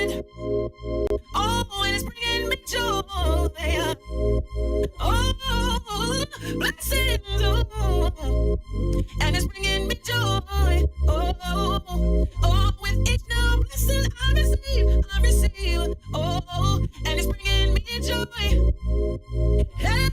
receiving. Oh, and it's bringing me joy. Oh, blessings. Oh, and it's bringing me joy. Oh, with each new blessing I receive. Oh, and it's bringing me joy. Hey,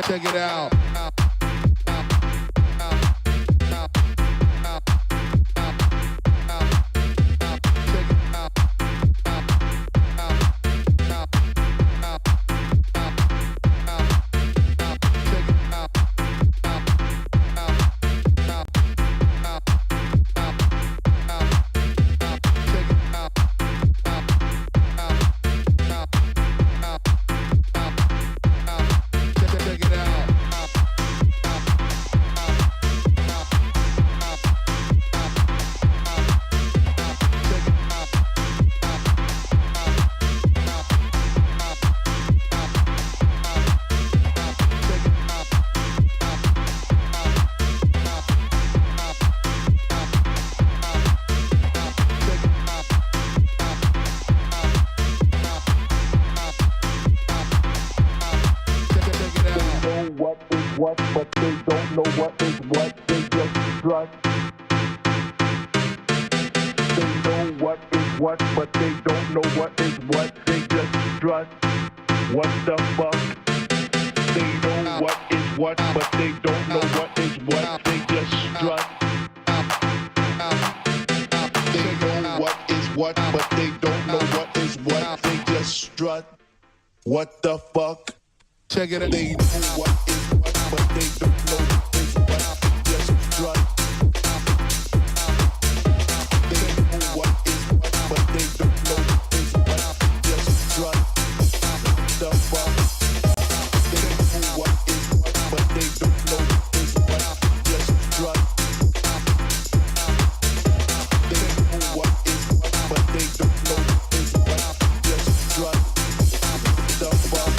check it out. What, but they don't know what is what, they just strut. They know what is what, but they don't know what is what, they just strut. What the fuck? They know what is what, but they don't know what is what, they just strut. They know what is what, but they don't know what is what, they just strut. What the fuck? Check it out. They know what is what, but they don't know what is what, they just strut. They know what is what, but they don't know what is what, they just strut. The fuck? They know what is what, but they don't know what is what, they just strut. They know what is what, but they don't know what is what, they just strut. The fuck?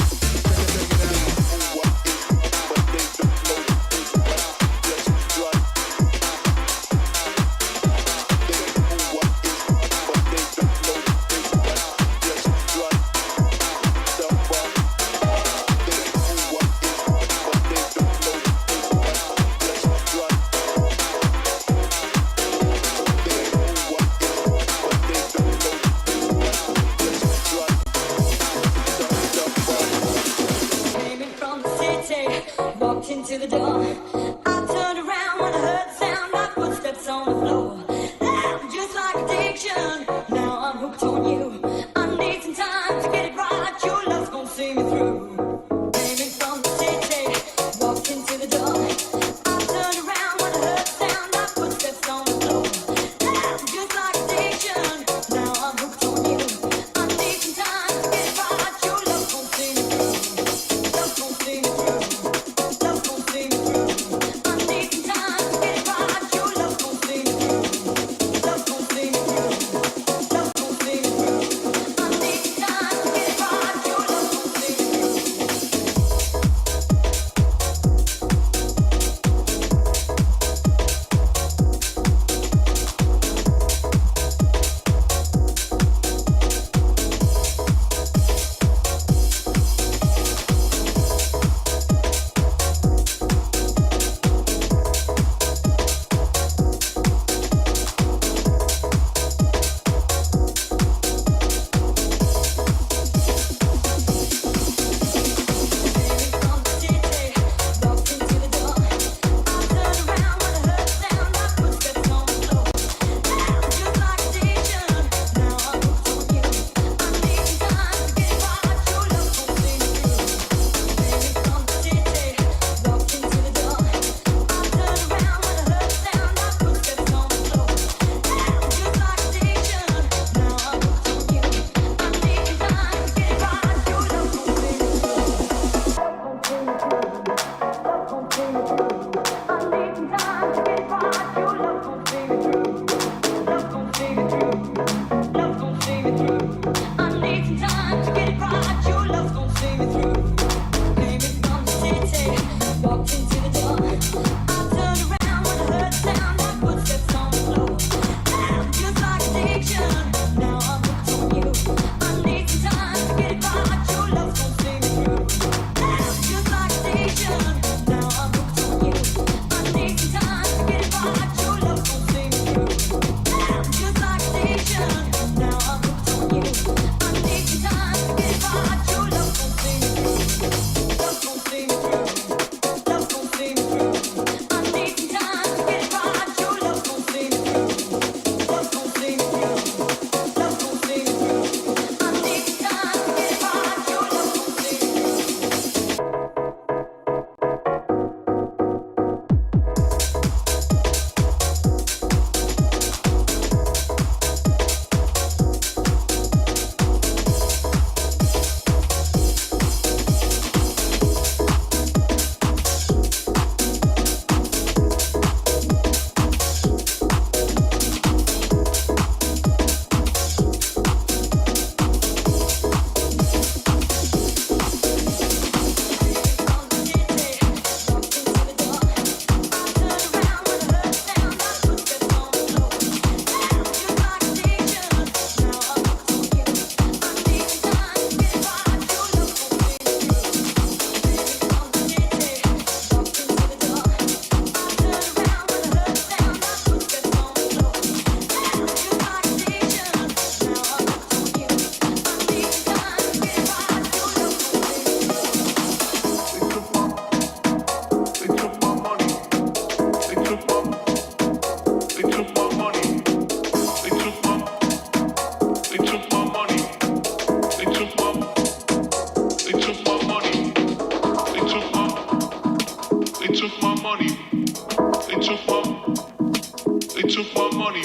money.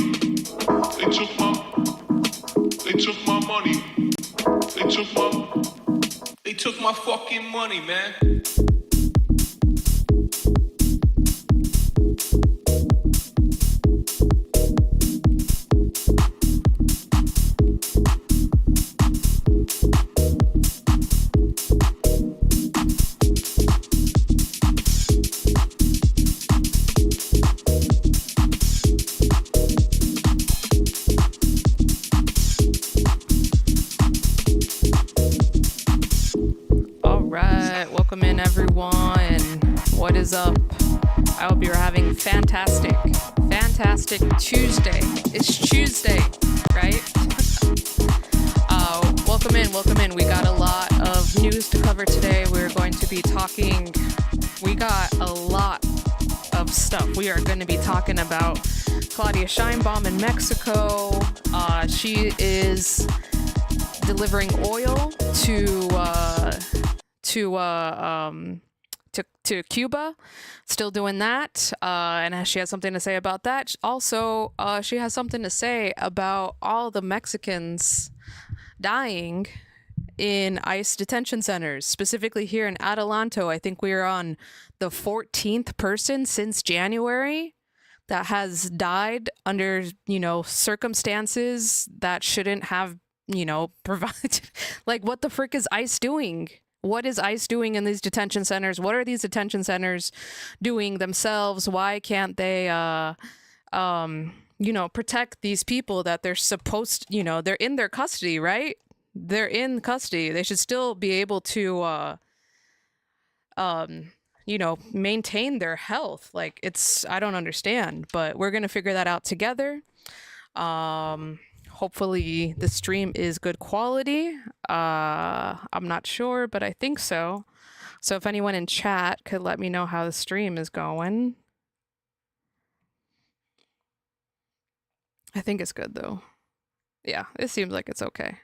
They took my money. They took my fucking money, man. Welcome in, everyone. What is up? I hope you're having fantastic Tuesday. It's Tuesday, right? Welcome in. We got a lot of news to cover today. We're going to be talking. We got a lot of stuff. We are going to be talking about Claudia Sheinbaum in Mexico. She is delivering oil to Cuba, still doing that, and she has something to say about that. Also, she has something to say about all the Mexicans dying in ICE detention centers, specifically here in Adelanto. I think we are on the 14th person since January that has died under, circumstances that shouldn't have, provided. Like, what the frick is ICE doing? What is ICE doing in these detention centers? What are these detention centers doing themselves? Why can't they, protect these people that they're supposed to, they're in their custody, right? They're in custody. They should still be able to, maintain their health. Like, I don't understand, but we're going to figure that out together. Hopefully the stream is good quality. I'm not sure, but I think so. So if anyone in chat could let me know how the stream is going. I think it's good though. Yeah, it seems like it's okay.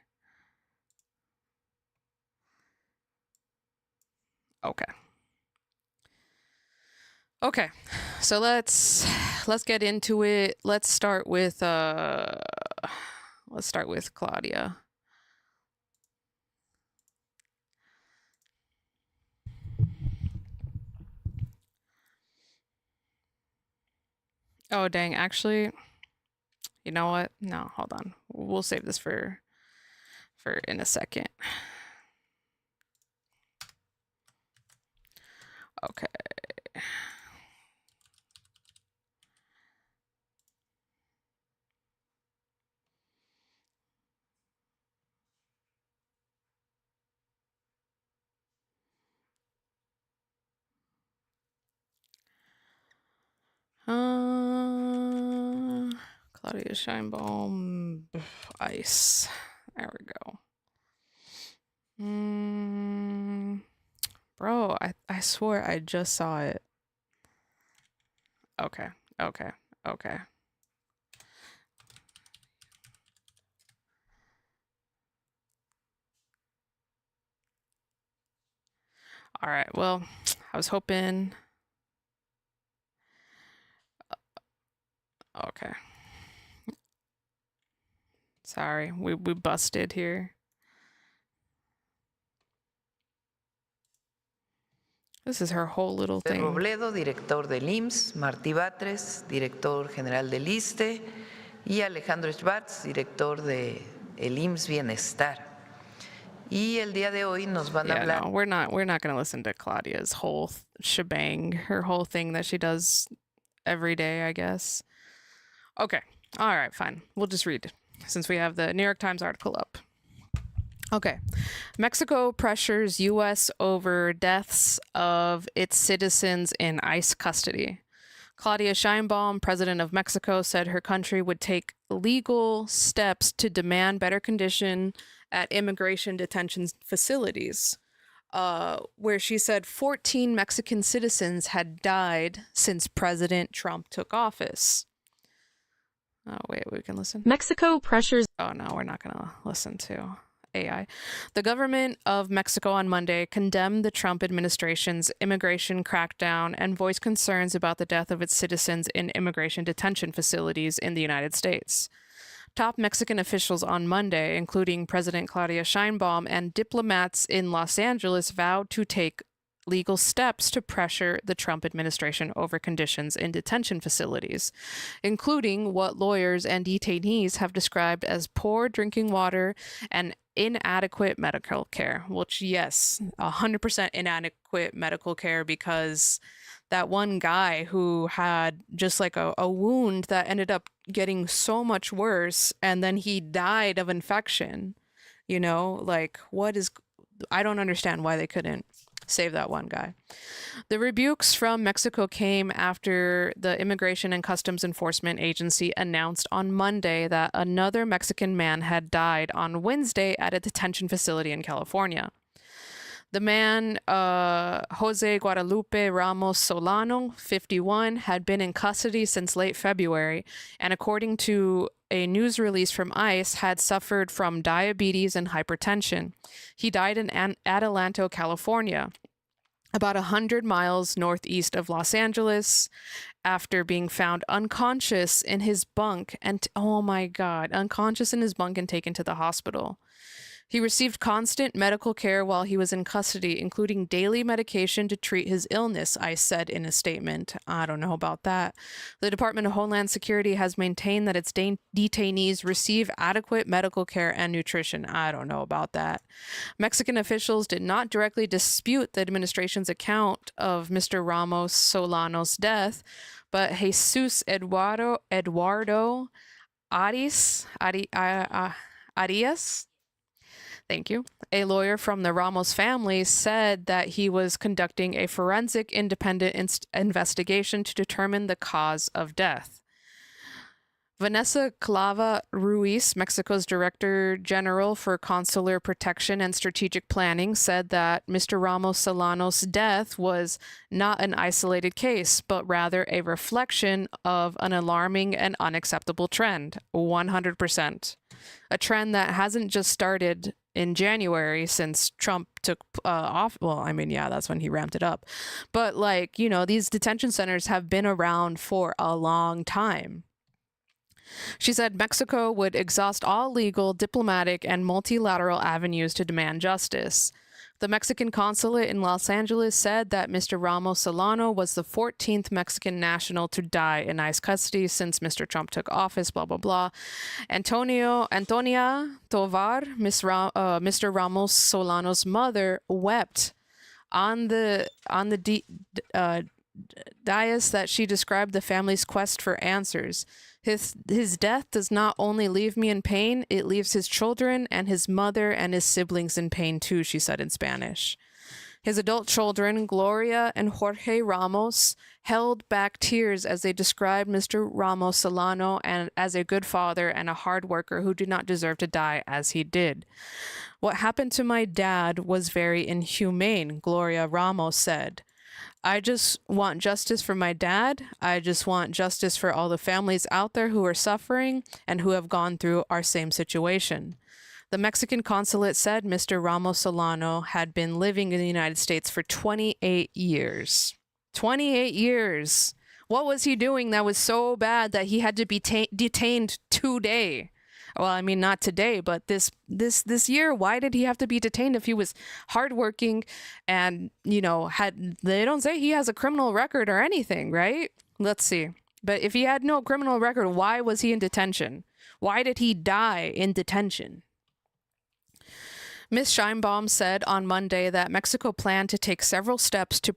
Okay. So let's get into it. Let's start with Claudia. Oh, dang. Actually, you know what? No, hold on. We'll save this for in a second. Okay. Claudia Sheinbaum, ICE. There we go. Bro, I swore I just saw it. Okay. All right. Well, I was hoping. Okay. Sorry, we busted here. This is her whole little thing. Robledo, director del IMSS, Martí Batres, director general del ISSSTE, y Alejandro Schwartz, director de el IMSS Bienestar. Y el día de hoy nos van a hablar. No, we're not going to listen to Claudia's whole shebang, her whole thing that she does every day, I guess. Okay. All right, fine. We'll just read since we have the New York Times article up. Okay. Mexico pressures U.S. over deaths of its citizens in ICE custody. Claudia Sheinbaum, president of Mexico, said her country would take legal steps to demand better condition at immigration detention facilities, where she said 14 Mexican citizens had died since President Trump took office. Oh, wait, we can listen. Mexico pressures. Oh, no, we're not going to listen to. AI. The government of Mexico on Monday condemned the Trump administration's immigration crackdown and voiced concerns about the death of its citizens in immigration detention facilities in the United States. Top Mexican officials on Monday, including President Claudia Sheinbaum and diplomats in Los Angeles, vowed to take legal steps to pressure the Trump administration over conditions in detention facilities, including what lawyers and detainees have described as poor drinking water and inadequate medical care, which, yes, 100% inadequate medical care, because that one guy who had just like a wound that ended up getting so much worse, and then he died of infection, like I don't understand why they couldn't save that one guy. The rebukes from Mexico came after the Immigration and Customs Enforcement Agency announced on Monday that another Mexican man had died on Wednesday at a detention facility in California. The man, Jose Guadalupe Ramos Solano, 51, had been in custody since late February, and according to a news release from ICE, had suffered from diabetes and hypertension. He died in Adelanto, California, about 100 miles northeast of Los Angeles, after being found unconscious in his bunk unconscious in his bunk and taken to the hospital. He received constant medical care while he was in custody, including daily medication to treat his illness, ICE said in a statement. I don't know about that. The Department of Homeland Security has maintained that its detainees receive adequate medical care and nutrition. I don't know about that. Mexican officials did not directly dispute the administration's account of Mr. Ramos Solano's death, but Jesus Eduardo Arias, thank you, a lawyer from the Ramos family, said that he was conducting a forensic independent investigation to determine the cause of death. Vanessa Clava Ruiz, Mexico's Director General for Consular Protection and Strategic Planning, said that Mr. Ramos Solano's death was not an isolated case, but rather a reflection of an alarming and unacceptable trend. 100%. A trend that hasn't just started in January since Trump took off. Well, I mean, yeah, that's when he ramped it up. But these detention centers have been around for a long time. She said Mexico would exhaust all legal, diplomatic, and multilateral avenues to demand justice. The Mexican consulate in Los Angeles said that Mr. Ramos Solano was the 14th Mexican national to die in ICE custody since Mr. Trump took office, blah, blah, blah. Antonia Tovar, Mr. Ramos Solano's mother, wept on the dais that she described the family's quest for answers. His death does not only leave me in pain, it leaves his children and his mother and his siblings in pain too, she said in Spanish. His adult children, Gloria and Jorge Ramos, held back tears as they described Mr. Ramos Solano and as a good father and a hard worker who did not deserve to die as he did. What happened to my dad was very inhumane, Gloria Ramos said. I just want justice for my dad. I just want justice for all the families out there who are suffering and who have gone through our same situation. The Mexican consulate said Mr. Ramos Solano had been living in the United States for 28 years. 28 years. What was he doing that was so bad that he had to be detained today? Well, I mean, not today, but this year. Why did he have to be detained if he was hardworking and, they don't say he has a criminal record or anything, right? Let's see. But if he had no criminal record, why was he in detention? Why did he die in detention? Ms. Sheinbaum said on Monday that Mexico planned to take several steps to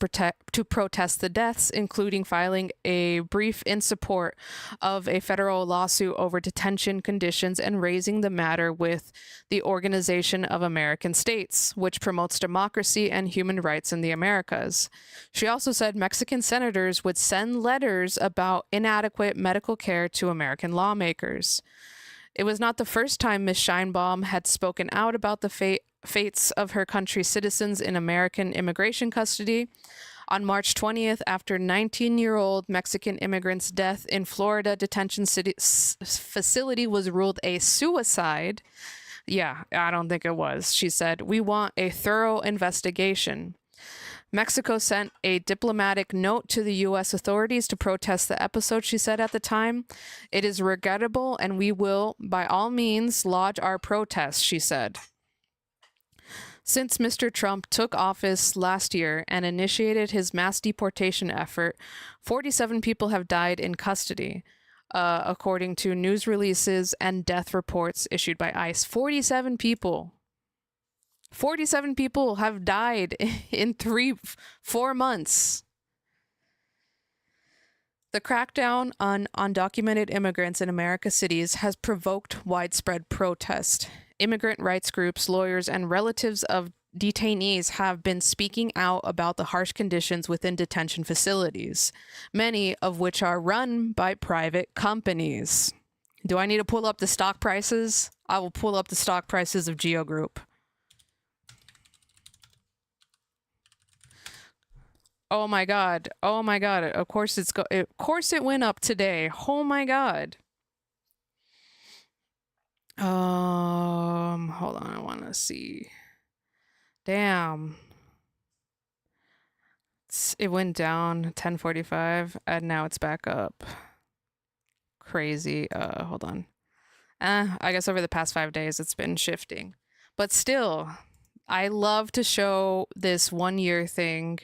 protest the deaths, including filing a brief in support of a federal lawsuit over detention conditions and raising the matter with the Organization of American States, which promotes democracy and human rights in the Americas. She also said Mexican senators would send letters about inadequate medical care to American lawmakers. It was not the first time Ms. Sheinbaum had spoken out about the fates of her country's citizens in American immigration custody. On March 20th, after 19-year-old Mexican immigrant's death in Florida detention facility was ruled a suicide, Yeah, I don't think it was. She said, "We want a thorough investigation." Mexico sent a diplomatic note to the U.S. authorities to protest the episode, she said at the time. "It is regrettable, and we will, by all means, lodge our protest," she said. Since Mr. Trump took office last year and initiated his mass deportation effort, 47 people have died in custody, according to news releases and death reports issued by ICE. 47 people. 47 people have died in 4 months. The crackdown on undocumented immigrants in America's cities has provoked widespread protest. Immigrant rights groups, lawyers, and relatives of detainees have been speaking out about the harsh conditions within detention facilities, many of which are run by private companies. Do I need to pull up the stock prices? I will pull up the stock prices of Geo Group. Oh my god. Oh my god. Of course of course it went up today. Oh my god. Hold on, I want to see. Damn. It went down 10:45 and now it's back up. Crazy. Hold on. I guess over the past 5 days it's been shifting. But still, I love to show this 1 year thing.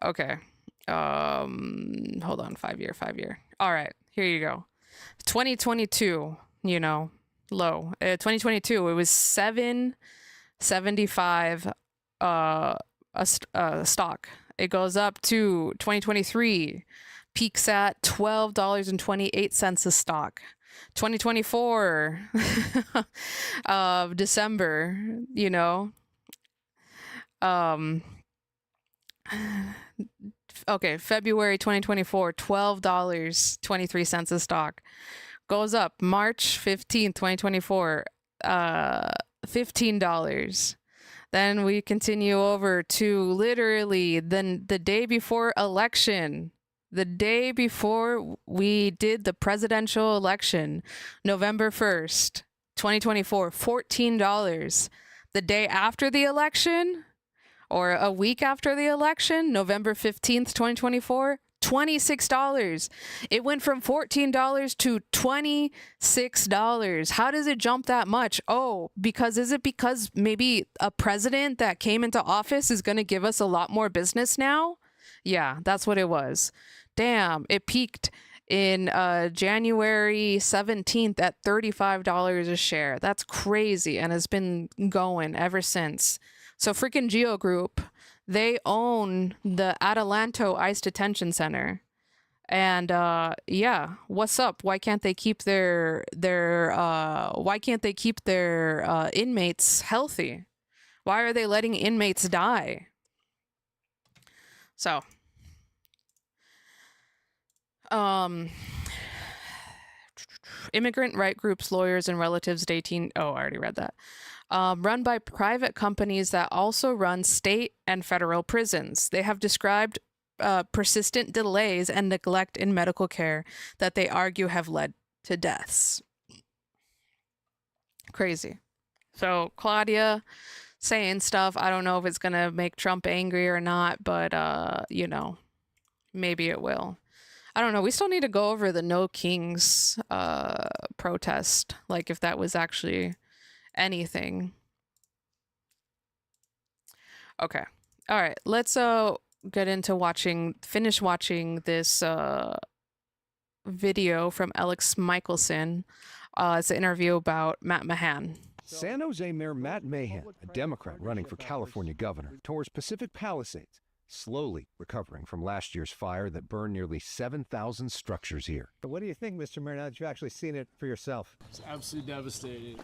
Okay. Hold on, 5 year. All right, here you go. 2022, you know, low. 2022, it was 775 a stock. It goes up to 2023, peaks at $12.28 a stock. 2024 of December, you know. Okay, February 2024, $12.23 a stock. Goes up March 15th, 2024, $15. Then we continue over to literally then the day before election. The day before we did the presidential election, November 1st, 2024, $14. The day after the election, or a week after the election, November 15th, 2024, $26. It went from $14 to $26. How does it jump that much? Oh, is it because maybe a president that came into office is going to give us a lot more business now? Yeah, that's what it was. Damn, it peaked in January 17th at $35 a share. That's crazy, and has been going ever since. So freaking Geo Group, they own the Adelanto ICE detention center. And yeah, what's up? Why can't they keep their inmates healthy? Why are they letting inmates die? So immigrant right groups, lawyers, and relatives dating. Oh, I already read that. Run by private companies that also run state and federal prisons. They have described persistent delays and neglect in medical care that they argue have led to deaths. Crazy. So Claudia saying stuff. I don't know if it's going to make Trump angry or not, but, you know, maybe it will. I don't know. We still need to go over the No Kings protest, like if that was actually anything. Okay. All right. Let's get into finish watching this video from Alex Michelson. It's an interview about Matt Mahan. San Jose Mayor Matt Mahan, a Democrat running for California governor, tours Pacific Palisades, slowly recovering from last year's fire that burned nearly 7,000 structures here. But what do you think, Mr. Mayor, now that you've actually seen it for yourself? It's absolutely devastating.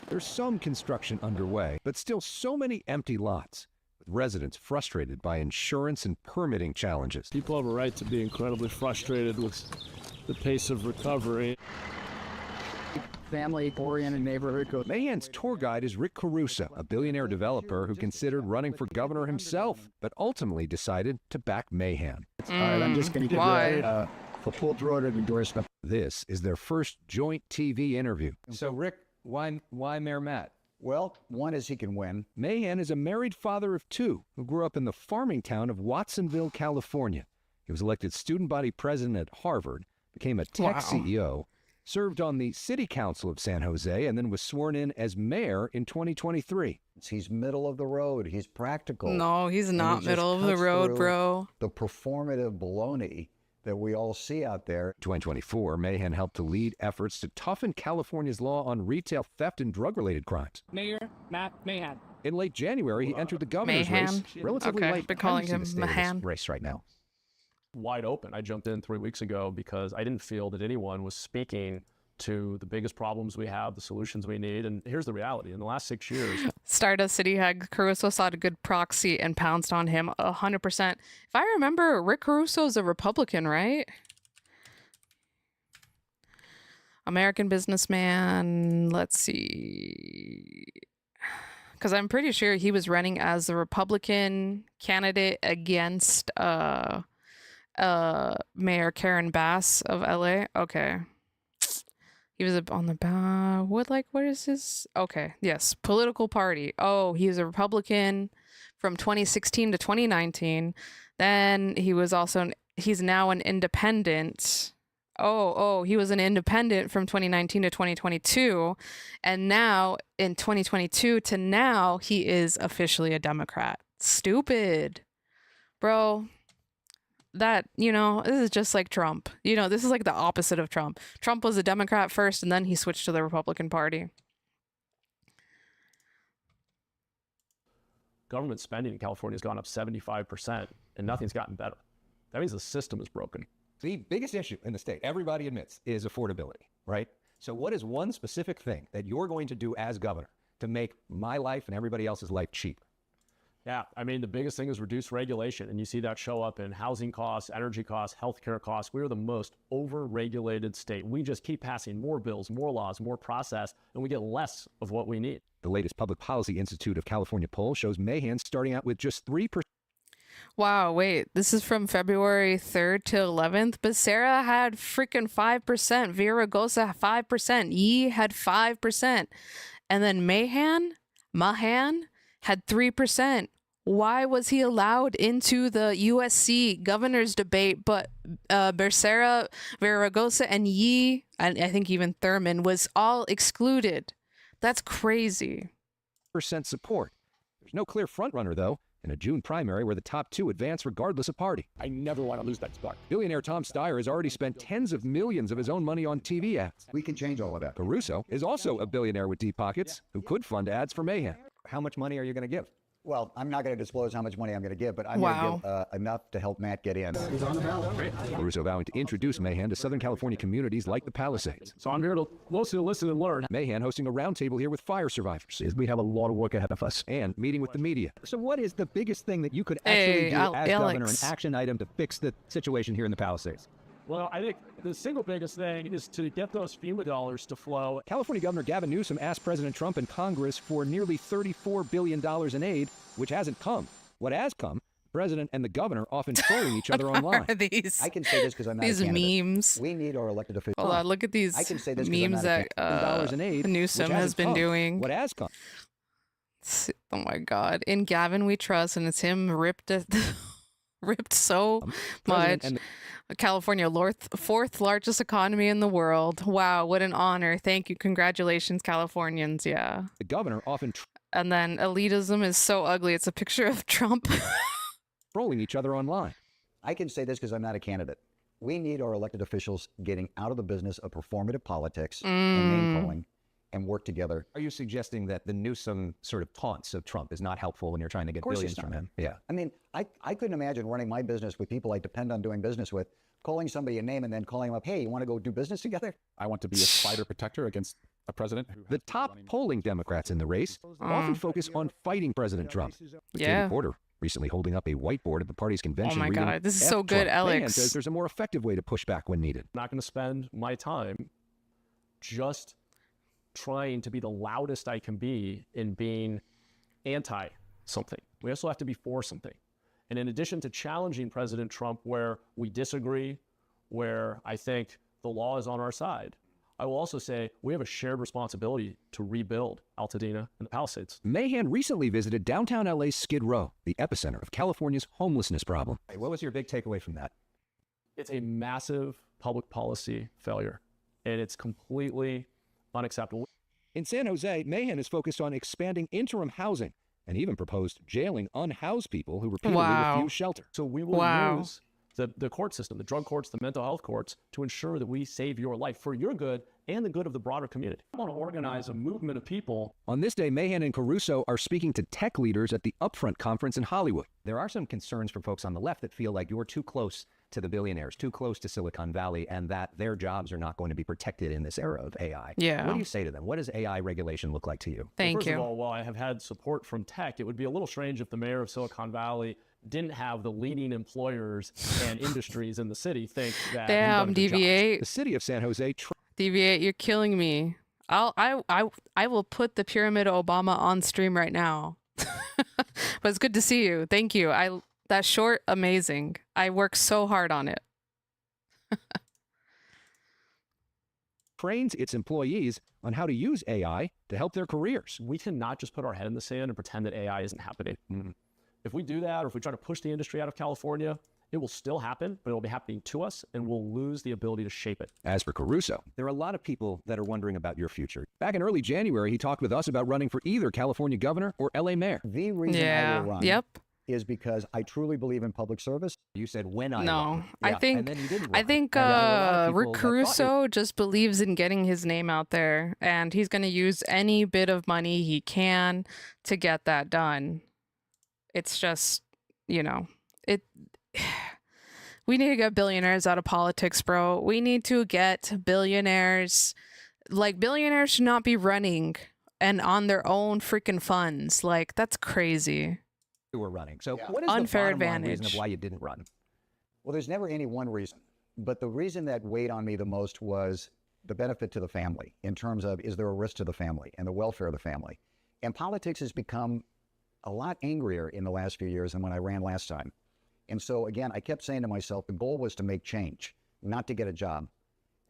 There's some construction underway, but still so many empty lots, with residents frustrated by insurance and permitting challenges. People have a right to be incredibly frustrated with the pace of recovery. Family-oriented neighborhood. Mahan's tour guide is Rick Caruso, a billionaire developer who considered running for governor himself, but ultimately decided to back Mahan. All right, I'm just going to give you a full throated endorsement. This is their first joint TV interview. So, Rick, Why Mayor Matt? Well, one is he can win. Mahan is a married father of two who grew up in the farming town of Watsonville, California. He was elected student body president at Harvard, became a tech CEO, served on the city council of San Jose, and then was sworn in as mayor in 2023. He's middle of the road. He's practical. No, he's And not he just middle of the cuts road, through bro. The performative baloney that we all see out there. 2024, Mahan helped to lead efforts to toughen California's law on retail theft and drug-related crimes. Mayor Matt Mahan. In late January, he entered the governor's Mahan? race. Relatively Okay, late. been How do calling you see him the state of this Mahan. race right now? Wide open. I jumped in 3 weeks ago because I didn't feel that anyone was speaking to the biggest problems we have, the solutions we need. And here's the reality. In the last 6 years, Stardust City head Caruso sought a good proxy and pounced on him 100%. If I remember, Rick Caruso's a Republican, right? American businessman. Let's see. Because I'm pretty sure he was running as the Republican candidate against Mayor Karen Bass of LA. Okay. He was on the what is his? Okay, yes, political party. Oh, he was a Republican from 2016 to 2019. Then he was also he's now an independent. Oh, he was an independent from 2019 to 2022, and now in 2022 to now he is officially a Democrat. Stupid, bro. That, this is just like Trump. This is like the opposite of Trump. Trump was a Democrat first, and then he switched to the Republican Party. government spending in California has gone up 75%, and nothing's gotten better. That means the system is broken. The biggest issue in the state, everybody admits, is affordability, right? So what is one specific thing that you're going to do as governor to make my life and everybody else's life cheap? Yeah, I mean, the biggest thing is reduce regulation, and you see that show up in housing costs, energy costs, healthcare costs. We are the most over-regulated state. We just keep passing more bills, more laws, more process, and we get less of what we need. The latest Public Policy Institute of California poll shows Mahan starting out with just 3%. Wow, wait, this is from February 3rd to 11th, but Sarah had freaking 5%, Viragosa 5%, Yee had 5%, and then Mahan had 3%. Why was he allowed into the USC governor's debate, but Becerra, Viragosa, and Yee, and I think even Thurman, was all excluded? That's crazy. % support. There's no clear frontrunner, though, in a June primary where the top two advance regardless of party. I never want to lose that spark. Billionaire Tom Steyer has already spent tens of millions of his own money on TV ads. We can change all of that. Caruso is also a billionaire with deep pockets who could fund ads for Mahan. How much money are you going to give? Well, I'm not going to disclose how much money I'm going to give, but I'm going to give enough to help Matt get in. He's on the ballot. Caruso vowing to introduce Mahan to Southern California communities like the Palisades. So I'm here to mostly listen and learn. Mahan hosting a roundtable here with fire survivors. We have a lot of work ahead of us. And meeting with the media. So what is the biggest thing that you could actually do as governor, an Alex. action item to fix the situation here in the Palisades? Well, I think the single biggest thing is to get those FEMA dollars to flow. California Governor Gavin Newsom asked President Trump and Congress for nearly $34 billion in aid, which hasn't come. What has come, the president and the governor often trolling each other online. Are these? I can say this because I'm not These a candidate. memes. We need our elected officials. Hold on, look at these I can say this 'cause I'm memes not a that dollars in aid, Newsom which has hasn't been come. doing. What has come? Oh my God! In Gavin we trust, and it's him ripped so much. And California, fourth largest economy in the world. Wow, what an honor! Thank you, congratulations, Californians. Yeah. the governor often And then elitism is so ugly. It's a picture of Trump. trolling each other online. I can say this because I'm not a candidate. We need our elected officials getting out of the business of performative politics and name calling and work together. Are you suggesting that the Newsom sort of taunts of Trump is not helpful when you're trying to get Of course billions it's from not. him? Yeah. I mean, I couldn't imagine running my business with people I depend on doing business with, calling somebody a name and then calling them up, hey, you want to go do business together? I want to be a spider protector against a president who The top polling Democrats in the race often focus on fighting President Trump. With Yeah. Katie Porter recently holding up a whiteboard at the party's convention. Oh my reading, God, this is "F so good, Trump." Mahan Alex. says there's a more effective way to push back when needed. I'm not going to spend my time just trying to be the loudest I can be in being anti something. We also have to be for something. And in addition to challenging President Trump where we disagree, where I think the law is on our side, I will also say we have a shared responsibility to rebuild Altadena and the Palisades. Mahan recently visited downtown LA's Skid Row, the epicenter of California's homelessness problem. What was your big takeaway from that? It's a massive public policy failure, and it's completely unacceptable. In San Jose, Mahan is focused on expanding interim housing and even proposed jailing unhoused people who repeatedly refuse shelter. So we will use the court system, the drug courts, the mental health courts, to ensure that we save your life for your good and the good of the broader community. I want to organize a movement of people. On this day, Mahan and Caruso are speaking to tech leaders at the Upfront conference in Hollywood. There are some concerns from folks on the left that feel like you're too close to the billionaires, too close to Silicon Valley, and that their jobs are not going to be protected in this era of AI. Yeah. What do you say to them? What does AI regulation look like to you? Thank you. First of all, while I have had support from tech, it would be a little strange if the mayor of Silicon Valley didn't have the leading employers and industries in the city think that. Damn, Deviate. The city of San Jose. Deviate, you're killing me. I will put the Pyramid Obama on stream right now. But it's good to see you. Thank you. That short, amazing. I worked so hard on it. Trains its employees on how to use AI to help their careers. We cannot just put our head in the sand and pretend that AI isn't happening. If we do that, or if we try to push the industry out of California, it will still happen, but it will be happening to us, and we'll lose the ability to shape it. As for Caruso, there are a lot of people that are wondering about your future. Back in early January, he talked with us about running for either California governor or LA mayor. The reason I will run Yep. is because I truly believe in public service. You said when I No, run. I Yeah. think And then you didn't I run. think And there were a lot of people Rick that thought Caruso just believes in getting his name out there, and he's going to use any bit of money he can to get that done. It's just, you know, it. We need to get billionaires out of politics, bro. We need to get billionaires. Like, billionaires should not be running and on their own freaking funds. Like, that's crazy. you were running. So Yeah. what is Unfair the bottom line advantage. reason of why you didn't run? Well, there's never any one reason, but the reason that weighed on me the most was the benefit to the family in terms of, is there a risk to the family and the welfare of the family? And politics has become a lot angrier in the last few years than when I ran last time. And so again, I kept saying to myself, the goal was to make change, not to get a job.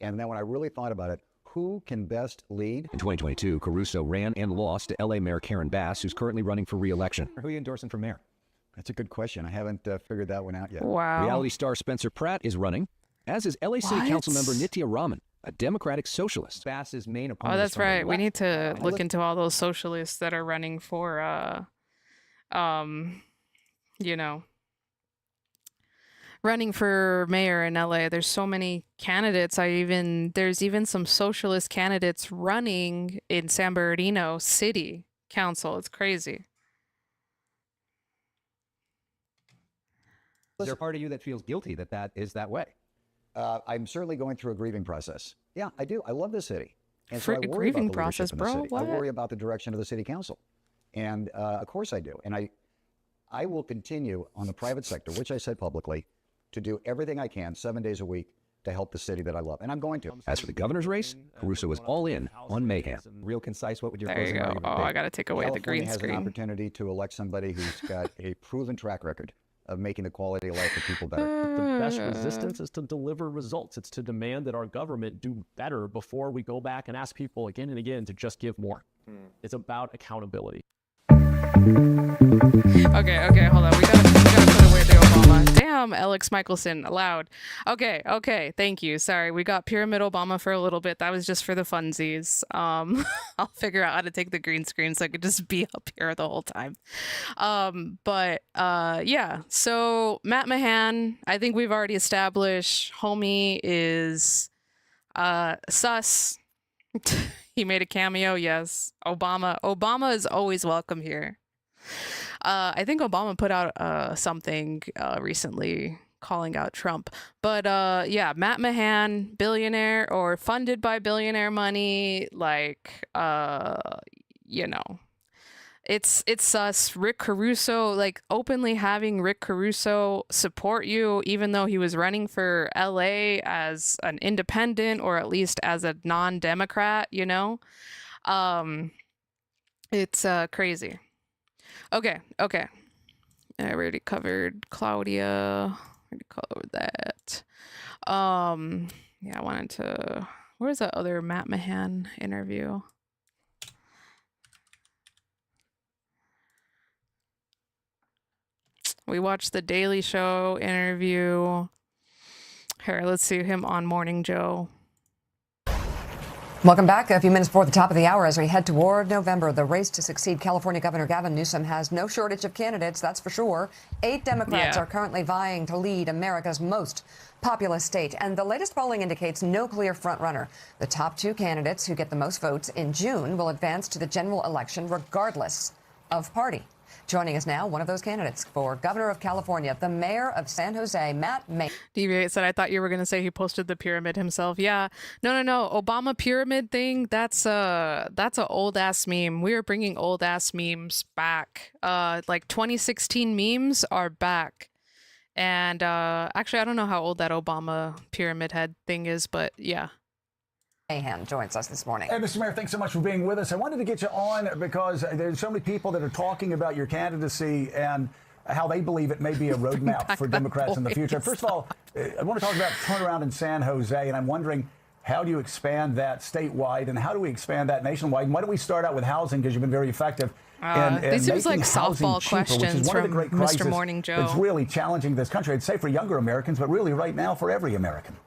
And then when I really thought about it, who can best lead? In 2022, Caruso ran and lost to LA Mayor Karen Bass, who's currently running for re-election. Who are you endorsing for mayor? That's a good question. I haven't figured that one out yet. Wow. Reality star Spencer Pratt is running, as is LA City Council member Nitya Raman, a Democratic socialist. Bass's main Oh, opponent. that's is from the right. We left. need to look into all those socialists that are running for, you know, running for mayor in LA. There's so many candidates. There's even some socialist candidates running in San Bernardino City Council. It's crazy. Is there a part of you that feels guilty that that is that way? I'm certainly going through a grieving process. Yeah, I do. I love the city. And Fr- so I worry grieving about the process, leadership in the bro? city. I What? worry about the direction of the city council. And of course I do. And I will continue on the private sector, which I said publicly, to do everything I can 7 days a week to help the city that I love. And I'm going to. As for the governor's race, Caruso is all in on Mahan. Real concise, what would your There you closing go. argument Oh, be? I got to take away the California green has an screen. opportunity to elect somebody who's got a proven track record of making the quality of life of people better. The best resistance is to deliver results. It's to demand that our government do better before we go back and ask people again and again to just give more. It's about accountability. Okay, hold on. We gotta put away the Obama. Damn, Alex Michelson, allowed. Okay, thank you. Sorry, we got Pyramid Obama for a little bit. That was just for the funsies. I'll figure out how to take the green screen so I could just be up here the whole time. Yeah. So Matt Mahan, I think we've already established, homie is sus. He made a cameo, yes. Obama is always welcome here. I think Obama put out something recently calling out Trump. But yeah, Matt Mahan, billionaire or funded by billionaire money, like you know. It's sus. Rick Caruso, like openly having Rick Caruso support you, even though he was running for LA as an independent or at least as a non-Democrat, you know? It's crazy. Okay. I already covered Claudia. Already covered that. Yeah, I wanted to Where's that other Matt Mahan interview? We watched the Daily Show interview. Here, let's see him on Morning Joe. Welcome back. A few minutes before the top of the hour as we head toward November. The race to succeed California Governor Gavin Newsom has no shortage of candidates, that's for sure. 8 Democrats are currently vying to lead America's most populous state. And the latest polling indicates no clear frontrunner. The top 2 candidates who get the most votes in June will advance to the general election regardless of party. Joining us now, one of those candidates for governor of California, the mayor of San Jose, Matt Mahan. Deviate said, I thought you were going to say he posted the pyramid himself. Yeah. No. Obama pyramid thing, that's a old ass meme. We are bringing old ass memes back. Like 2016 memes are back. And actually, I don't know how old that Obama pyramid head thing is, but yeah. Mahan joins us this morning. Hey, Mr. Mayor, thanks so much for being with us. I wanted to get you on because there's so many people that are talking about your candidacy and how they believe it may be a roadmap for Democrats in the future. First of all, I want to talk about turnaround in San Jose, and I'm wondering, how do you expand that statewide, and how do we expand that nationwide? And why don't we start out with housing, because you've been very effective these seems like softball cheaper, questions from Mr. Morning Joe. It's really challenging this country. I'd say for younger Americans, but really right now for every American.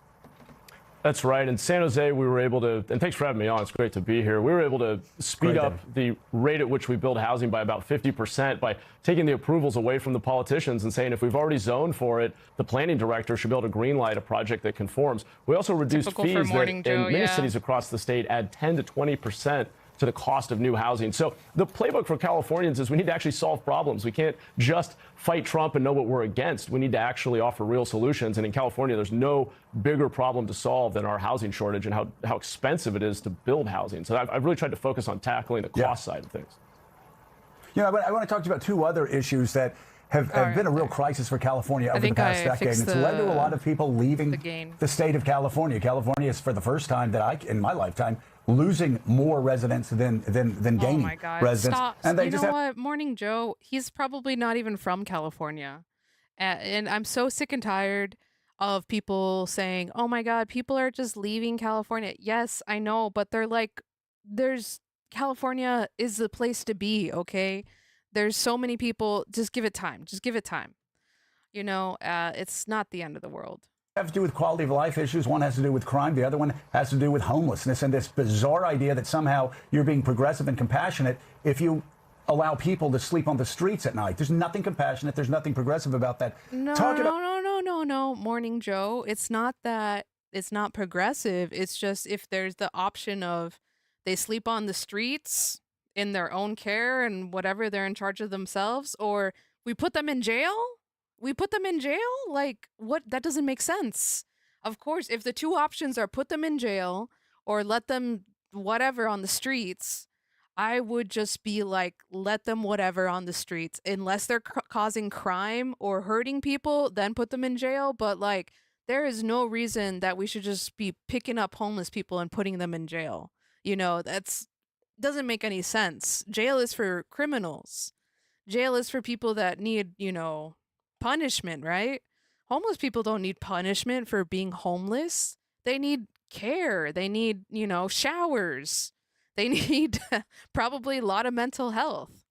That's right. In San Jose, we were able to, and thanks for having me on. It's great to be here. We were able to speed up the rate at which we build housing by about 50% by taking the approvals away from the politicians and saying if we've already zoned for it, the planning director should be able to greenlight a project that conforms. We also reduced fees that in many cities across the state add 10 to 20% to the cost of new housing. So the playbook for Californians is we need to actually solve problems. We can't just fight Trump and know what we're against. We need to actually offer real solutions. And in California, there's no bigger problem to solve than our housing shortage and how expensive it is to build housing. So I've really tried to focus on tackling the cost side of things. You know, I want to talk to you about 2 other issues that have been a real crisis for California over the past decade. And it's led to a lot of people leaving the state of California. California is, for the first time in my lifetime, losing more residents than gaining oh my God. residents. Stop. And they what? Morning Joe, he's probably not even from California. And I'm so sick and tired of people saying, oh my God, people are just leaving California. Yes, I know, but they're like, California is the place to be, okay? There's so many people. Just give it time. Just give it time. You know, it's not the end of the world. Have to do with quality of life issues. One has to do with crime. The other one has to do with homelessness and this bizarre idea that somehow you're being progressive and compassionate if you allow people to sleep on the streets at night. There's nothing compassionate. There's nothing progressive about that. No, Morning Joe. It's not that it's not progressive. It's just if there's the option of they sleep on the streets in their own care and whatever, they're in charge of themselves, or we put them in jail. We put them in jail? Like, what? That doesn't make sense. Of course, if the 2 options are put them in jail or let them whatever on the streets, I would just be like, let them whatever on the streets. Unless they're causing crime or hurting people, then put them in jail. But like, there is no reason that we should just be picking up homeless people and putting them in jail. You know, doesn't make any sense. Jail is for criminals. Jail is for people that need, punishment, right? Homeless people don't need punishment for being homeless. They need care. They need, showers. They need probably a lot of mental health.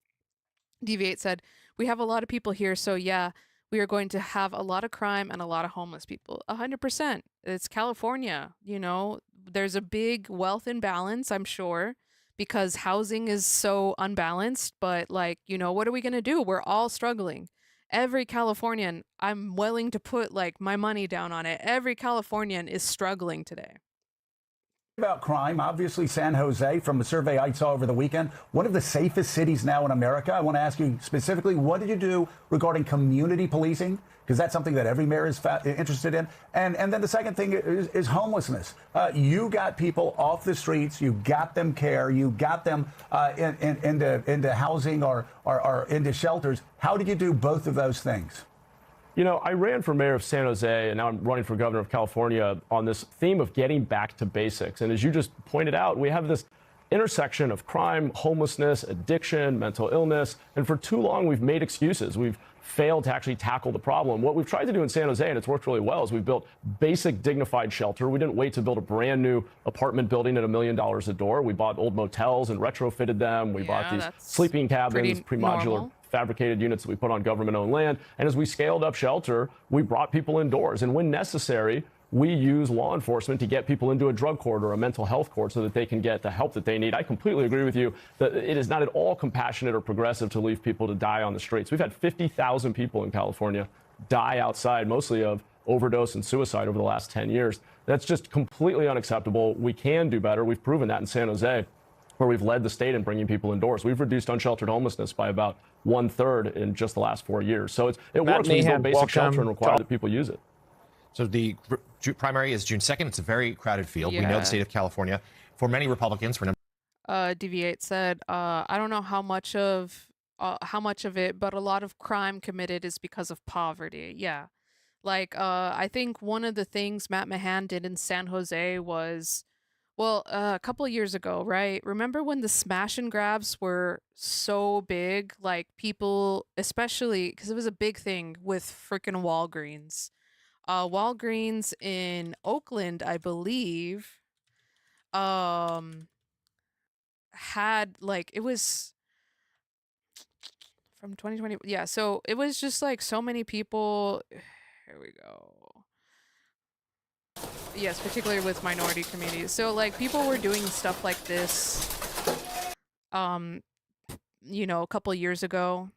Deviate said, we have a lot of people here, so yeah, we are going to have a lot of crime and a lot of homeless people. 100%. It's California, There's a big wealth imbalance, I'm sure, because housing is so unbalanced. But what are we going to do? We're all struggling. Every Californian, I'm willing to put my money down on it. Every Californian is struggling today. About crime, obviously San Jose, from a survey I saw over the weekend, one of the safest cities now in America. I want to ask you specifically, what did you do regarding community policing? Because that's something that every mayor is interested in. And then the second thing is homelessness. You got people off the streets. You got them care. You got them into housing or into shelters. How did you do both of those things? I ran for mayor of San Jose, and now I'm running for governor of California on this theme of getting back to basics. And as you just pointed out, we have this intersection of crime, homelessness, addiction, mental illness. And for too long, we've made excuses. We've failed to actually tackle the problem. What we've tried to do in San Jose, and it's worked really well, is we've built basic dignified shelter. We didn't wait to build a brand new apartment building at $1 million a door. We bought old motels and retrofitted them. We bought these sleeping cabins, pre-modular fabricated units that we put on government-owned land. And as we scaled up shelter, we brought people indoors. And when necessary, we use law enforcement to get people into a drug court or a mental health court so that they can get the help that they need. I completely agree with you that it is not at all compassionate or progressive to leave people to die on the streets. We've had 50,000 people in California die outside, mostly of overdose and suicide over the last 10 years. That's just completely unacceptable. We can do better. We've proven that in San Jose, where we've led the state in bringing people indoors. We've reduced unsheltered homelessness by about 1/3 in just the last 4 years. So it works when you build basic shelter and require that people use it. So the primary is June 2nd. It's a very crowded field. We know the state of California, for many Republicans, for DV8 said, I don't know how much of it, but a lot of crime committed is because of poverty. Yeah. Like, I think one of the things Matt Mahan did in San Jose was, well, a couple of years ago, right? Remember when the smash and grabs were so big? Like, people, especially, because it was a big thing with freaking Walgreens. Walgreens in Oakland, I believe, had, like, it was from 2020. Yeah, so it was just like so many people. Here we go. Yes, particularly with minority communities. So like people were doing stuff like this, you know, a couple years ago.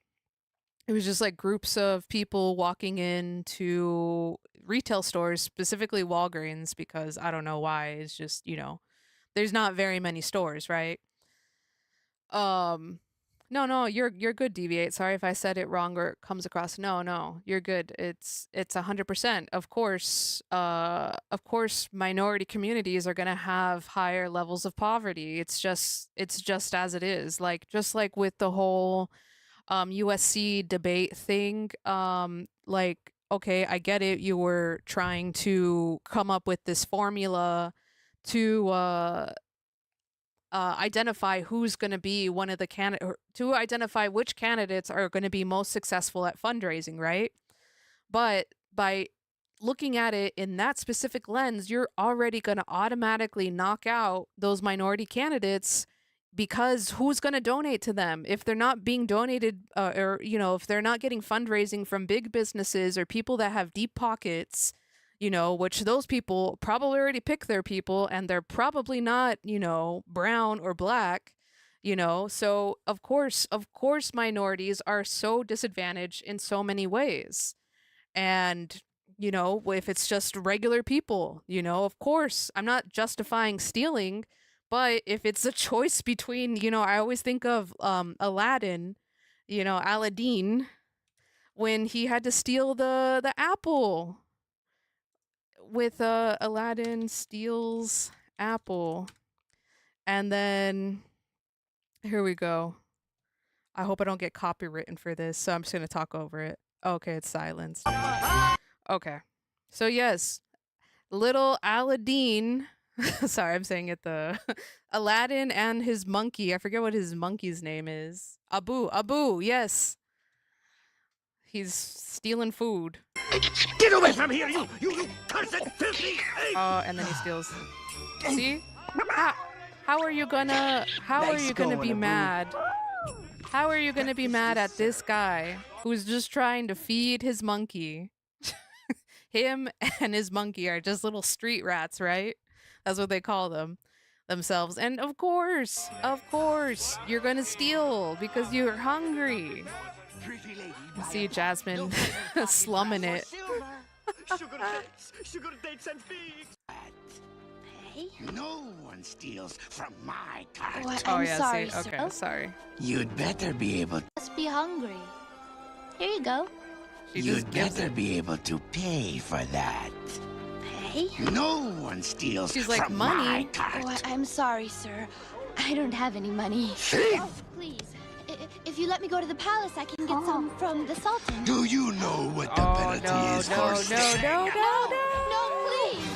It was just like groups of people walking into retail stores, specifically Walgreens, because I don't know why. It's just, you know, there's not very many stores, right? No, you're good, Deviate. Sorry if I said it wrong or it comes across. No, you're good. It's 100%. Of course, minority communities are gonna have higher levels of poverty. It's just as it is. Like just like with the whole USC debate thing. Like, okay, I get it. You were trying to come up with this formula to identify who's going to be one of the to identify which candidates are going to be most successful at fundraising, right? But by looking at it in that specific lens, you're already going to automatically knock out those minority candidates, because who's going to donate to them if they're not being donated, or, you know, if they're not getting fundraising from big businesses or people that have deep pockets, you know, which those people probably already pick their people and they're probably not, you know, brown or black, you know. So of course minorities are so disadvantaged in so many ways. And, you know, if it's just regular people, you know, of course, I'm not justifying stealing, but if it's a choice between, you know, I always think of Aladdin, you know, Aladdin, when he had to steal the apple. With Aladdin steals apple. And then here we go. I hope I don't get copywritten for this, so I'm just gonna talk over it. Okay, it's silenced. Okay. So yes, little Aladdin. Sorry, I'm saying it the Aladdin and his monkey. I forget what his monkey's name is. Abu, yes. He's stealing food. Get away from here, you cursed filthy! And then he steals. See? How are you gonna be mad? How are you gonna be mad at this guy who's just trying to feed his monkey? Him and his monkey are just little street rats, right? That's what they call themselves. And of course, you're gonna steal because you're hungry. See Jasmine slumming it. Sugar dates and figs. Hey? No one steals from my cart. Oh, yeah, sorry, see? Okay, sorry. You'd better be able to... Must be hungry. Here you go. You'd better be able to pay for that. Pay? No one steals She's like, from money? my cart. Oh, I'm sorry, sir. I don't have any money. Thief! Oh, please. If you let me go to the palace, I can get some from the Sultan. Do you know what the penalty is for stealing? No, please.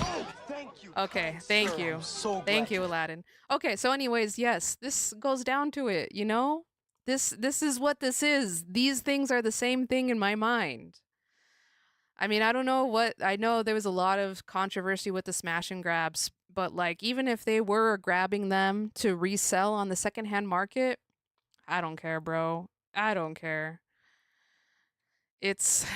Okay, thank you. Thank you, Aladdin. Okay, so anyways, yes, this goes down to it, you know? This is what this is. These things are the same thing in my mind. I mean, I don't know what, I know there was a lot of controversy with the smash and grabs, but like even if they were grabbing them to resell on the secondhand market, I don't care, bro. I don't care. It's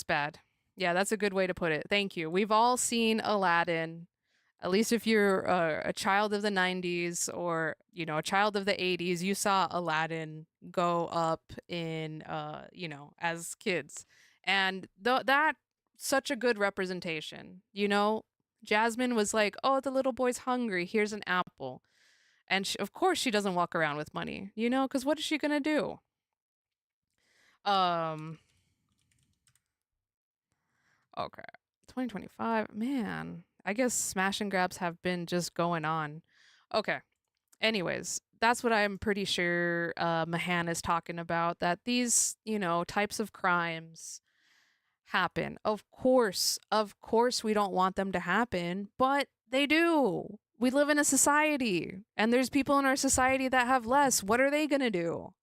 bad. Yeah, that's a good way to put it. Thank you. We've all seen Aladdin. At least if you're a child of the 90s or, you know, a child of the 80s, you saw Aladdin go up in, you know, as kids. And that, such a good representation. You know, Jasmine was like, oh, the little boy's hungry. Here's an apple. And of course she doesn't walk around with money, you know, because what is she going to do? Okay. 2025, man. I guess smash and grabs have been just going on. Okay. Anyways, that's what I'm pretty sure Mahan is talking about, that these, you know, types of crimes happen. Of course, we don't want them to happen, but they do. We live in a society, and there's people in our society that have less. What are they going to do?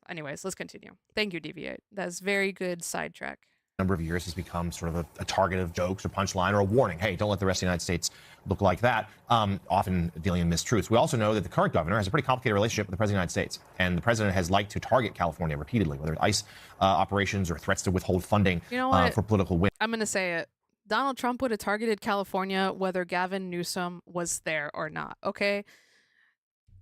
Anyways, let's continue. Thank you, Deviate. That's very good sidetrack. Number of years has become sort of a target of jokes or punchline or a warning. Hey, don't let the rest of the United States look like that, often dealing in mistruths. We also know that the current governor has a pretty complicated relationship with the president of the United States. And the president has liked to target California repeatedly, whether it's ICE operations or threats to withhold funding for political win. I'm going to say it. Donald Trump would have targeted California whether Gavin Newsom was there or not, okay?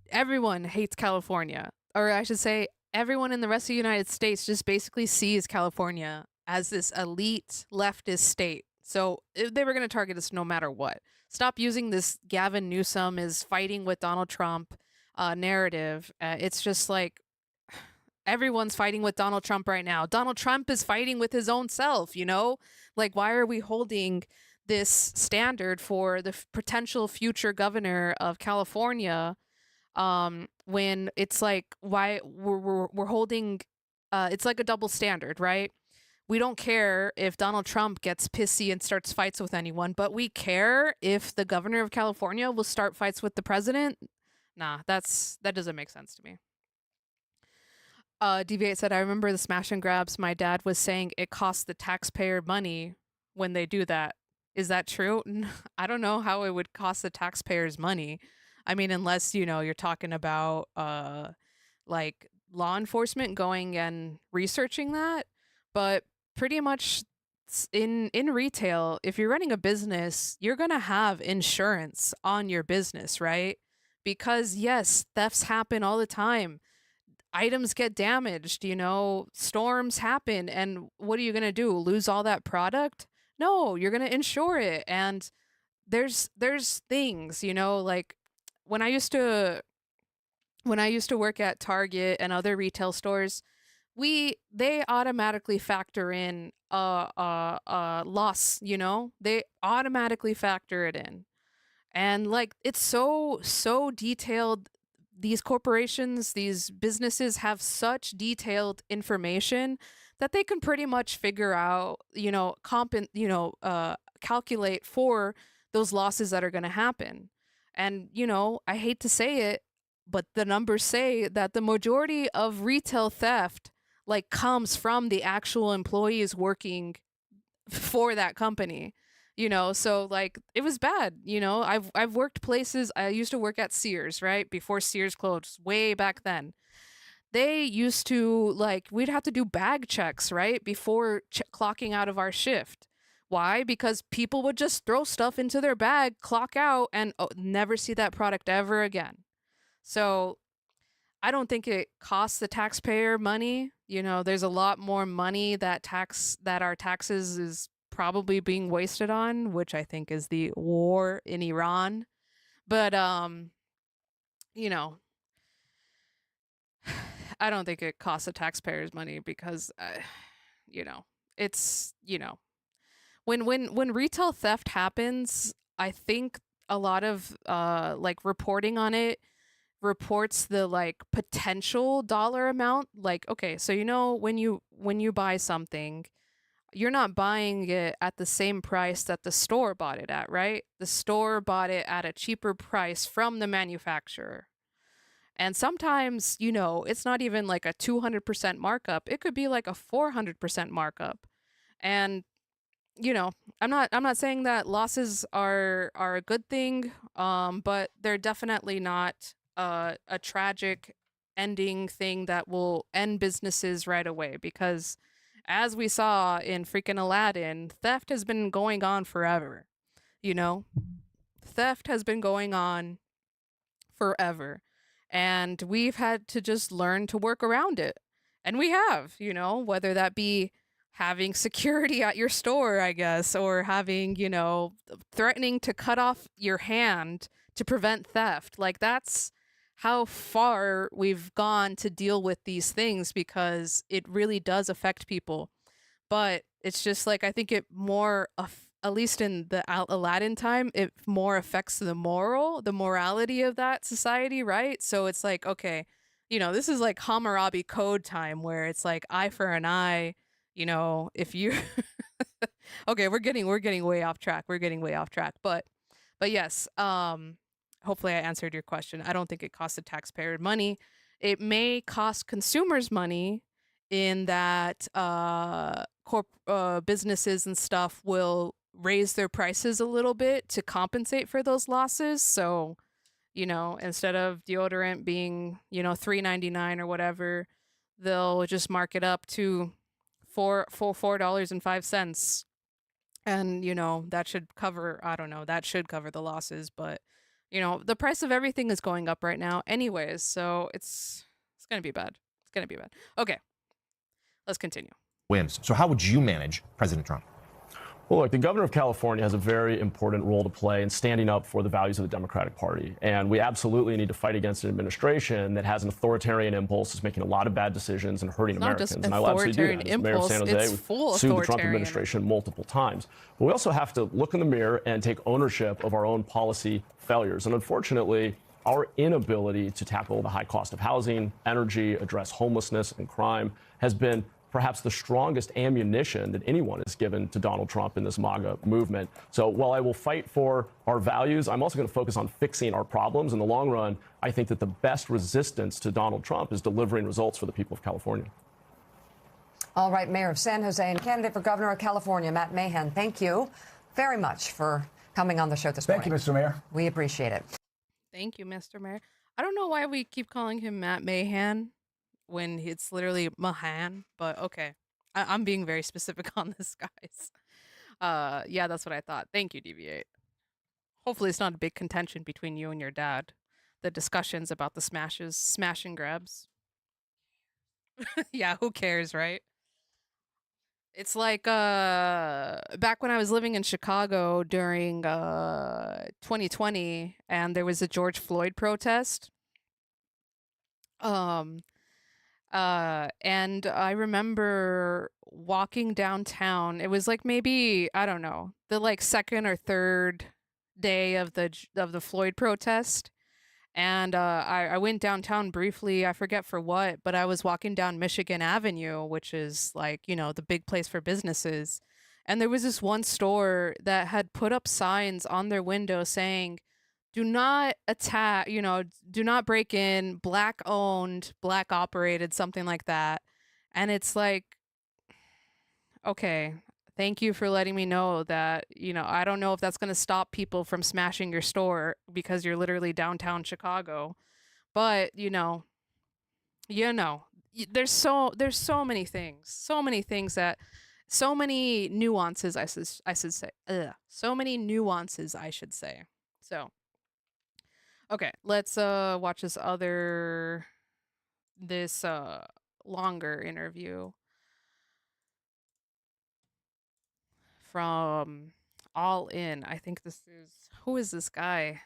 Everyone hates California. Or I should say, everyone in the rest of the United States just basically sees California as this elite leftist state. So they were going to target us no matter what. Stop using this Gavin Newsom is fighting with Donald Trump narrative. It's just like everyone's fighting with Donald Trump right now. Donald Trump is fighting with his own self, you know? Like, why are we holding this standard for the potential future governor of California when it's like, why we're holding, it's like a double standard, right? We don't care if Donald Trump gets pissy and starts fights with anyone, but we care if the governor of California will start fights with the president. Nah, that doesn't make sense to me. Deviate said, I remember the smash and grabs. My dad was saying it costs the taxpayer money when they do that. Is that true? I don't know how it would cost the taxpayers money. I mean, unless, you know, you're talking about like law enforcement going and researching that. But pretty much in retail, if you're running a business, you're going to have insurance on your business, right? Because yes, thefts happen all the time. Items get damaged, you know, storms happen. And what are you going to do? Lose all that product? No, you're going to insure it. And there's things, you know, like when I used to work at Target and other retail stores, they automatically factor in loss, you know? They automatically factor it in. And like it's so detailed. These corporations, these businesses have such detailed information that they can pretty much figure out, you know, calculate for those losses that are going to happen. And, you know, I hate to say it, but the numbers say that the majority of retail theft like comes from the actual employees working for that company, you know? So like it was bad, you know? I've worked places. I used to work at Sears, right? Before Sears closed, way back then. They used to like, we'd have to do bag checks, right? Before clocking out of our shift. Why? Because people would just throw stuff into their bag, clock out, and never see that product ever again. So I don't think it costs the taxpayer money. You know, there's a lot more money that our taxes is probably being wasted on, which I think is the war in Iran. But you know, I don't think it costs the taxpayers money because you know, it's, you know, when retail theft happens, I think a lot of like reporting on it reports the like potential dollar amount. Like, okay, so you know when you buy something, you're not buying it at the same price that the store bought it at, right? The store bought it at a cheaper price from the manufacturer. And sometimes, you know, it's not even like a 200% markup. It could be like a 400% markup. And, you know, I'm not saying that losses are a good thing, but they're definitely not a tragic ending thing that will end businesses right away, because as we saw in freaking Aladdin, theft has been going on forever. You know, theft has been going on forever. And we've had to just learn to work around it. And we have, you know, whether that be having security at your store, I guess, or having, you know, threatening to cut off your hand to prevent theft. Like, that's how far we've gone to deal with these things, because it really does affect people. But it's just like, I think it more, at least in the Aladdin time, it more affects the morality of that society, right? So it's like, okay, you know, this is like Hammurabi Code time, where it's like eye for an eye. You know, if you okay, we're getting way off track. But yes, hopefully I answered your question. I don't think it costs the taxpayer money. It may cost consumers money, in that businesses and stuff will raise their prices a little bit to compensate for those losses. So, you know, instead of deodorant being, you know, $3.99 or whatever, they'll just mark it up to $4.05. And, you know, that should cover, I don't know, that should cover the losses. But, you know, the price of everything is going up right now anyways, so it's gonna be bad. Okay, let's continue. Wins. So how would you manage President Trump? Well, look, the governor of California has a very important role to play in standing up for the values of the Democratic Party. And we absolutely need to fight against an administration that has an authoritarian impulse, is making a lot of bad decisions and hurting Americans. And I will absolutely do that. As mayor of San Jose, we've sued the Trump administration multiple times. But we also have to look in the mirror and take ownership of our own policy failures. And unfortunately, our inability to tackle the high cost of housing, energy, address homelessness and crime has been perhaps the strongest ammunition that anyone has given to Donald Trump in this MAGA movement. So while I will fight for our values, I'm also going to focus on fixing our problems. In the long run, I think that the best resistance to Donald Trump is delivering results for the people of California. All right, Mayor of San Jose and candidate for governor of California, Matt Mahan, thank you very much for coming on the show this morning. Thank you, Mr. Mayor. We appreciate it. Thank you, Mr. Mayor. I don't know why we keep calling him Matt Mahan when it's literally Mahan, but okay. I'm being very specific on this, guys. Yeah, that's what I thought. Thank you, DV8. Hopefully it's not a big contention between you and your dad. The discussions about the smash and grabs. Yeah, who cares, right? It's like back when I was living in Chicago during 2020, and there was a George Floyd protest. And I remember walking downtown. It was like maybe, I don't know, the like second or third day of the Floyd protest. And I went downtown briefly, I forget for what, but I was walking down Michigan Avenue, which is like, you know, the big place for businesses. And there was this one store that had put up signs on their window saying, do not attack, you know, do not break in, Black owned, Black operated, something like that. And it's like, okay, thank you for letting me know that, you know, I don't know if that's going to stop people from smashing your store because you're literally downtown Chicago. But, there's so many things, so many nuances, I should say. So many nuances, I should say. So, okay, let's watch this longer interview from All In. I think who is this guy?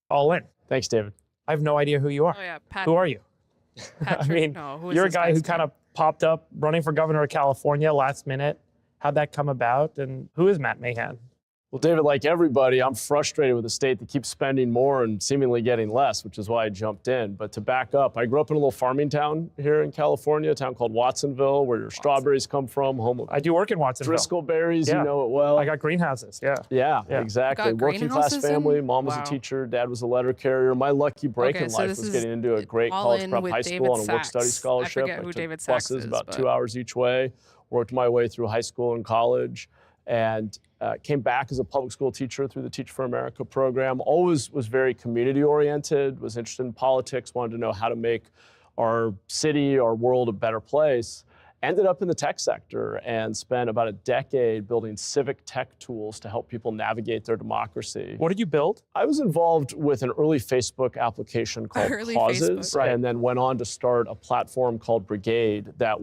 All In. Thanks, David. I have no idea who you are. Oh yeah, who are you? Patrick, I mean, no, you're a guy who kind of popped up running for governor of California last minute. How'd that come about? And who is Matt Mahan? Well, David, like everybody, I'm frustrated with a state that keeps spending more and seemingly getting less, which is why I jumped in. But to back up, I grew up in a little farming town here in California, a town called Watsonville, where your strawberries come from. Home of I do work in Watsonville. Driscoll berries, Yeah. you know it well. I got greenhouses. Yeah. Yeah, Yeah. exactly. Got Working class greenhouses in? family. Mom was Wow. a teacher. Dad was a letter carrier. My lucky break Okay, in so life this was is getting into a great all college in prep with high David school on a work study Sachs. I scholarship. forget who took David Sachs buses is, about but- 2 hours each way. Worked my way through high school and college, and came back as a public school teacher through the Teach for America program. Always was very community oriented, was interested in politics, wanted to know how to make our city, our world a better place. Ended up in the tech sector and spent about a decade building civic tech tools to help people navigate their democracy. What did you build? I was involved with an early Facebook application called Early Causes, Facebook. and then went on to start a platform called Brigade that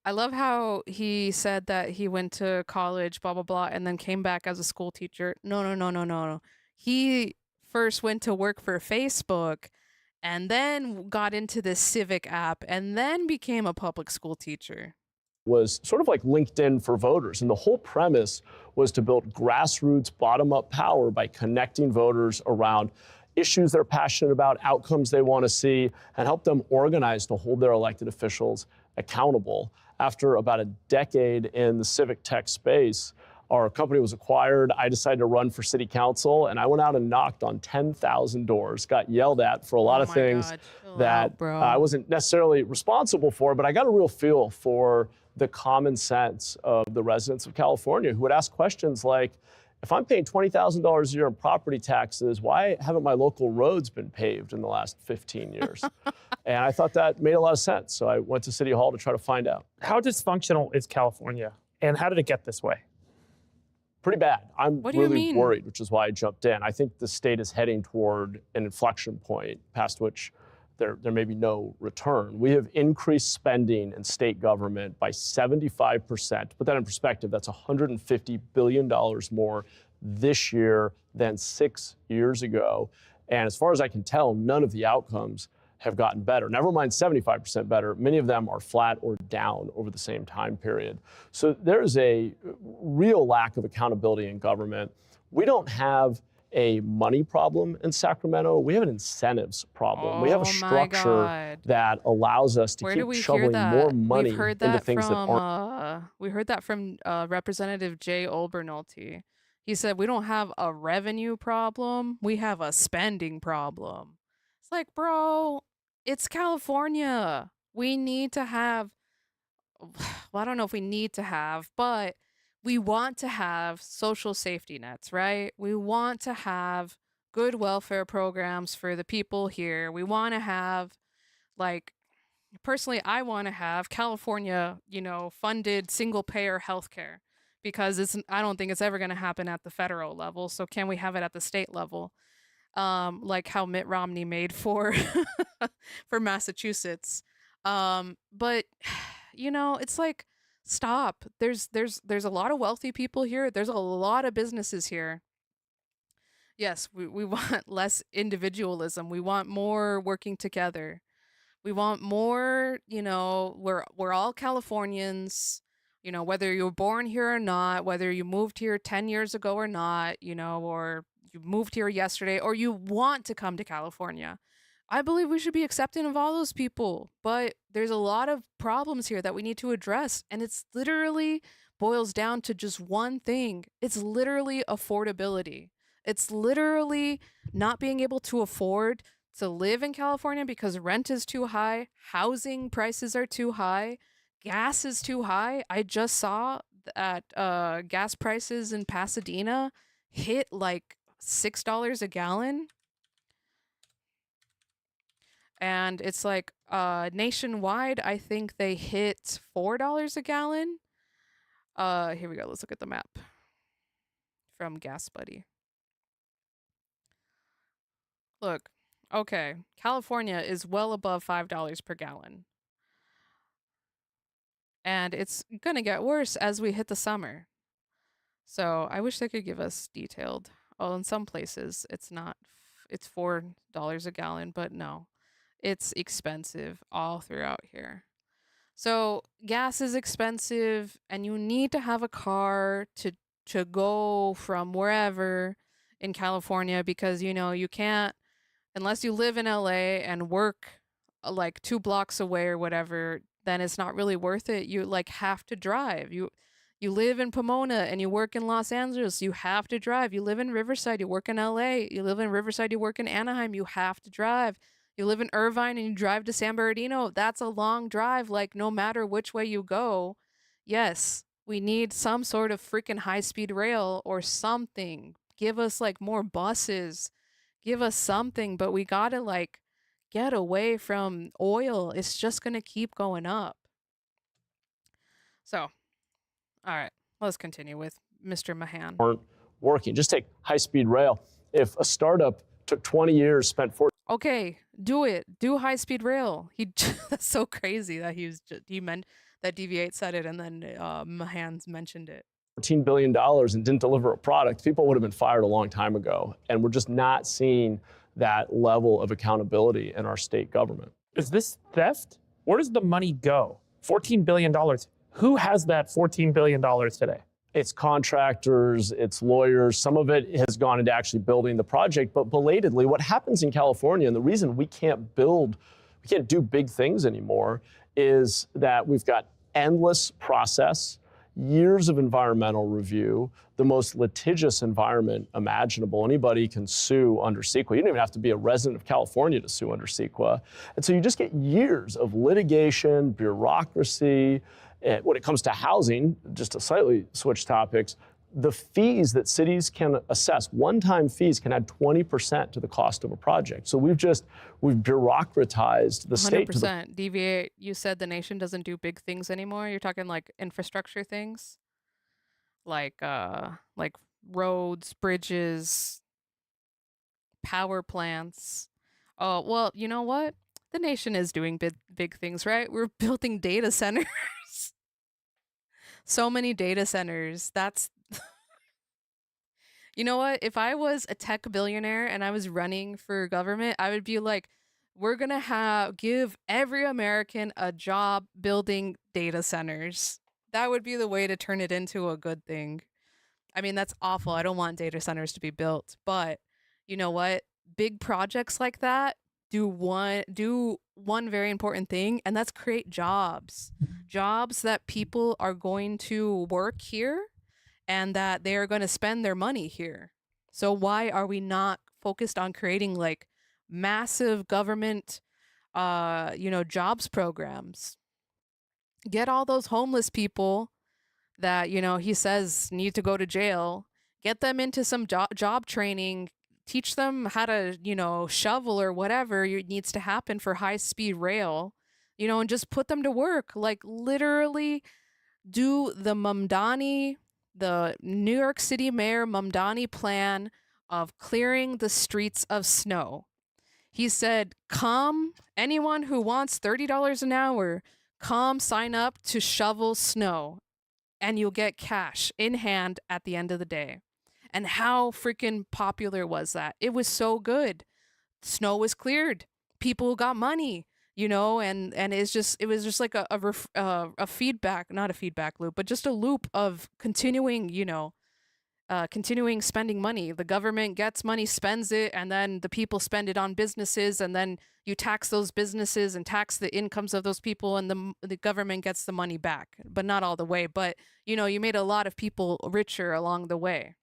I love how he said that he went to college, blah, blah, blah, and then came back as a school teacher. No. He first went to work for Facebook and then got into this civic app and then became a public school teacher. was sort of like LinkedIn for voters. And the whole premise was to build grassroots, bottom-up power by connecting voters around issues they're passionate about, outcomes they want to see, and help them organize to hold their elected officials accountable. After about a decade in the civic tech space, our company was acquired. I decided to run for city council, and I went out and knocked on 10,000 doors, got yelled at for a lot of things that I wasn't necessarily responsible for, but I got a real feel for the common sense of the residents of California who would ask questions like, if I'm paying $20,000 a year in property taxes, why haven't my local roads been paved in the last 15 years? And I thought that made a lot of sense. So I went to City Hall to try to find out. How dysfunctional is California? And how did it get this way? Pretty bad. I'm What do you really mean? worried, which is why I jumped in. I think the state is heading toward an inflection point past which there may be no return. We have increased spending in state government by 75%. To put that in perspective, that's $150 billion more this year than 6 years ago. And as far as I can tell, none of the outcomes have gotten better. Never mind 75% better. Many of them are flat or down over the same time period. So there's a real lack of accountability in government. We don't have a money problem in Sacramento. We have an incentives problem. We have a structure that allows us to Where do keep we hear shoveling that? more money We've heard into that things that from aren't. we heard that from Representative Jay Olbernolty. He said we don't have a revenue problem, we have a spending problem. It's like, bro, it's California. We need to have well, I don't know if we need to have, but we want to have social safety nets, right? We want to have good welfare programs for the people here. We want to have, like, personally, I want to have California, funded single payer healthcare because I don't think it's ever going to happen at the federal level. So can we have it at the state level? Like how Mitt Romney made for for Massachusetts. But it's like, stop. There's a lot of wealthy people here. There's a lot of businesses here. Yes, we want less individualism. We want more working together. We want more, we're all Californians, whether you were born here or not, whether you moved here 10 years ago or not, or you moved here yesterday, or you want to come to California. I believe we should be accepting of all those people, but there's a lot of problems here that we need to address, and it's literally boils down to just one thing. It's literally affordability. It's literally not being able to afford to live in California because rent is too high, housing prices are too high, gas is too high. I just saw that gas prices in Pasadena hit like $6 a gallon. And it's like nationwide, I think they hit $4 a gallon. Here we go. Let's look at the map from Gas Buddy. Look, okay, California is well above $5 per gallon. And it's going to get worse as we hit the summer. So I wish they could give us detailed. Oh, in some places, it's not. It's $4 a gallon, but no. It's expensive all throughout here. So gas is expensive, and you need to have a car to to go from wherever in California because, you know, you can't, unless you live in LA and work like 2 blocks away or whatever, then it's not really worth it. You like have to drive. You live in Pomona and you work in Los Angeles, you have to drive. You live in Riverside, you work in LA. You live in Riverside, you work in Anaheim, you have to drive. You live in Irvine and you drive to San Bernardino. That's a long drive, like no matter which way you go. Yes, we need some sort of freaking high-speed rail or something. Give us like more buses. Give us something, but we gotta like get away from oil. It's just gonna keep going up. So, all right, let's continue with Mr. Mahan. Aren't working. Just take high-speed rail. If a startup took 20 years, spent 40 Okay, do it. Do high-speed rail. That's so crazy that he meant that DV8 said it and then Mahan's mentioned it. $14 billion and didn't deliver a product, people would have been fired a long time ago. And we're just not seeing that level of accountability in our state government. Is this theft? Where does the money go? $14 billion. Who has that $14 billion today? It's contractors, it's lawyers. Some of it has gone into actually building the project. But belatedly, what happens in California, and the reason we can't do big things anymore, is that we've got endless process, years of environmental review, the most litigious environment imaginable. Anybody can sue under CEQA. You don't even have to be a resident of California to sue under CEQA. And so you just get years of litigation, bureaucracy. And when it comes to housing, just to slightly switch topics, the fees that cities can assess, one-time fees, can add 20% to the cost of a project. So we've bureaucratized the state. 100%. DV8, you said the nation doesn't do big things anymore. You're talking like infrastructure things, like roads, bridges, power plants. Oh, well, you know what? The nation is doing big things, right? We're building data centers. So many data centers. That's you know what? If I was a tech billionaire and I was running for government, I would be like, we're going to give every American a job building data centers. That would be the way to turn it into a good thing. I mean, that's awful. I don't want data centers to be built, but you know what? Big projects like that do one very important thing, and that's create jobs. Jobs that people are going to work here and that they are going to spend their money here. So why are we not focused on creating like massive government jobs programs? Get all those homeless people that, you know, he says need to go to jail, get them into some job training, teach them how to, you know, shovel or whatever needs to happen for high-speed rail, you know, and just put them to work. Like literally do the New York City Mayor Mamdani plan of clearing the streets of snow. He said, come, anyone who wants $30 an hour, come sign up to shovel snow and you'll get cash in hand at the end of the day. And how freaking popular was that? It was so good. Snow was cleared. People got money, you know, and it was just like a feedback, not a feedback loop, but just a loop of continuing, you know, continuing spending money. The government gets money, spends it, and then the people spend it on businesses, and then you tax those businesses and tax the incomes of those people, and the government gets the money back, but not all the way. But, you know, you made a lot of people richer along the way.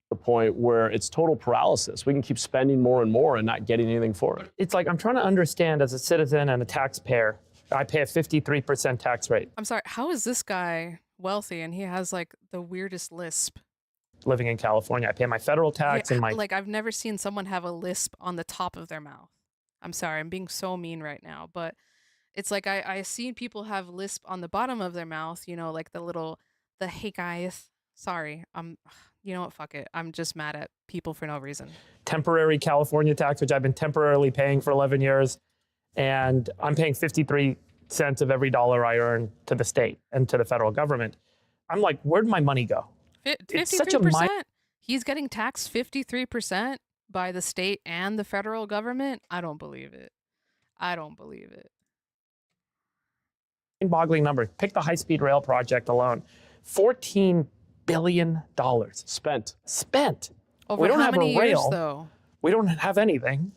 The point where it's total paralysis. We can keep spending more and more and not getting anything for it. It's like I'm trying to understand as a citizen and a taxpayer. I pay a 53% tax rate. I'm sorry, how is this guy wealthy and he has like the weirdest lisp? Living in California, I pay my federal tax and my... Like I've never seen someone have a lisp on the top of their mouth. I'm sorry, I'm being so mean right now, but it's like I've seen people have lisp on the bottom of their mouth, you know, like the hey guys. Sorry, you know what, fuck it. I'm just mad at people for no reason. Temporary California tax, which I've been temporarily paying for 11 years. And I'm paying 53 cents of every dollar I earn to the state and to the federal government. I'm like, where'd my money go? 53%? He's getting taxed 53% by the state and the federal government? I don't believe it. Boggling number. Pick the high-speed rail project alone. $14 billion Spent. Over we don't how have many a rail. years, though? We don't have anything.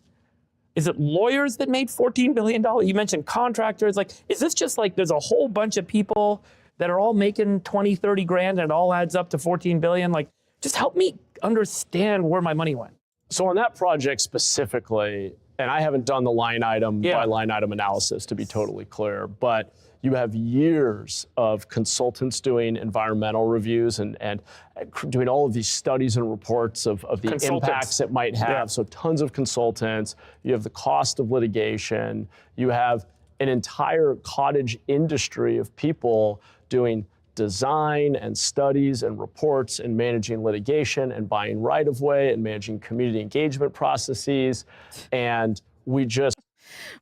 Is it lawyers that made $14 billion? You mentioned contractors. Like, is this just like there's a whole bunch of people that are all making 20, 30 grand and it all adds up to 14 billion? Like, just help me understand where my money went. So on that project specifically, and I haven't done the line item by line item analysis to be totally clear, but you have years of consultants doing environmental reviews and doing all of these studies and reports of the impacts it might have. Yeah. So tons of consultants. You have the cost of litigation. You have an entire cottage industry of people doing design and studies and reports and managing litigation and buying right-of-way and managing community engagement processes. And we just...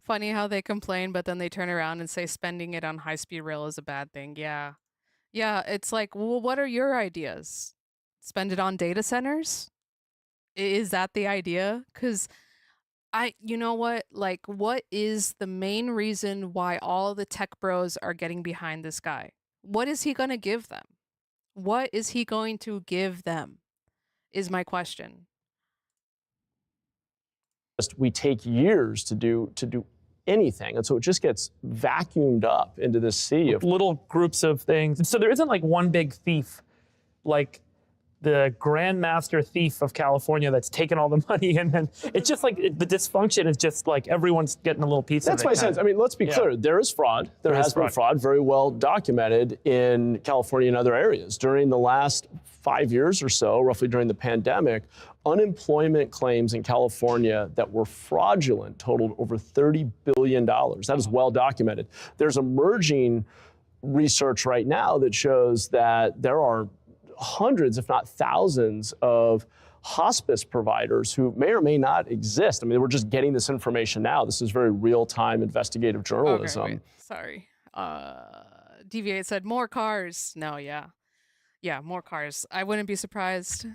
Funny how they complain, but then they turn around and say spending it on high-speed rail is a bad thing. Yeah. Yeah, it's like, well, what are your ideas? Spend it on data centers? Is that the idea? Because you know what? Like, what is the main reason why all the tech bros are getting behind this guy? What is he going to give them? What is he going to give them? Is my question. We take years to do anything, and so it just gets vacuumed up into this sea of little groups of things. So there isn't like one big thief, like the grandmaster thief of California that's taken all the money, and then it's just like the dysfunction is just like everyone's getting a little piece of it. That's my sense. I mean, let's be clear. There is fraud. There has been fraud, very well documented in California and other areas. During the last 5 years or so, roughly during the pandemic, unemployment claims in California that were fraudulent totaled over $30 billion. That is well documented. There's emerging research right now that shows that there are hundreds, if not thousands, of hospice providers who may or may not exist. I mean, we're just getting this information now. This is very real-time investigative journalism. Okay, wait, sorry. Deviate said more cars. No, yeah. Yeah, more cars. I wouldn't be surprised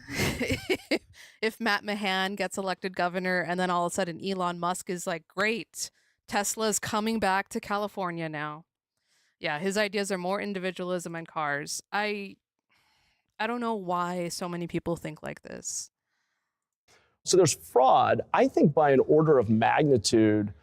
if Matt Mahan gets elected governor and then all of a sudden Elon Musk is like, great, Tesla's coming back to California now. Yeah, his ideas are more individualism and cars. I don't know why so many people think like this. So there's fraud. I think by an order of magnitude,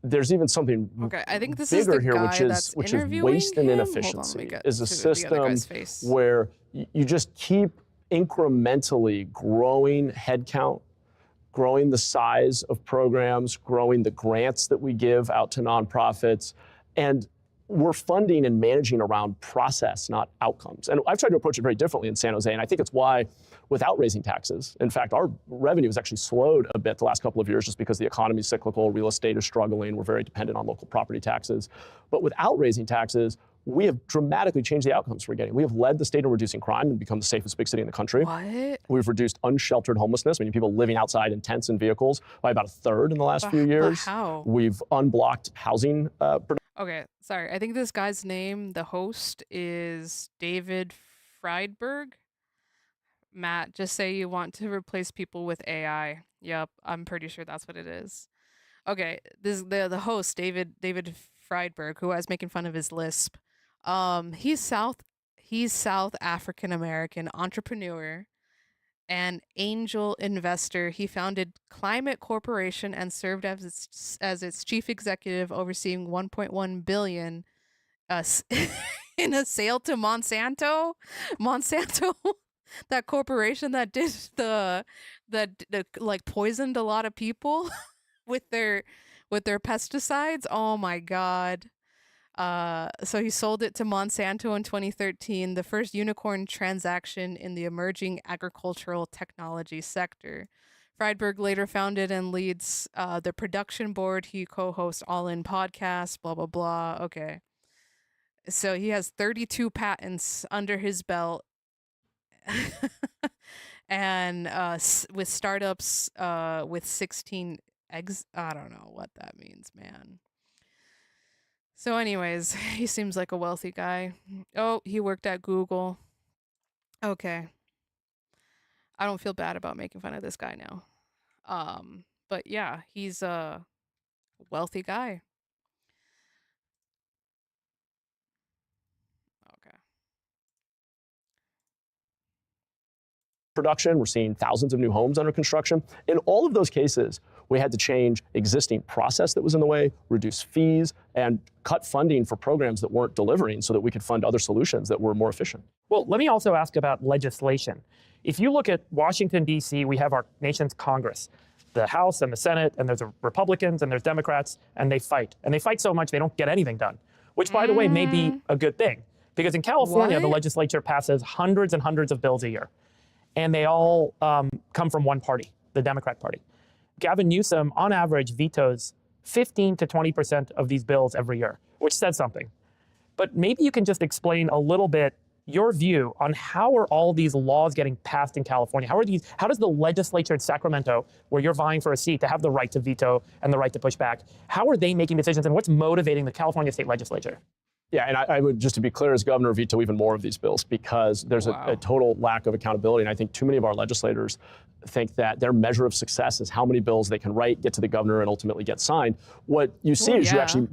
there's even something I think this bigger is the here, guy which is that's waste interviewing and him. inefficiency. Hold on, let me get Is a to the other system guy's face. where you just keep incrementally growing headcount, growing the size of programs, growing the grants that we give out to nonprofits, and we're funding and managing around process, not outcomes. And I've tried to approach it very differently in San Jose, and I think it's why, without raising taxes, in fact, our revenue has actually slowed a bit the last couple of years just because the economy is cyclical, real estate is struggling, we're very dependent on local property taxes. But without raising taxes, we have dramatically changed the outcomes we're getting. We have led the state in reducing crime and become the safest big city in the country. What? We've reduced unsheltered homelessness, meaning people living outside in tents and vehicles, by about a third in the last few years. But how? We've unblocked housing Okay, sorry. I think this guy's name, the host, is David Friedberg. Matt, just say you want to replace people with AI. Yep, I'm pretty sure that's what it is. Okay, this the host, David Friedberg, who I was making fun of his lisp. He's South African American entrepreneur and angel investor. He founded Climate Corporation and served as its chief executive, overseeing 1.1 billion in a sale to Monsanto. Monsanto, that corporation that did that like poisoned a lot of people with their pesticides. Oh my God. So he sold it to Monsanto in 2013, the first unicorn transaction in the emerging agricultural technology sector. Friedberg later founded and leads the production board. He co-hosts All In podcasts, blah, blah, blah. Okay. So he has 32 patents under his belt. And with startups with 16 eggs. I don't know what that means, man. So anyways, he seems like a wealthy guy. Oh, he worked at Google. Okay. I don't feel bad about making fun of this guy now. But yeah, he's a wealthy guy. Okay. production. We're seeing thousands of new homes under construction. In all of those cases, we had to change existing process that was in the way, reduce fees, and cut funding for programs that weren't delivering so that we could fund other solutions that were more efficient. Well, let me also ask about legislation. If you look at Washington, D.C., we have our nation's Congress, the House and the Senate, and there's Republicans and there's Democrats, and they fight. And they fight so much they don't get anything done, which, by the way, may be a good thing. Because in California, the legislature passes hundreds and hundreds of bills a year. And they all come from one party, the Democrat Party. Gavin Newsom, on average, vetoes 15 to 20% of these bills every year, which says something. But maybe you can just explain a little bit your view on how are all these laws getting passed in California? How does the legislature in Sacramento, where you're vying for a seat to have the right to veto and the right to push back, how are they making decisions, and what's motivating the California state legislature? Yeah, and I would, just to be clear, as governor, veto even more of these bills because there's a total lack of accountability. And I think too many of our legislators think that their measure of success is how many bills they can write, get to the governor, and ultimately get signed. What you see is you actually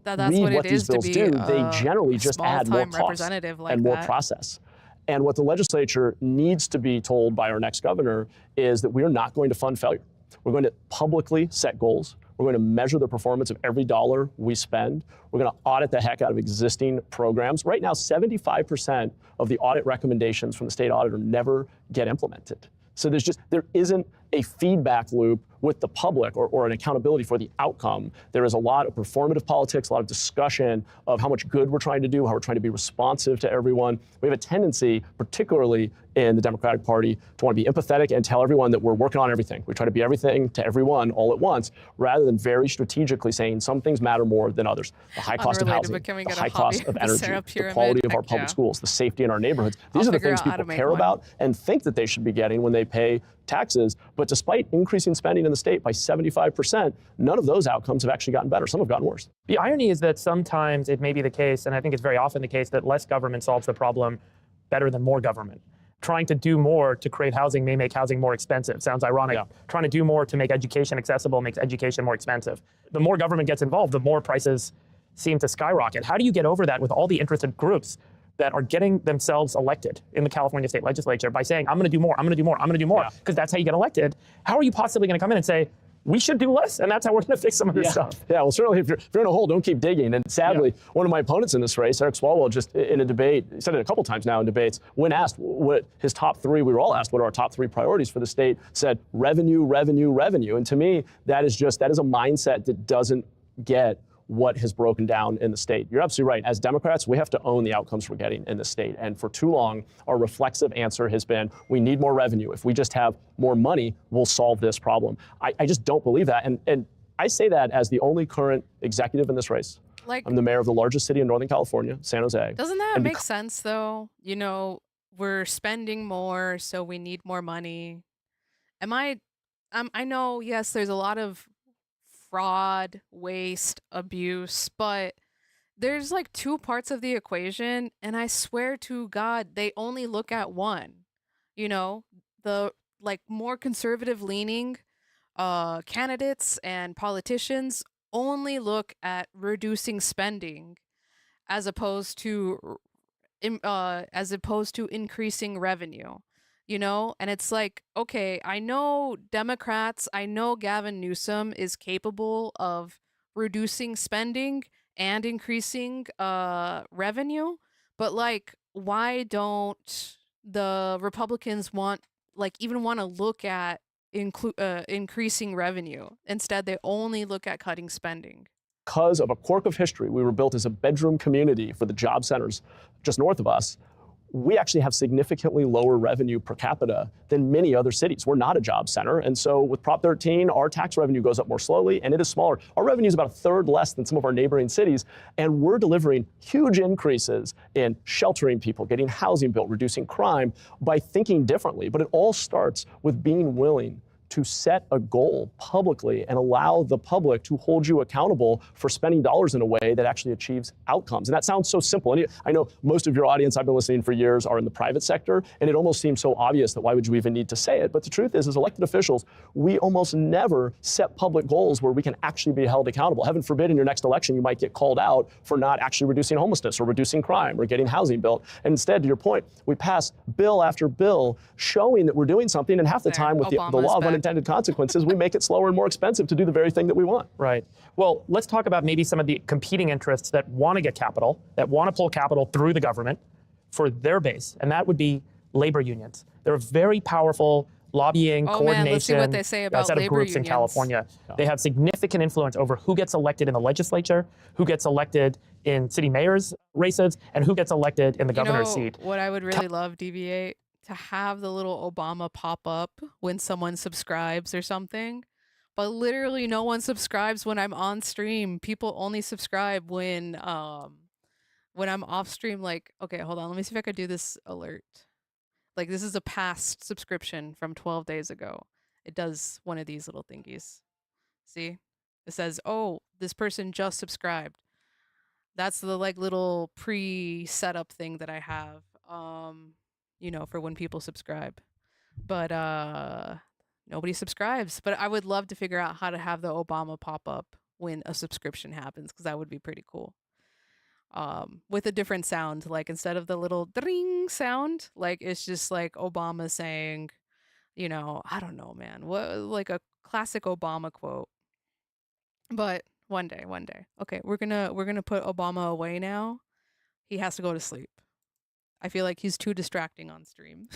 read what these bills do. They generally just add more cost and more process. And what the legislature needs to be told by our next governor is that we are not going to fund failure. We're going to publicly set goals. We're going to measure the performance of every dollar we spend. We're going to audit the heck out of existing programs. Right now, 75% of the audit recommendations from the state auditor never get implemented. So there isn't a feedback loop with the public or an accountability for the outcome. There is a lot of performative politics, a lot of discussion of how much good we're trying to do, how we're trying to be responsive to everyone. We have a tendency, particularly in the Democratic Party, to want to be empathetic and tell everyone that we're working on everything. We try to be everything to everyone all at once, rather than very strategically saying some things matter more than others. The high cost of housing, the high cost of energy, the quality of our public schools, the safety in our neighborhoods. These are the things people care about and think that they should be getting when they pay taxes. But despite increasing spending in the state by 75%, none of those outcomes have actually gotten better. Some have gotten worse. The irony is that sometimes it may be the case, and I think it's very often the case, that less government solves the problem better than more government. Trying to do more to create housing may make housing more expensive. Sounds ironic. Yeah. Trying to do more to make education accessible makes education more expensive. The more government gets involved, the more prices seem to skyrocket. How do you get over that with all the interested groups that are getting themselves elected in the California state legislature by saying, I'm going to do more, I'm going to do more, I'm going to do more, because that's how you get elected? How are you possibly going to come in and say, we should do less, and that's how we're going to fix some of this stuff? Yeah, well, certainly if you're in a hole, don't keep digging. And sadly, one of my opponents in this race, Eric Swalwell, just in a debate, he said it a couple times now in debates, when asked what his top three, we were all asked what are our top three priorities for the state, said revenue, revenue, revenue. And to me, that is a mindset that doesn't get what has broken down in the state. You're absolutely right. As Democrats, we have to own the outcomes we're getting in the state. And for too long, our reflexive answer has been, we need more revenue. If we just have more money, we'll solve this problem. I just don't believe that. And I say that as the only current executive in this race. I'm the mayor of the largest city in Northern California, San Jose. Doesn't that make sense, though? You know, we're spending more, so we need more money. I know, yes, there's a lot of fraud, waste, abuse, but there's like two parts of the equation, and I swear to God, they only look at one. You know, the like more conservative leaning candidates and politicians only look at reducing spending as opposed to increasing revenue. You know, and it's like, okay, I know Democrats, I know Gavin Newsom is capable of reducing spending and increasing revenue, but like, why don't the Republicans even want to look at increasing revenue? Instead, they only look at cutting spending. Because of a quirk of history, we were built as a bedroom community for the job centers just north of us. We actually have significantly lower revenue per capita than many other cities. We're not a job center. And so with Prop 13, our tax revenue goes up more slowly and it is smaller. Our revenue is about a third less than some of our neighboring cities. And we're delivering huge increases in sheltering people, getting housing built, reducing crime by thinking differently. But it all starts with being willing to set a goal publicly and allow the public to hold you accountable for spending dollars in a way that actually achieves outcomes. And that sounds so simple. And I know most of your audience, I've been listening for years, are in the private sector, and it almost seems so obvious that why would you even need to say it? But the truth is, as elected officials, we almost never set public goals where we can actually be held accountable. Heaven forbid in your next election, you might get called out for not actually reducing homelessness or reducing crime or getting housing built. And instead, to your point, we pass bill after bill showing that we're doing something, and half the time with the law of unintended consequences, we make it slower and more expensive to do the very thing that we want. Right. Well, let's talk about maybe some of the competing interests that want to get capital, that want to pull capital through the government for their base, and that would be labor unions. They're a very powerful lobbying, coordination, let's see what they say about set of labor groups unions. in California. They have significant influence over who gets elected in the legislature, who gets elected in city mayor's races, and who gets elected in the governor's seat. What I would really love, DV8, to have the little Obama pop up when someone subscribes or something. But literally no one subscribes when I'm on stream. People only subscribe when I'm off stream. Like, okay, hold on. Let me see if I could do this alert. Like, this is a past subscription from 12 days ago. It does one of these little thingies. See? It says, oh, this person just subscribed. That's the like little pre-setup thing that I have, you know, for when people subscribe. But nobody subscribes. But I would love to figure out how to have the Obama pop up when a subscription happens, because that would be pretty cool. With a different sound, like instead of the little ding sound, like it's just like Obama saying, you know, I don't know, man, what, like a classic Obama quote. But one day. Okay, we're gonna put Obama away now. He has to go to sleep. I feel like he's too distracting on stream.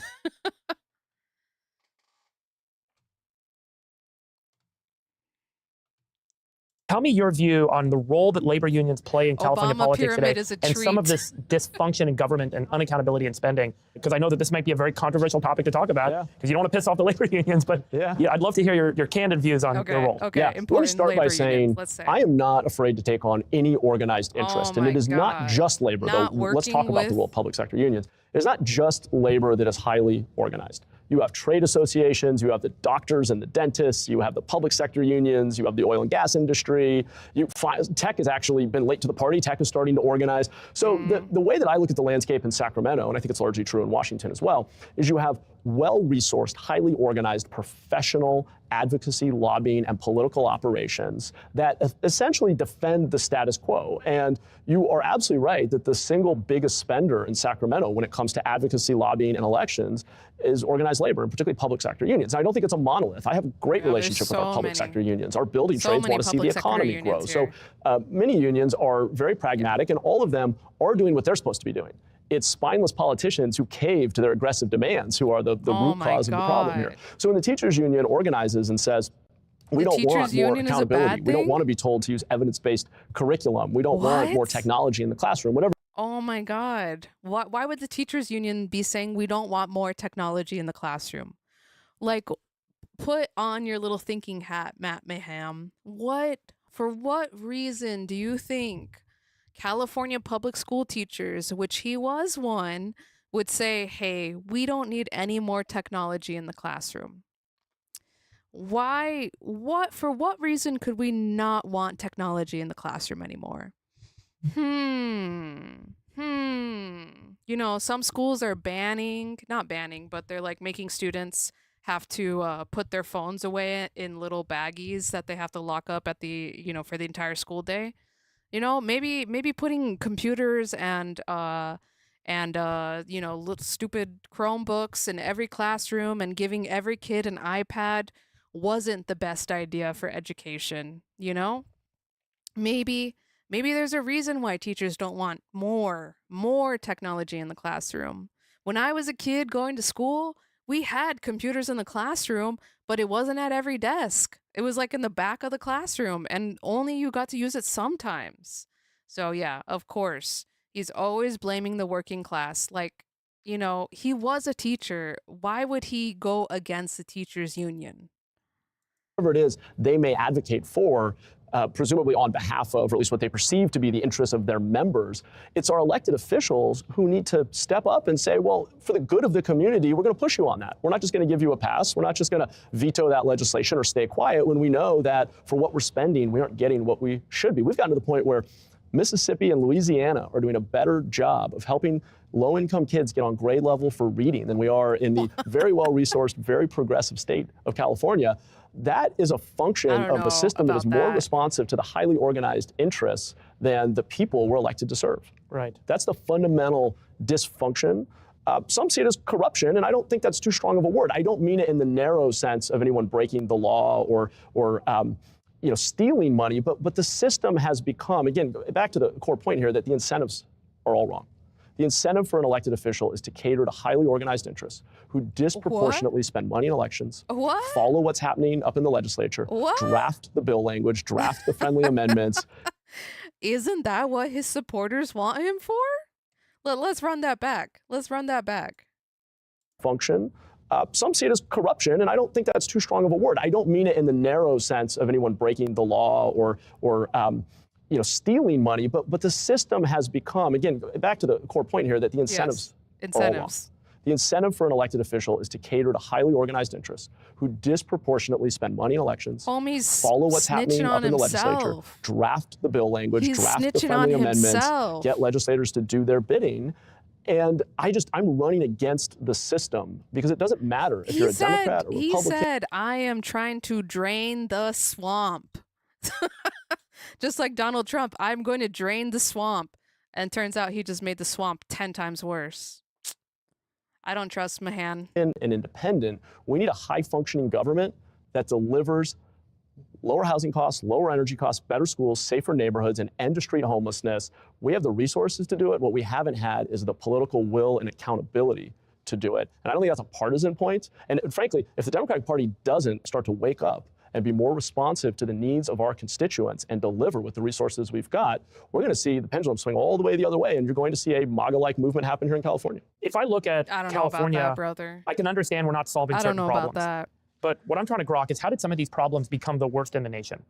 Tell me your view on the role that labor unions play in California Obama politics pyramid today, is a and some of treat. this dysfunction in government and unaccountability in spending. Because I know that this might be a very controversial topic to talk about, because you don't want to piss off the labor unions. But yeah, I'd love to hear your candid views on your role. Okay, Let me important start by labor saying unions, let's say. I am not afraid to take on any organized interest, and it is not just labor. Not Though let's talk working about the with- role of public sector unions. It's not just labor that is highly organized. You have trade associations, you have the doctors and the dentists, you have the public sector unions, you have the oil and gas industry. Tech has actually been late to the party. Tech is starting to organize. So the way that I look at the landscape in Sacramento, and I think it's largely true in Washington as well, is you have well-resourced, highly organized, professional advocacy, lobbying, and political operations that essentially defend the status quo. And you are absolutely right that the single biggest spender in Sacramento when it comes to advocacy, lobbying, and elections is organized labor, and particularly public sector unions. I don't think it's a monolith. I have a great relationship with our public sector unions. Our building trades want to see the economy grow. So many unions are very pragmatic, and all of them are doing what they're supposed to be doing. It's spineless politicians who cave to their aggressive demands who are the root cause of the problem here. So when the teachers union organizes and says, we don't want more accountability, we don't want to be told to use evidence-based curriculum, we don't want more technology in the classroom, whatever. Oh my God. Why would the teachers union be saying we don't want more technology in the classroom? Like, put on your little thinking hat, Matt Mahan. For what reason do you think California public school teachers, which he was one, would say, hey, we don't need any more technology in the classroom? For what reason could we not want technology in the classroom anymore? You know, some schools are not banning, but they're like making students have to put their phones away in little baggies that they have to lock up at for the entire school day. You know, maybe putting computers and little stupid Chromebooks in every classroom and giving every kid an iPad wasn't the best idea for education, you know? Maybe there's a reason why teachers don't want more technology in the classroom. When I was a kid going to school, we had computers in the classroom, but it wasn't at every desk. It was like in the back of the classroom, and only you got to use it sometimes. So yeah, of course, he's always blaming the working class. Like, you know, he was a teacher. Why would he go against the teachers union? Whatever it is they may advocate for, presumably on behalf of, or at least what they perceive to be the interests of their members. It's our elected officials who need to step up and say, well, for the good of the community, we're going to push you on that. We're not just going to give you a pass. We're not just going to veto that legislation or stay quiet when we know that for what we're spending, we aren't getting what we should be. We've gotten to the point where Mississippi and Louisiana are doing a better job of helping low-income kids get on grade level for reading than we are in the very well-resourced, very progressive state of California. That is a function of the system that is more responsive to the highly organized interests than the people we're elected to serve. Right. That's the fundamental dysfunction. Some see it as corruption, and I don't think that's too strong of a word. I don't mean it in the narrow sense of anyone breaking the law or stealing money, but the system has become, again, back to the core point here, that the incentives are all wrong. The incentive for an elected official is to cater to highly organized interests who disproportionately spend money in elections, follow what's happening up in the legislature, draft the bill language, draft the friendly amendments. Isn't that what his supporters want him for? Let's run that back. Let's run that back. Function. Some see it as corruption, and I don't think that's too strong of a word. I don't mean it in the narrow sense of anyone breaking the law or stealing money, but the system has become, again, back to the core point here, that the incentives are all wrong. The incentive for an elected official is to cater to highly organized interests who disproportionately spend money in elections, follow what's happening up in the legislature, draft the bill language, draft the friendly amendments, get legislators to do their bidding. And I'm running against the system because it doesn't matter if you're a Democrat or Republican. He said, I am trying to drain the swamp. Just like Donald Trump, I'm going to drain the swamp. And turns out he just made the swamp 10 times worse. I don't trust Mahan. And independent, we need a high-functioning government that delivers lower housing costs, lower energy costs, better schools, safer neighborhoods, and end to street homelessness. We have the resources to do it. What we haven't had is the political will and accountability to do it. And I don't think that's a partisan point. And frankly, if the Democratic Party doesn't start to wake up and be more responsive to the needs of our constituents and deliver with the resources we've got, we're going to see the pendulum swing all the way the other way, and you're going to see a MAGA-like movement happen here in California. If I look at California, know about that, brother. I can understand we're not solving certain problems. I don't know about that. But what I'm trying to grok is, how did some of these problems become the worst in the nation?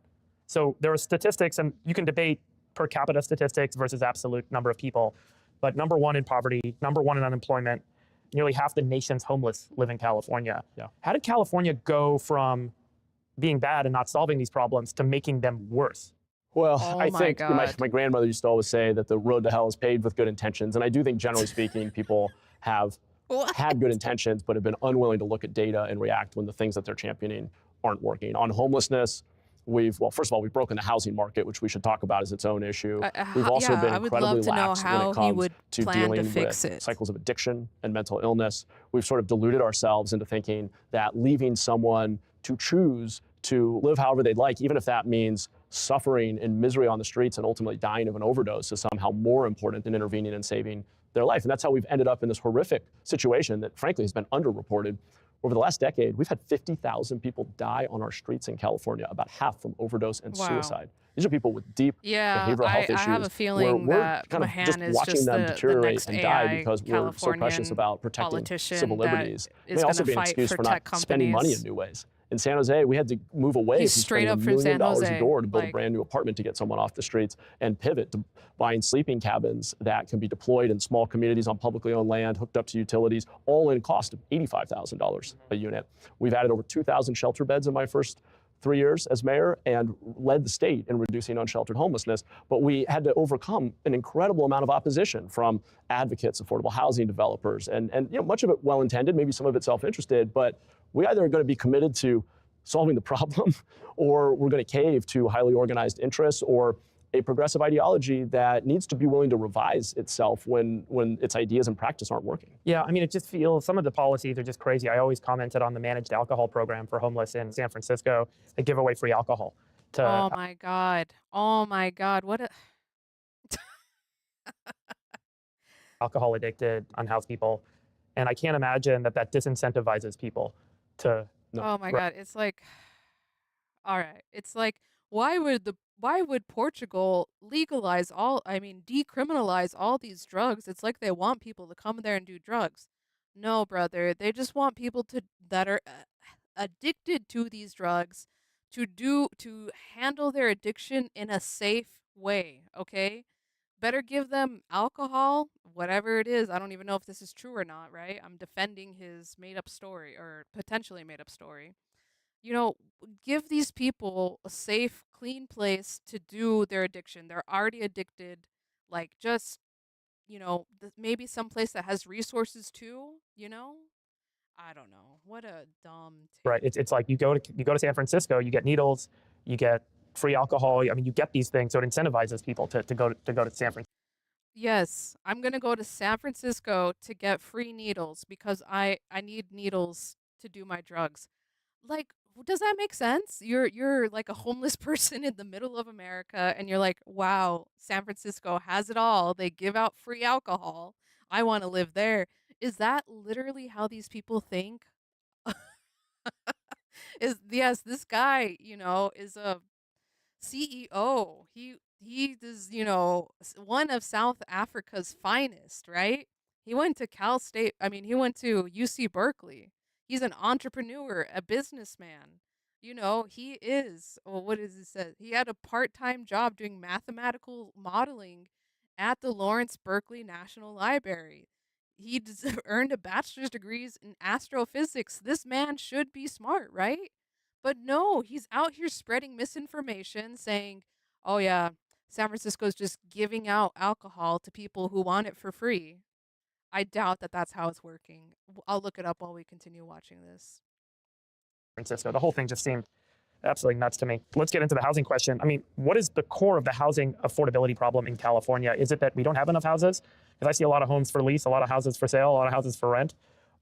So there are statistics, and you can debate per capita statistics versus absolute number of people. But number one in poverty, number one in unemployment, nearly half the nation's homeless live in California. Yeah. How did California go from being bad and not solving these problems to making them worse? Well, I think my grandmother used to always say that the road to hell is paved with good intentions. And I do think, generally speaking, people have had good intentions, but have been unwilling to look at data and react when the things that they're championing aren't working. On homelessness, first of all, we've broken the housing market, which we should talk about as its own issue. We've also been incredibly lax when it comes to dealing with cycles of addiction and mental illness. We've sort of deluded ourselves into thinking that leaving someone to choose to live however they'd like, even if that means suffering and misery on the streets and ultimately dying of an overdose, is somehow more important than intervening and saving their life. And that's how we've ended up in this horrific situation that, frankly, has been underreported. Over the last decade, we've had 50,000 people die on our streets in California, about half from overdose and suicide. These are people with deep behavioral health issues. I have a feeling that kind of Mahan just is watching just them deteriorate next and AI die because we're so precious about protecting civil liberties. It may also be an excuse for not spending money in new ways. In San Jose, we had to move away from spending $1 million a door to build a brand new apartment to get someone off the streets, and pivot to buying sleeping cabins that can be deployed in small communities on publicly owned land, hooked up to utilities, all in cost of $85,000 a unit. We've added over 2,000 shelter beds in my first 3 years as mayor and led the state in reducing unsheltered homelessness. But we had to overcome an incredible amount of opposition from advocates, affordable housing developers, and much of it well-intended, maybe some of it self-interested, but we either are going to be committed to solving the problem, or we're going to cave to highly organized interests or a progressive ideology that needs to be willing to revise itself when its ideas and practice aren't working. Yeah, I mean, it just feels, some of the policies are just crazy. I always commented on the managed alcohol program for homeless in San Francisco. They give away free alcohol to... Oh my God. Oh my God. What a... alcohol addicted, unhoused people. And I can't imagine that disincentivizes people to... Oh my God. It's like, all right. It's like, why would Portugal decriminalize all these drugs? It's like they want people to come there and do drugs. No, brother. They just want people that are addicted to these drugs to handle their addiction in a safe way, okay? Better give them alcohol, whatever it is. I don't even know if this is true or not, right? I'm defending his made up story or potentially made up story. You know, give these people a safe, clean place to do their addiction. They're already addicted. Like, just, maybe some place that has resources too, you know? I don't know. What a dumb Right. It's like you go to San Francisco, you get needles, you get free alcohol. I mean, you get these things, so it incentivizes people to go to San Francisco. Yes, I'm gonna go to San Francisco to get free needles because I need needles to do my drugs. Like, does that make sense? You're like a homeless person in the middle of America, and you're like, wow, San Francisco has it all. They give out free alcohol. I want to live there. Is that literally how these people think? Is yes, this guy, is a CEO. He is, one of South Africa's finest, right? He went to Cal State. I mean, he went to UC Berkeley. He's an entrepreneur, a businessman. He is, well, what does it say? He had a part-time job doing mathematical modeling at the Lawrence Berkeley National Library. He earned a bachelor's degrees in astrophysics. This man should be smart, right? But no, he's out here spreading misinformation saying, oh, yeah, San Francisco's just giving out alcohol to people who want it for free. I doubt that that's how it's working. I'll look it up while we continue watching this. Francisco. The whole thing just seemed absolutely nuts to me. Let's get into the housing question. I mean, what is the core of the housing affordability problem in California? Is it that we don't have enough houses? Because I see a lot of homes for lease, a lot of houses for sale, a lot of houses for rent.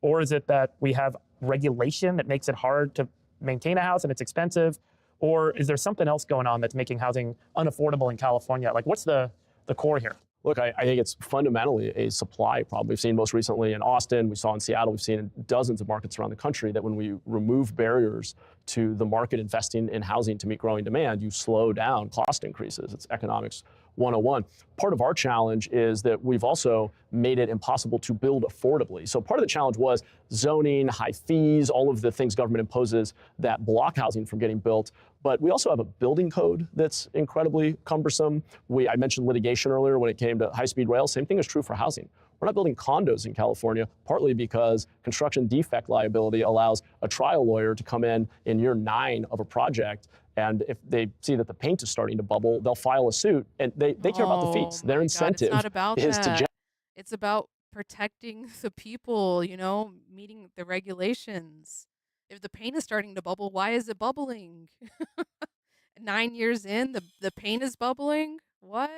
Or is it that we have regulation that makes it hard to maintain a house and it's expensive? Or is there something else going on that's making housing unaffordable in California? Like, what's the core here? Look, I think it's fundamentally a supply problem. We've seen most recently in Austin, we saw in Seattle, we've seen in dozens of markets around the country that when we remove barriers to the market investing in housing to meet growing demand, you slow down cost increases. It's economics 101. Part of our challenge is that we've also made it impossible to build affordably. So part of the challenge was zoning, high fees, all of the things government imposes that block housing from getting built. But we also have a building code that's incredibly cumbersome. I mentioned litigation earlier when it came to high-speed rail. Same thing is true for housing. We're not building condos in California, partly because construction defect liability allows a trial lawyer to come in year 9 of a project, and if they see that the paint is starting to bubble, they'll file a suit, and they care about the fees. Their incentive it's not about is that. to It's about protecting the people, meeting the regulations. If the paint is starting to bubble, why is it bubbling? 9 years in, the paint is bubbling? What?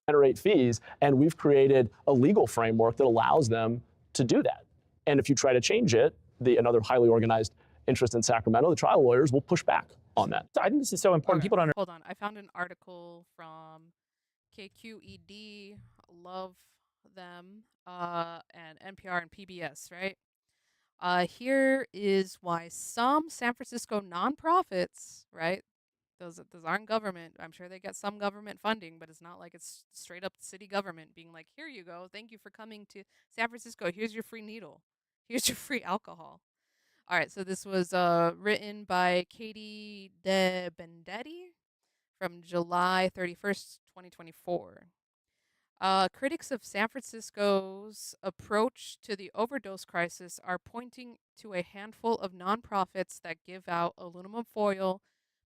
generate fees, and we've created a legal framework that allows them to do that. And if you try to change it, another highly organized interest in Sacramento, the trial lawyers will push back on that. So I think this is so important. Okay, People don't hold on. I found an article from KQED, love them, and NPR and PBS, right? Here is why some San Francisco nonprofits, right? Those aren't government. I'm sure they get some government funding, but it's not like it's straight up city government being like, here you go. Thank you for coming to San Francisco. Here's your free needle. Here's your free alcohol. All right, so this was written by Katie De Bendetti from July 31st, 2024. Critics of San Francisco's approach to the overdose crisis are pointing to a handful of nonprofits that give out aluminum foil,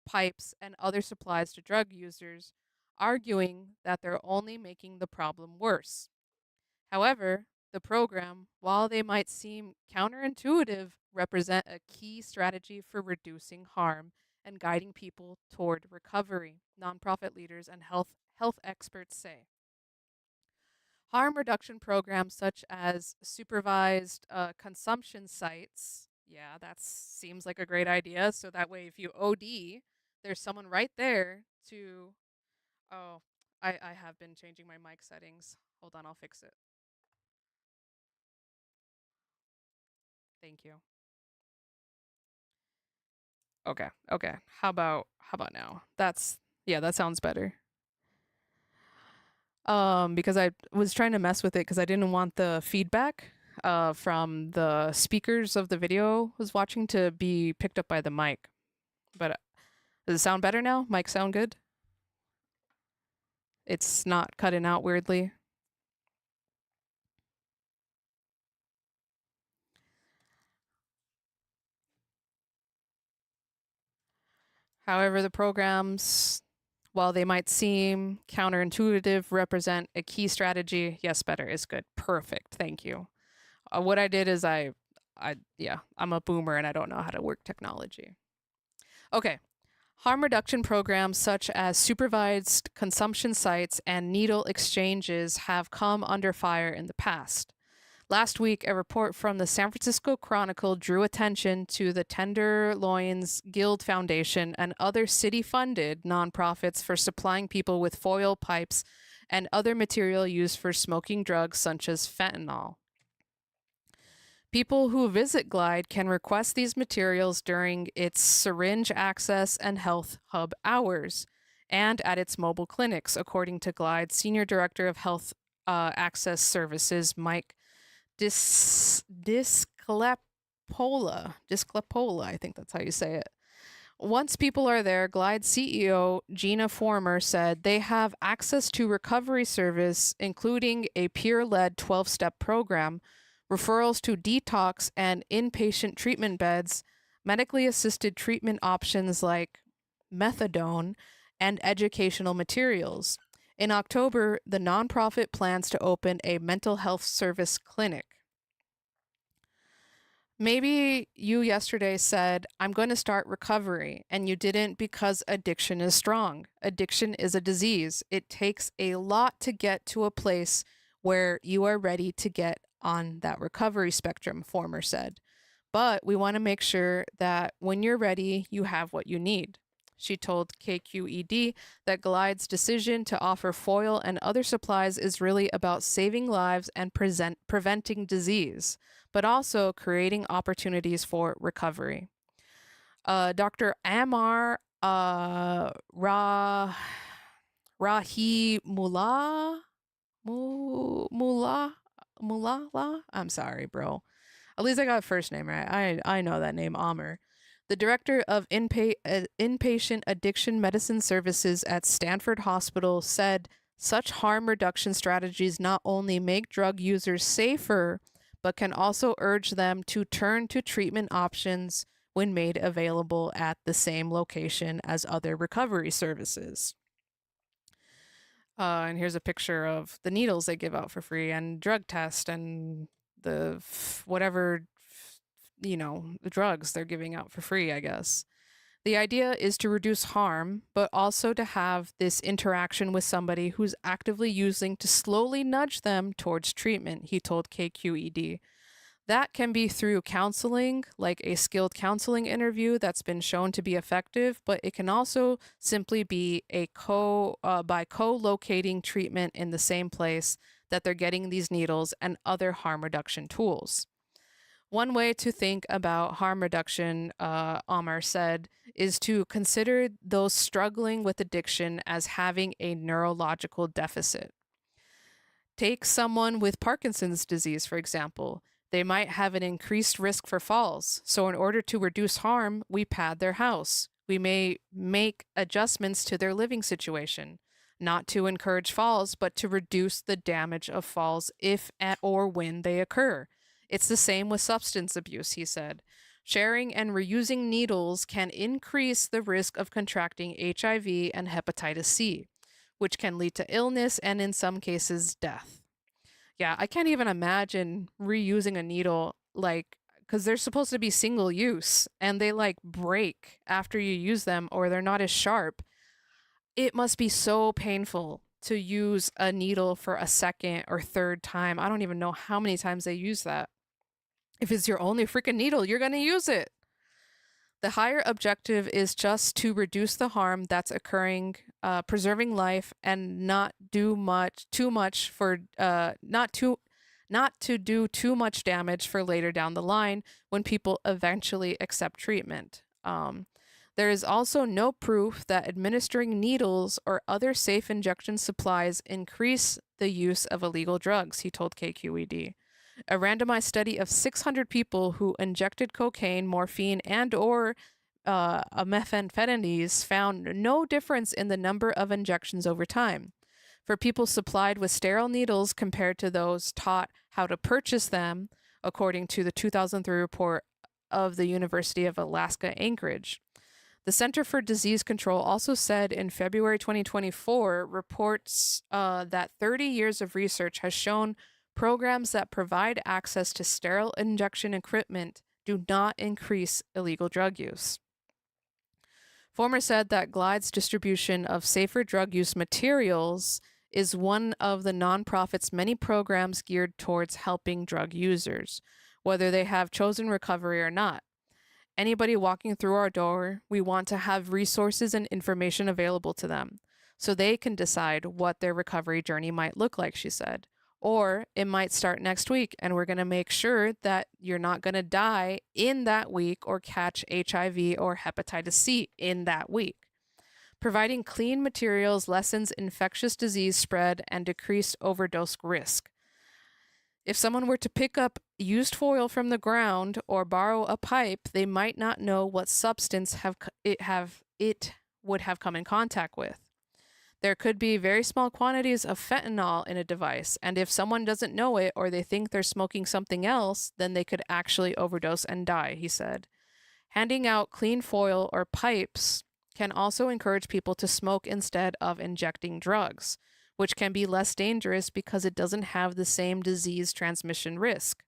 pipes, and other supplies to drug users, arguing that they're only making the problem worse. However, the program, while they might seem counterintuitive, represent a key strategy for reducing harm and guiding people toward recovery, nonprofit leaders and health experts say. Harm reduction programs such as supervised consumption sites, yeah, that seems like a great idea. So that way, if you OD, there's someone right there to. Oh, I have been changing my mic settings. Hold on, I'll fix it. Thank you. Okay. How about now? That sounds better. Because I was trying to mess with it because I didn't want the feedback from the speakers of the video I was watching to be picked up by the mic. But Does it sound better now? Mic sound good? It's not cutting out weirdly. However, the programs, while they might seem counterintuitive, represent a key strategy. Yes, better is good. Perfect. Thank you. What I did is yeah, I'm a boomer and I don't know how to work technology. Okay. Harm reduction programs such as supervised consumption sites and needle exchanges have come under fire in the past. Last week, a report from the San Francisco Chronicle drew attention to the Tenderloins Guild Foundation and other city-funded nonprofits for supplying people with foil pipes and other material used for smoking drugs such as fentanyl. People who visit Glide can request these materials during its syringe access and health hub hours and at its mobile clinics, according to Glide's Senior Director of Health Access Services, Mike Disclepola, I think that's how you say it. Once people are there, Glide CEO Gina Former said they have access to recovery service, including a peer-led 12-step program, referrals to detox and inpatient treatment beds, medically assisted treatment options like methadone, and educational materials. In October, the nonprofit plans to open a mental health service clinic. Maybe you yesterday said, I'm going to start recovery, and you didn't because addiction is strong. Addiction is a disease. It takes a lot to get to a place where you are ready to get on that recovery spectrum, Former said. But we want to make sure that when you're ready, you have what you need. She told KQED that Glide's decision to offer foil and other supplies is really about saving lives and preventing disease, but also creating opportunities for recovery. Dr. Amar Rahimullah, I'm sorry, bro. At least I got first name right. I know that name, Amr. The director of inpatient addiction medicine services at Stanford Hospital said such harm reduction strategies not only make drug users safer, but can also urge them to turn to treatment options when made available at the same location as other recovery services. And here's a picture of the needles they give out for free and drug test and the whatever, the drugs they're giving out for free, I guess. The idea is to reduce harm, but also to have this interaction with somebody who's actively using to slowly nudge them towards treatment, he told KQED. That can be through counseling, like a skilled counseling interview that's been shown to be effective, but it can also simply be by co-locating treatment in the same place that they're getting these needles and other harm reduction tools. One way to think about harm reduction, Amar said, is to consider those struggling with addiction as having a neurological deficit. Take someone with Parkinson's disease, for example. They might have an increased risk for falls, so in order to reduce harm, we pad their house. We may make adjustments to their living situation, not to encourage falls, but to reduce the damage of falls if or when they occur. It's the same with substance abuse, he said. Sharing and reusing needles can increase the risk of contracting HIV and hepatitis C, which can lead to illness and in some cases death. Yeah, I can't even imagine reusing a needle, because they're supposed to be single use and they break after you use them or they're not as sharp. It must be so painful to use a needle for a second or third time. I don't even know how many times they use that. If it's your only freaking needle, you're going to use it. The higher objective is just to reduce the harm that's occurring, preserving life, and not to do too much damage for later down the line when people eventually accept treatment. There is also no proof that administering needles or other safe injection supplies increase the use of illegal drugs, he told KQED. A randomized study of 600 people who injected cocaine, morphine, and/or methamphetamines found no difference in the number of injections over time. For people supplied with sterile needles compared to those taught how to purchase them, according to the 2003 report of the University of Alaska Anchorage. The Center for Disease Control also said in February 2024 reports that 30 years of research has shown programs that provide access to sterile injection equipment do not increase illegal drug use. Former said that Glide's distribution of safer drug use materials is one of the nonprofit's many programs geared towards helping drug users, whether they have chosen recovery or not. Anybody walking through our door, we want to have resources and information available to them so they can decide what their recovery journey might look like, she said. Or it might start next week, and we're going to make sure that you're not going to die in that week or catch HIV or hepatitis C in that week. Providing clean materials lessens infectious disease spread and decreased overdose risk. If someone were to pick up used foil from the ground or borrow a pipe, they might not know what substance it would have come in contact with. There could be very small quantities of fentanyl in a device, and if someone doesn't know it or they think they're smoking something else, then they could actually overdose and die, he said. Handing out clean foil or pipes can also encourage people to smoke instead of injecting drugs, which can be less dangerous because it doesn't have the same disease transmission risk.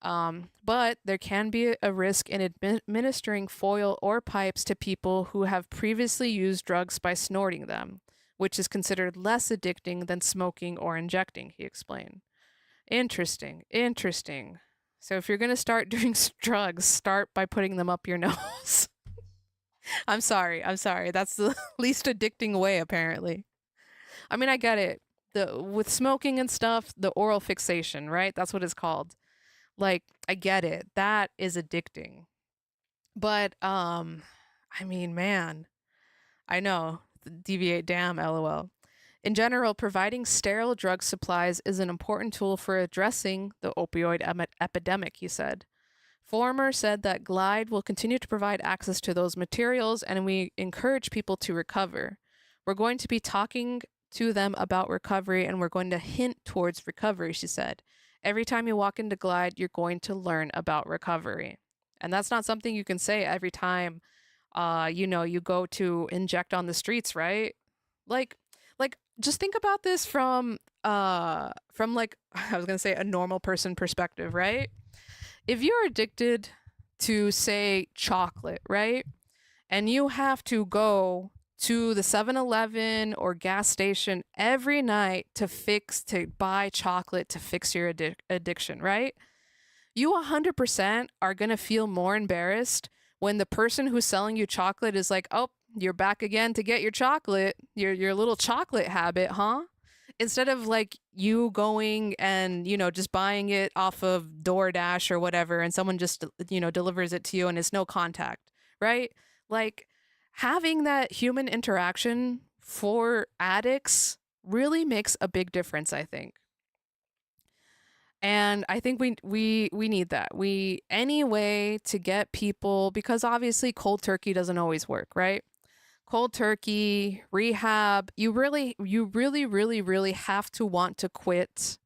But there can be a risk in administering foil or pipes to people who have previously used drugs by snorting them, which is considered less addicting than smoking or injecting, he explained. Interesting. So if you're going to start doing drugs, start by putting them up your nose. I'm sorry. That's the least addicting way, apparently. I mean, I get it. With smoking and stuff, the oral fixation, right? That's what it's called. Like, I get it. That is addicting. But, I mean, man, I know. Deviate, damn, LOL. In general, providing sterile drug supplies is an important tool for addressing the opioid epidemic, he said. Former said that Glide will continue to provide access to those materials, and we encourage people to recover. We're going to be talking to them about recovery, and we're going to hint towards recovery, she said. Every time you walk into Glide, you're going to learn about recovery. And that's not something you can say every time, you go to inject on the streets, right? Like, just think about this from like, I was going to say a normal person perspective, right? If you're addicted to, say, chocolate, right? And you have to go to the 7-Eleven or gas station every night to buy chocolate to fix your addiction, right? You 100% are going to feel more embarrassed when the person who's selling you chocolate is like, oh, you're back again to get your chocolate, your little chocolate habit, huh? Instead of like you going and, just buying it off of DoorDash or whatever, and someone just, delivers it to you and it's no contact, right? Like, having that human interaction for addicts really makes a big difference, I think. And I think we need that. Any way to get people, because obviously cold turkey doesn't always work, right? Cold turkey, rehab, you really have to want to quit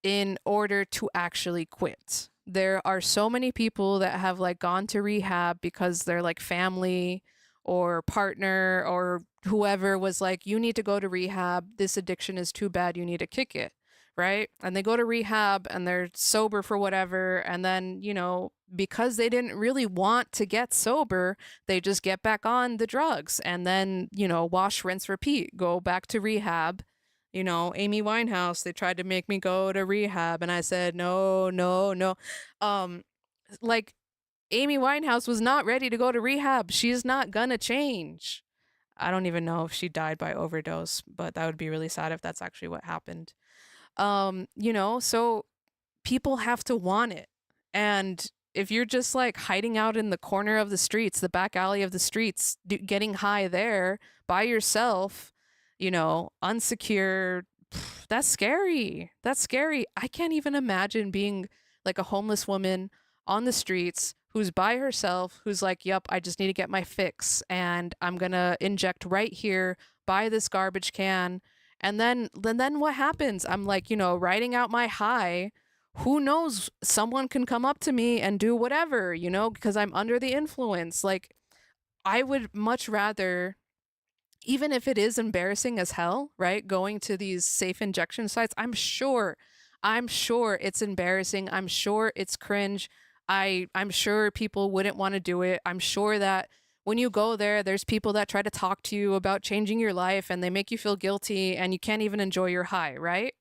in order to actually quit. There are so many people that have like gone to rehab because they're like family or partner or whoever was like, you need to go to rehab. This addiction is too bad. You need to kick it. Right. And they go to rehab and they're sober for whatever. And then, because they didn't really want to get sober, they just get back on the drugs and then, wash, rinse, repeat, go back to rehab. Amy Winehouse, they tried to make me go to rehab. And I said, no. Like, Amy Winehouse was not ready to go to rehab. She's not gonna change. I don't even know if she died by overdose, but that would be really sad if that's actually what happened. So people have to want it. And if you're just like hiding out in the corner of the streets, the back alley of the streets, getting high there by yourself, unsecured, that's scary. I can't even imagine being like a homeless woman on the streets who's by herself, who's like, yep, I just need to get my fix, and I'm gonna inject right here by this garbage can. And then what happens? I'm like, riding out my high. Who knows? Someone can come up to me and do whatever, because I'm under the influence. Like, I would much rather, even if it is embarrassing as hell, right? Going to these safe injection sites, I'm sure it's embarrassing. I'm sure it's cringe. I'm sure people wouldn't want to do it. I'm sure that when you go there, there's people that try to talk to you about changing your life and they make you feel guilty and you can't even enjoy your high, right?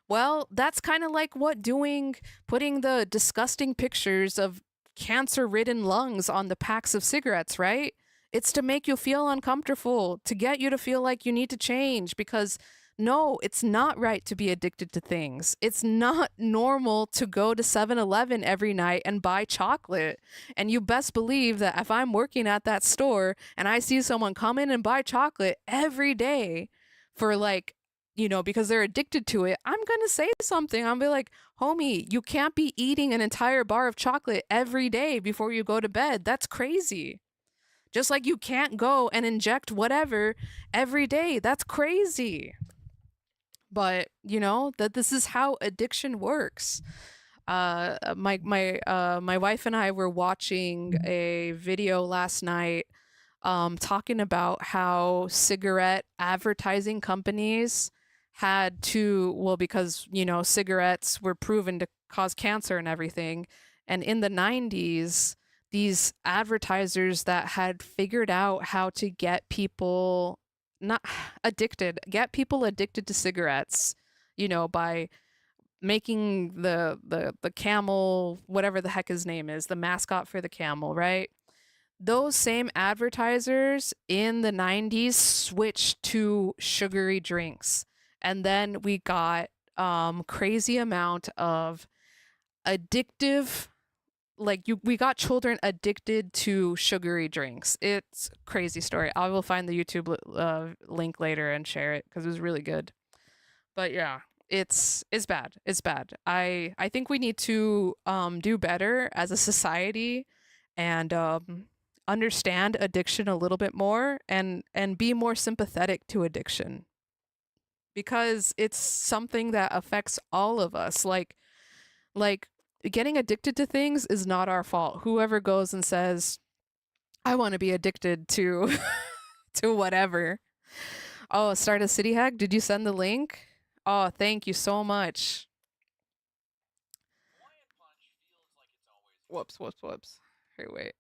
Well, that's kind of like putting the disgusting pictures of cancer-ridden lungs on the packs of cigarettes, right? It's to make you feel uncomfortable, to get you to feel like you need to change, because no, it's not right to be addicted to things. It's not normal to go to 7-Eleven every night and buy chocolate. And you best believe that if I'm working at that store and I see someone come in and buy chocolate every day for because they're addicted to it, I'm going to say something. I'll be like, homie, you can't be eating an entire bar of chocolate every day before you go to bed. That's crazy. Just like you can't go and inject whatever every day. That's crazy. But that this is how addiction works. My wife and I were watching a video last night talking about how cigarette advertising companies had to, because cigarettes were proven to cause cancer and everything, and in the 90s these advertisers that had figured out how to get people addicted to cigarettes, by making the camel, whatever the heck his name is, the mascot for the camel, right? Those same advertisers in the 90s switched to sugary drinks. And then we got crazy amount of addictive, we got children addicted to sugary drinks. It's a crazy story. I will find the YouTube link later and share it because it was really good. But yeah, it's bad. It's bad. I think we need to do better as a society and understand addiction a little bit more and be more sympathetic to addiction, because it's something that affects all of us. Like getting addicted to things is not our fault. Whoever goes and says, I want to be addicted to to whatever. Oh, start a city hack. Did you send the link? Oh, thank you so much. Whoops. Hey, wait.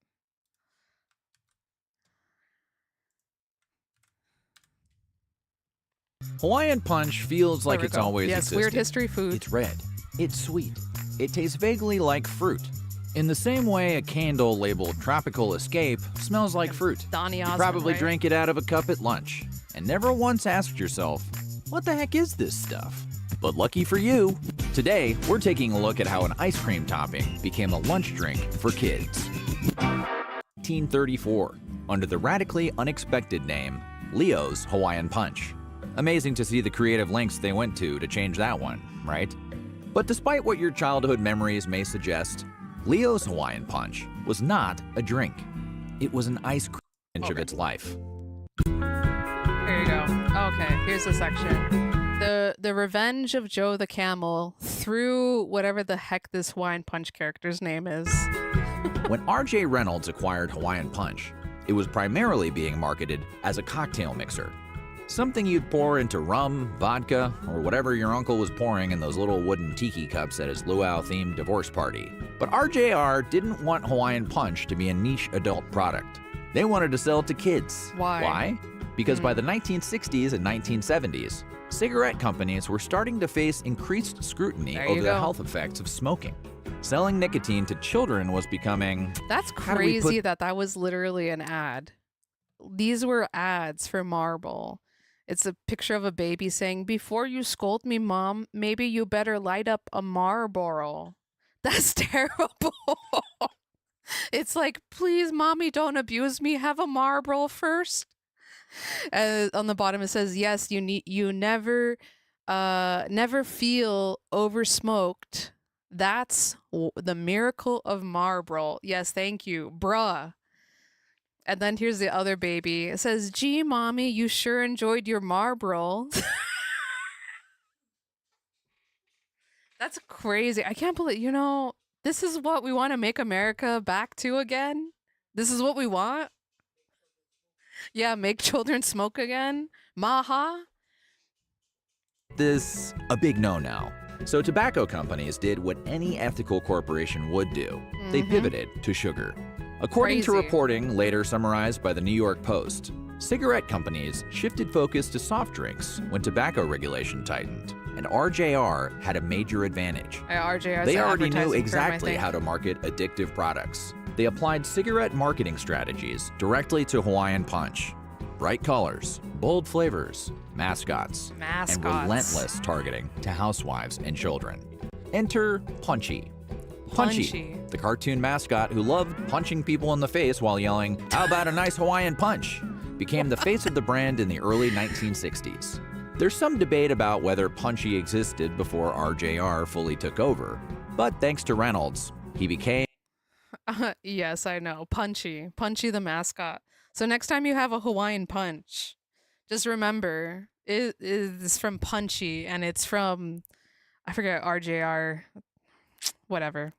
Hawaiian Punch feels like it's always existed. Weird history food. It's red. It's sweet. It tastes vaguely like fruit. In the same way a candle labeled Tropical Escape smells like fruit. Donny You Osmond, probably right? drank it out of a cup at lunch and never once asked yourself, what the heck is this stuff? But lucky for you, today we're taking a look at how an ice cream topping became a lunch drink for kids. 1934, under the radically unexpected name Leo's Hawaiian Punch. Amazing to see the creative lengths they went to change that one, right? But despite what your childhood memories may suggest, Leo's Hawaiian Punch was not a drink. It was an ice cream of its life. Here you go. Okay, here's the section. The Revenge of Joe the Camel through whatever the heck this Hawaiian Punch character's name is. When R.J. Reynolds acquired Hawaiian Punch, it was primarily being marketed as a cocktail mixer. Something you'd pour into rum, vodka, or whatever your uncle was pouring in those little wooden tiki cups at his luau-themed divorce party. But RJR didn't want Hawaiian Punch to be a niche adult product. They wanted to sell it to kids. Why? Because by the 1960s and 1970s, cigarette companies were starting to face increased scrutiny over the health effects of smoking. Selling nicotine to children was becoming... That's crazy that was literally an ad. These were ads for Marlboro. It's a picture of a baby saying, before you scold me, Mom, maybe you better light up a Marlboro. That's terrible. It's like, please, Mommy, don't abuse me. Have a Marlboro first. On the bottom it says, yes, you never feel oversmoked. That's the miracle of Marlboro. Yes, thank you, bruh. And then here's the other baby. It says, "Gee, mommy, you sure enjoyed your Marlboro." That's crazy. I can't believe, this is what we want to make America back to again. This is what we want. Yeah, make children smoke again. Maha. This a big no now. So tobacco companies did what any ethical corporation would do. They pivoted to sugar. According to Crazy. reporting later summarized by the New York Post, cigarette companies shifted focus to soft drinks when tobacco regulation tightened, and RJR had a major advantage. RJR 's They the already knew advertising firm, I exactly think. how to market addictive products. They applied cigarette marketing strategies directly to Hawaiian Punch. Bright colors, bold flavors, mascots, and Mascots. relentless targeting to housewives and children. Enter Punchy. Punchy. The cartoon mascot who loved punching people in the face while yelling, "How about a nice Hawaiian punch?" became the face of the brand in the early 1960s. There's some debate about whether Punchy existed before RJR fully took over, but thanks to Reynolds, he became Yes, I know. Punchy. Punchy the mascot. So next time you have a Hawaiian punch, just remember it is from Punchy and it's from, I forget, RJR, whatever.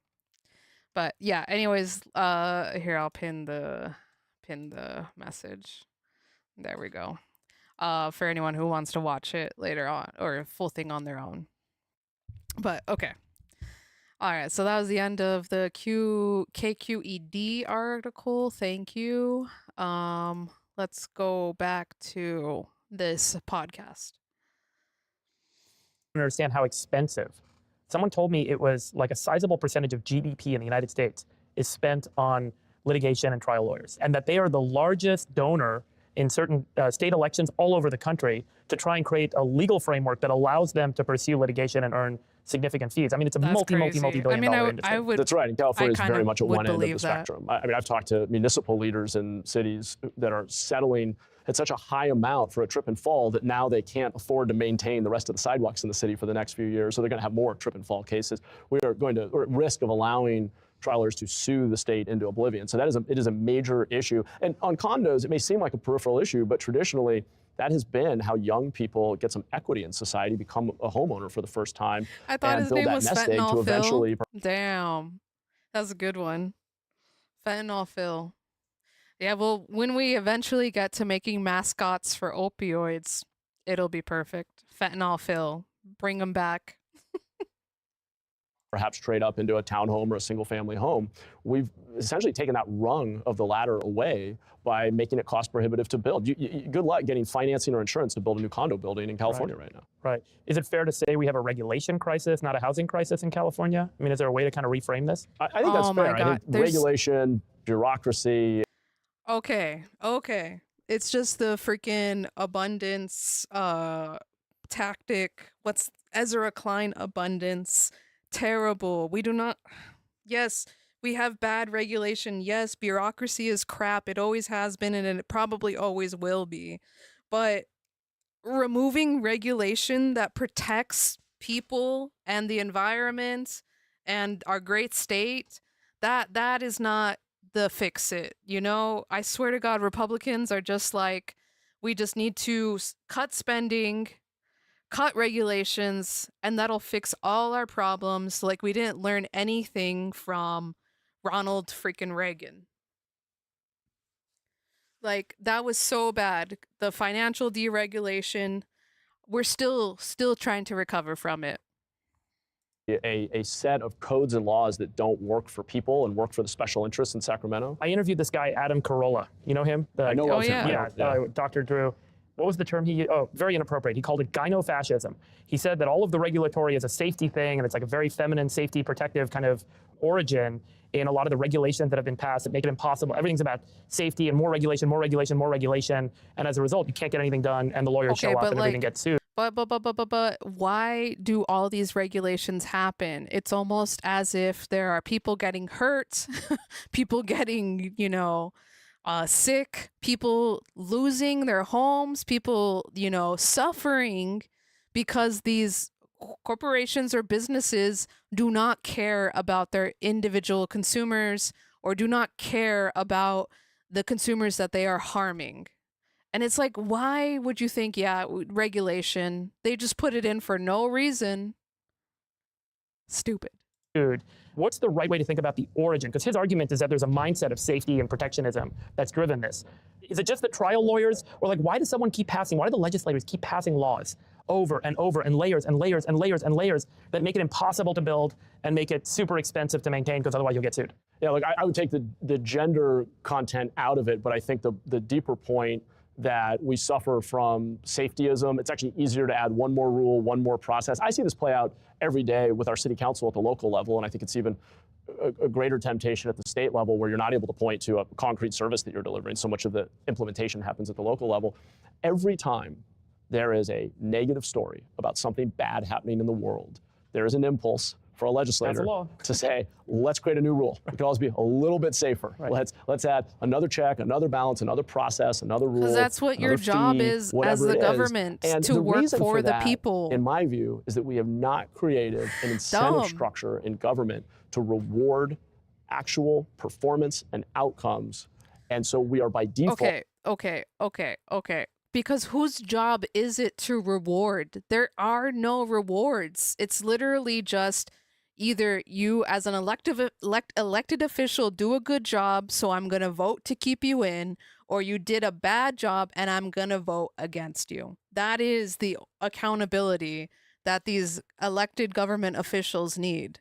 But yeah, anyways, here I'll pin the message. There we go. For anyone who wants to watch it later on or full thing on their own. But okay. All right, so that was the end of the KQED article. Thank you. Let's go back to this podcast. I don't understand how expensive. Someone told me it was like a sizable percentage of GDP in the United States is spent on litigation and trial lawyers, and that they are the largest donor in certain state elections all over the country to try and create a legal framework that allows them to pursue litigation and earn significant fees. I mean, it's a multi-billion dollar industry. That's right. And California is very much at one end of the believe that. spectrum. I mean, I've talked to municipal leaders in cities that are settling at such a high amount for a trip and fall that now they can't afford to maintain the rest of the sidewalks in the city for the next few years. So they're going to have more trip and fall cases. We're at risk of allowing trial lawyers to sue the state into oblivion. So it is a major issue. And on condos, it may seem like a peripheral issue, but traditionally, that has been how young people get some equity in society, become a homeowner for the first time, I thought and his build name that was nest egg to Fentanyl eventually. Phil. Damn. That's a good one. Fentanyl Phil. Yeah, well, when we eventually get to making mascots for opioids, it'll be perfect. Fentanyl Phil. Bring them back. Perhaps trade up into a townhome or a single-family home. We've essentially taken that rung of the ladder away by making it cost prohibitive to build. Good luck getting financing or insurance to build a new condo building in California right now. Right. Is it fair to say we have a regulation crisis, not a housing crisis in California? I mean, is there a way to kind of reframe this? I think that's fair. I think regulation, bureaucracy. Okay. It's just the freaking abundance tactic. What's Ezra Klein abundance? Terrible. We do not. Yes, we have bad regulation. Yes, bureaucracy is crap. It always has been and it probably always will be. But removing regulation that protects people and the environment and our great state, that is not the fix it. I swear to God, Republicans are just like, we just need to cut spending, cut regulations, and that'll fix all our problems. Like we didn't learn anything from Ronald freaking Reagan. Like that was so bad. The financial deregulation, we're still trying to recover from it. A set of codes and laws that don't work for people and work for the special interests in Sacramento. I interviewed this guy, Adam Carolla. You know him? I know of him. Yeah, Dr. Drew. What was the term he used? Oh, very inappropriate. He called it gynofascism. He said that all of the regulatory is a safety thing, and it's like a very feminine, safety, protective kind of origin in a lot of the regulations that have been passed that make it impossible. Everything's about safety and more regulation, more regulation, more regulation. And as a result, you can't get anything done, and the lawyers show up and everything gets sued. But why do all these regulations happen? It's almost as if there are people getting hurt, people getting, sick, people losing their homes, people, suffering because these corporations or businesses do not care about their individual consumers or do not care about the consumers that they are harming. And it's like, why would you think, regulation, they just put it in for no reason? Stupid. Dude, what's the right way to think about the origin? Because his argument is that there's a mindset of safety and protectionism that's driven this. Is it just that trial lawyers, or like, why does someone keep passing, why do the legislators keep passing laws over and over and layers and layers and layers and layers that make it impossible to build and make it super expensive to maintain because otherwise you'll get sued? Yeah, like I would take the gender content out of it, but I think the deeper point that we suffer from safetyism. It's actually easier to add one more rule, one more process. I see this play out every day with our city council at the local level, and I think it's even a greater temptation at the state level where you're not able to point to a concrete service that you're delivering. So much of the implementation happens at the local level. Every time there is a negative story about something bad happening in the world, there is an impulse for a legislator to say, let's create a new rule. We can always be a little bit safer. Right. Let's add another check, another balance, another process, another rule. Because that's what your job is as the government, to work for the people. In my view, is that we have not created an incentive structure in government to reward actual performance and outcomes. And so we are by default. Okay. Because whose job is it to reward? There are no rewards. It's literally just either you as an elected official do a good job, so I'm going to vote to keep you in, or you did a bad job and I'm going to vote against you. That is the accountability that these elected government officials need.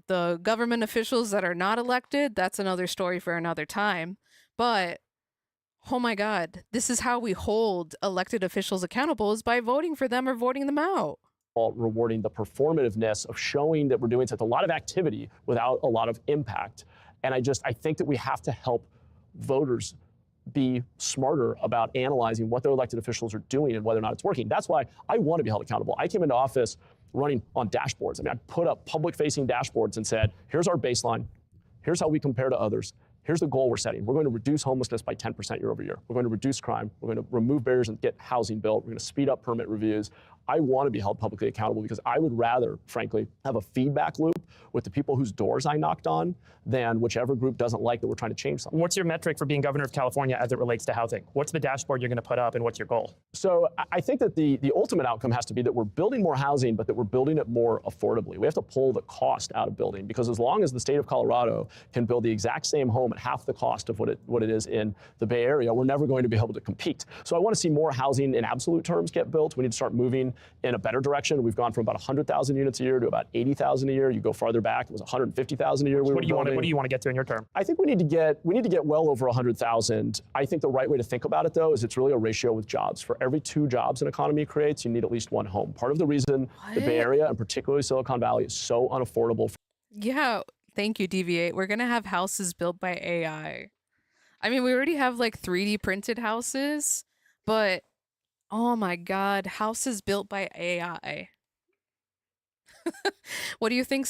The government officials that are not elected, that's another story for another time. But oh my God, this is how we hold elected officials accountable, is by voting for them or voting them out. Rewarding the performativeness of showing that we're doing such a lot of activity without a lot of impact. And I think that we have to help voters be smarter about analyzing what their elected officials are doing and whether or not it's working. That's why I want to be held accountable. I came into office running on dashboards. I mean, I put up public-facing dashboards and said, here's our baseline. Here's how we compare to others. Here's the goal we're setting. We're going to reduce homelessness by 10% year over year. We're going to reduce crime. We're going to remove barriers and get housing built. We're going to speed up permit reviews. I want to be held publicly accountable because I would rather, frankly, have a feedback loop with the people whose doors I knocked on than whichever group doesn't like that we're trying to change something. What's your metric for being governor of California as it relates to housing? What's the dashboard you're going to put up and what's your goal? So I think that the ultimate outcome has to be that we're building more housing, but that we're building it more affordably. We have to pull the cost out of building, because as long as the state of Colorado can build the exact same home at half the cost of what it is in the Bay Area, we're never going to be able to compete. So I want to see more housing in absolute terms get built. We need to start moving in a better direction. We've gone from about 100,000 units a year to about 80,000 a year. You go farther back, it was 150,000 a year. What do you want to get to in your term? I think we need to get well over 100,000. I think the right way to think about it, though, is it's really a ratio with jobs. For every 2 jobs an economy creates, you need at least 1 home. Part of the reason the Bay Area, and particularly Silicon Valley, is so unaffordable. Yeah, thank you, Deviate. We're going to have houses built by AI. I mean, we already have like 3D printed houses, but oh my God, houses built by AI. What do you think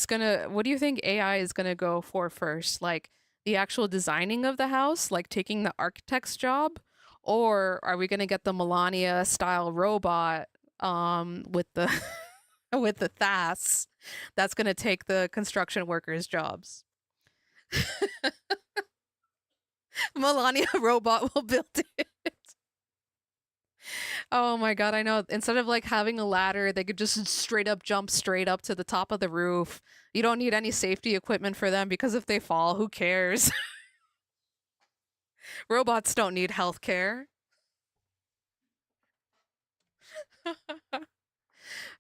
AI is gonna go for first? Like the actual designing of the house, like taking the architect's job, or are we gonna get the Melania style robot with the with the aths that's gonna take the construction workers' jobs? Melania robot will build it. Oh my God, I know. Instead of like having a ladder, they could just straight up jump straight up to the top of the roof. You don't need any safety equipment for them because if they fall, who cares? Robots don't need health care.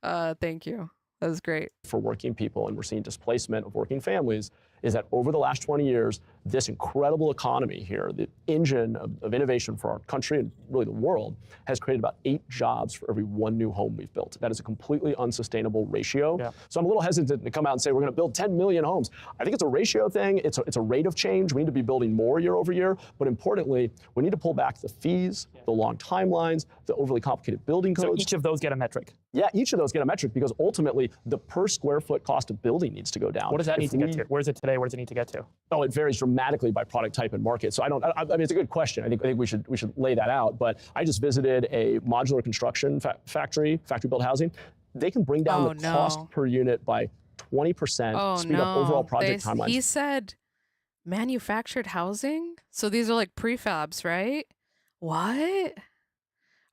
Thank you. That was great. For working people, and we're seeing displacement of working families, is that over the last 20 years, this incredible economy here, the engine of innovation for our country and really the world, has created about 8 jobs for every 1 new home we've built. That is a completely unsustainable ratio. Yeah. So I'm a little hesitant to come out and say we're going to build 10 million homes. I think it's a ratio thing. It's a rate of change. We need to be building more year over year. But importantly, we need to pull back the fees, the long timelines, the overly complicated building codes. So each of those get a metric? Yeah, each of those get a metric because ultimately the per square foot cost of building needs to go down. What does that need to get to? Where is it today? Where does it need to get to? Oh, it varies dramatically by product type and market. So I mean, it's a good question. I think we should lay that out. But I just visited a modular construction factory built housing. they can bring down the cost per unit by 20%, speed up overall project timelines. He said manufactured housing? So these are like prefabs, right? What?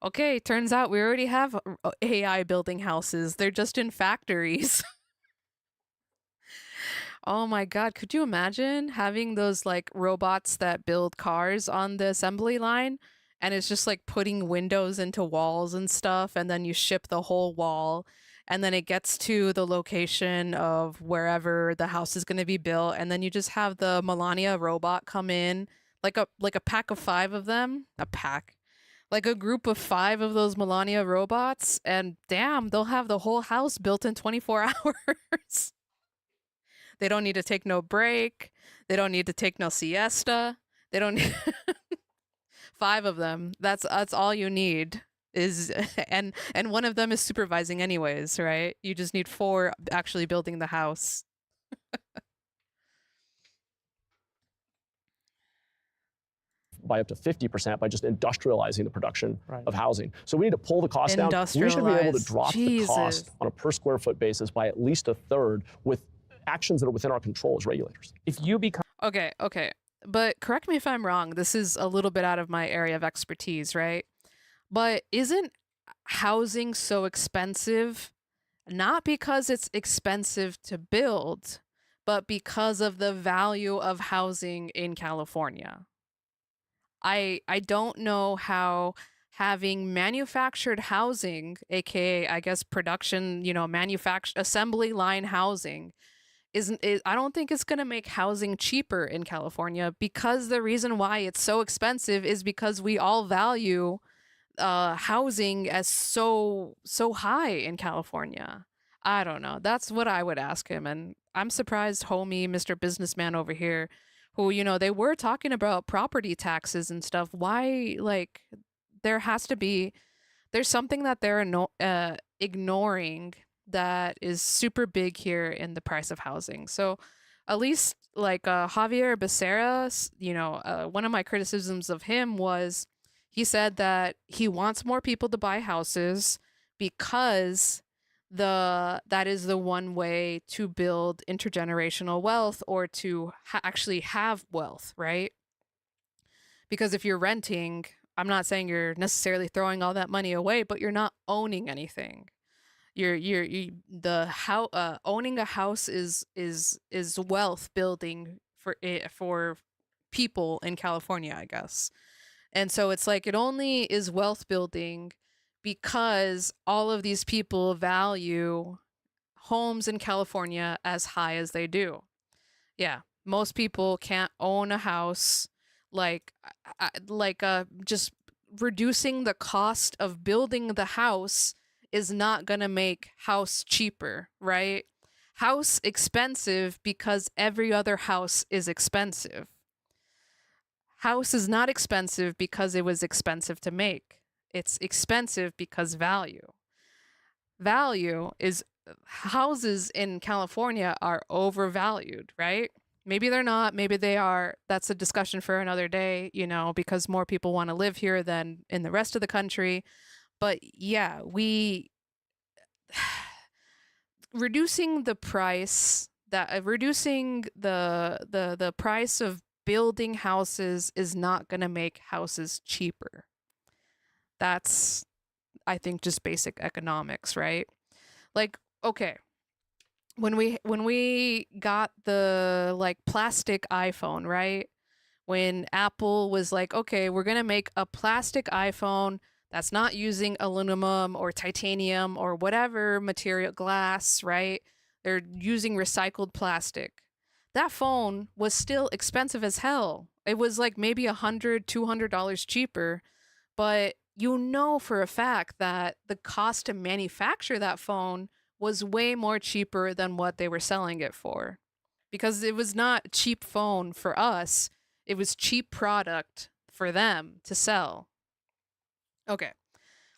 Okay, turns out we already have AI building houses. They're just in factories. Oh my God, could you imagine having those like robots that build cars on the assembly line? And it's just like putting windows into walls and stuff, and then you ship the whole wall, and then it gets to the location of wherever the house is going to be built, and then you just have the Melania robot come in, like a pack of 5 of them, like a group of 5 of those Melania robots, and damn, they'll have the whole house built in 24 hours. They don't need to take no break. They don't need to take no siesta. They don't need 5 of them. That's all you need is, and one of them is supervising anyways, right? You just need 4 actually building the house. By up to 50% by just industrializing the production of housing. So we need to pull the cost down. We should be able to drop the cost on a per square foot basis by at least 1/3 with actions that are within our control as regulators. If you become Okay. But correct me if I'm wrong. This is a little bit out of my area of expertise, right? But isn't housing so expensive not because it's expensive to build, but because of the value of housing in California? I don't know how having manufactured housing, aka I guess production, assembly line housing, I don't think it's going to make housing cheaper in California, because the reason why it's so expensive is because we all value housing as so high in California. I don't know. That's what I would ask him. And I'm surprised homie, Mr. Businessman over here, who, they were talking about property taxes and stuff. Why, there's something that they're ignoring that is super big here in the price of housing. So at least Javier Becerra, one of my criticisms of him was he said that he wants more people to buy houses because that is the one way to build intergenerational wealth, or to actually have wealth, right? Because if you're renting, I'm not saying you're necessarily throwing all that money away, but you're not owning anything. Owning a house is wealth building for people in California, I guess. And so it's like it only is wealth building because all of these people value homes in California as high as they do. Yeah, most people can't own a house. Just reducing the cost of building the house is not going to make house cheaper, right? House expensive because every other house is expensive. House is not expensive because it was expensive to make. It's expensive because value. Value is, houses in California are overvalued, right? Maybe they're not, maybe they are. That's a discussion for another day, because more people want to live here than in the rest of the country. But yeah, reducing the price of building houses is not going to make houses cheaper. That's, I think, just basic economics, right? Okay, when we got the plastic iPhone, right? When Apple was like, okay, we're going to make a plastic iPhone that's not using aluminum or titanium or whatever material, glass, right? They're using recycled plastic. That phone was still expensive as hell. It was maybe $100, $200 cheaper, but for a fact that the cost to manufacture that phone was way more cheaper than what they were selling it for. Because it was not a cheap phone for us, it was cheap product for them to sell. Okay,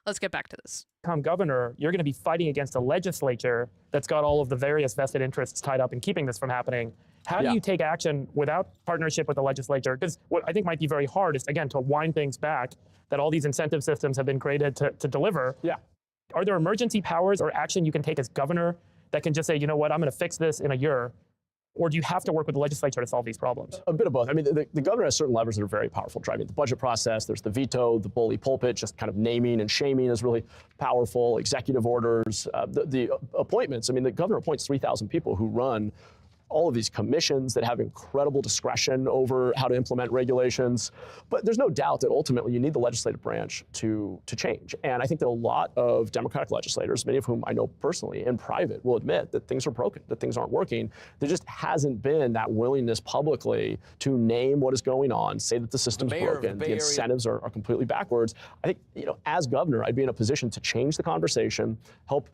let's get back to this. Become governor, you're going to be fighting against a legislature that's got all of the various vested interests tied up in keeping this from happening. How do you take action without partnership with the legislature? Because what I think might be very hard is, again, to wind things back, that all these incentive systems have been created to deliver. Yeah. Are there emergency powers or action you can take as governor that can just say, you know what, I'm going to fix this in a year? Or do you have to work with the legislature to solve these problems? A bit of both. I mean, the governor has certain levers that are very powerful, driving the budget process. There's the veto, the bully pulpit, just kind of naming and shaming is really powerful. Executive orders, the appointments. I mean, the governor appoints 3,000 people who run all of these commissions that have incredible discretion over how to implement regulations. But there's no doubt that ultimately you need the legislative branch to change. And I think that a lot of Democratic legislators, many of whom I know personally in private, will admit that things are broken, that things aren't working. There just hasn't been that willingness publicly to name what is going on, say that the system's broken, the incentives are completely backwards. I think, as governor, I'd be in a position to change the conversation, help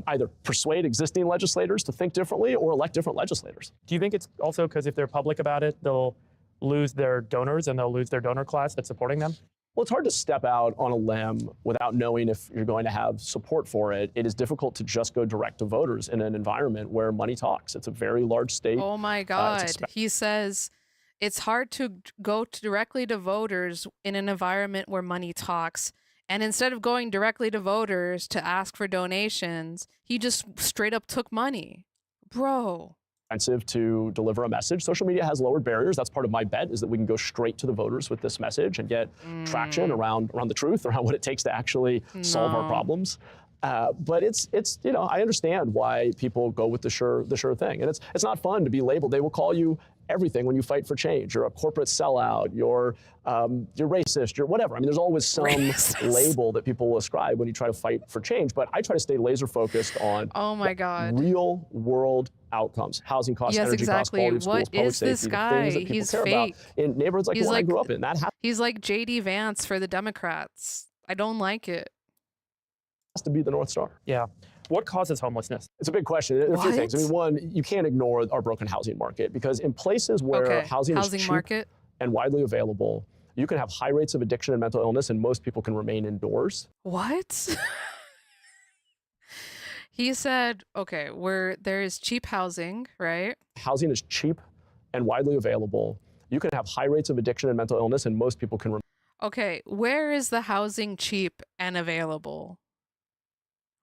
either persuade existing legislators to think differently or elect different legislators. Do you think it's also because if they're public about it, they'll lose their donors and they'll lose their donor class that's supporting them? Well, it's hard to step out on a limb without knowing if you're going to have support for it. It is difficult to just go direct to voters in an environment where money talks. It's a very large state. Oh my God. He says it's hard to go directly to voters in an environment where money talks. And instead of going directly to voters to ask for donations, he just straight up took money. Bro. Expensive to deliver a message. Social media has lowered barriers. That's part of my bet, is that we can go straight to the voters with this message and get traction around the truth, around what it takes to actually solve our problems. But it's I understand why people go with the sure thing. And it's not fun to be labeled. They will call you everything when you fight for change. You're a corporate sellout, you're racist, you're whatever. I mean, there's always some label that people will ascribe when you try to fight for change, but I try to stay laser focused on real world outcomes, housing costs, energy costs, quality of schools, public safety, this guy? the things that people He's care fake. about in neighborhoods like the one I grew up in. That happens. He's like JD Vance for the Democrats. I don't like it. Has to be the North Star. Yeah. What causes homelessness? It's a big question. There are a few things. I mean, one, you can't ignore our broken housing market, because in places where housing is cheap and widely available, you can have high rates of addiction and mental illness, and most people can remain indoors. What? He said, okay, where there is cheap housing, right? Housing is cheap and widely available. You can have high rates of addiction and mental illness, and most people can remain. Okay, where is the housing cheap and available?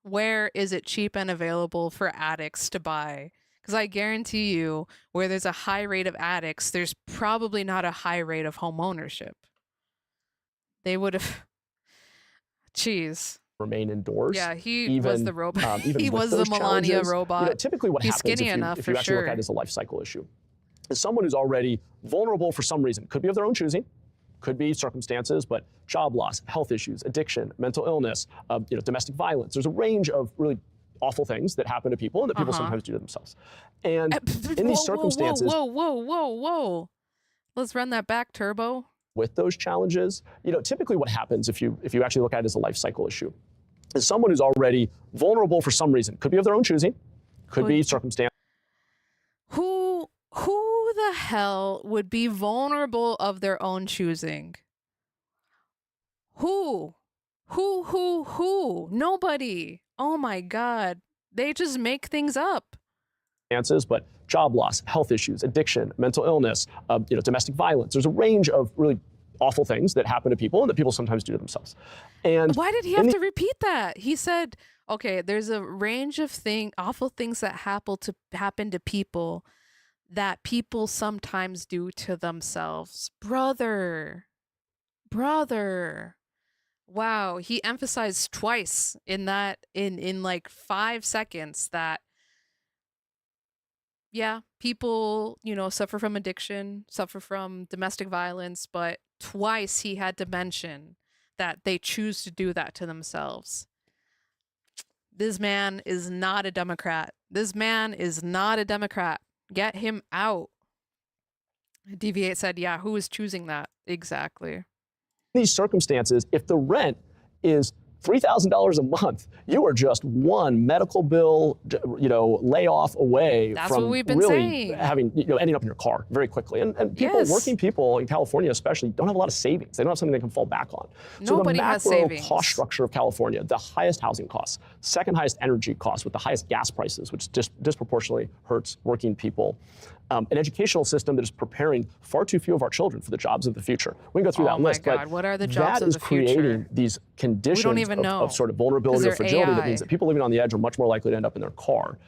Where is it cheap and available for addicts to buy? Because I guarantee you, where there's a high rate of addicts, there's probably not a high rate of home ownership. They would have. Jeez. Remain indoors. Yeah, he was the robot. He was the Melania robot. Typically what happens skinny enough if you actually look at it as a life cycle issue is someone who's already vulnerable for some reason. Could be of their own choosing. Could be circumstances, but job loss, health issues, addiction, mental illness, domestic violence. There's a range of really awful things that happen to people and that people sometimes do to themselves. And in these circumstances, whoa. Let's run that back, Turbo. With those challenges, typically what happens if you actually look at it as a life cycle issue is someone who's already vulnerable for some reason. Could be of their own choosing, could be circumstance. Who the hell would be vulnerable of their own choosing? Who? Nobody. Oh my God. They just make things up. But job loss, health issues, addiction, mental illness, domestic violence. There's a range of really awful things that happen to people and that people sometimes do to themselves. And why did he have to repeat that? He said, okay, there's a range of awful things that happen to people that people sometimes do to themselves. Brother. Wow, he emphasized twice in that in like 5 seconds that people, suffer from addiction, suffer from domestic violence, but twice he had to mention that they choose to do that to themselves. This man is not a Democrat. Get him out. Deviate said, yeah, who is choosing that? Exactly. In these circumstances, if the rent is $3,000 a month, you are just one medical bill, layoff away from what we've been really saying. Having, ending up in your car very quickly. And people, working people in California especially, don't have a lot of savings. They don't have something they can fall back on. Nobody has So the macro savings. cost structure of California, the highest housing costs, second highest energy costs with the highest gas prices, which disproportionately hurts working people. an educational system that is preparing far too few of our children for the jobs of the future. We can go through that list, God, but what are the jobs of the future? That is creating these conditions of sort of vulnerability or fragility that means that people living on the edge are much more likely to end up in their car.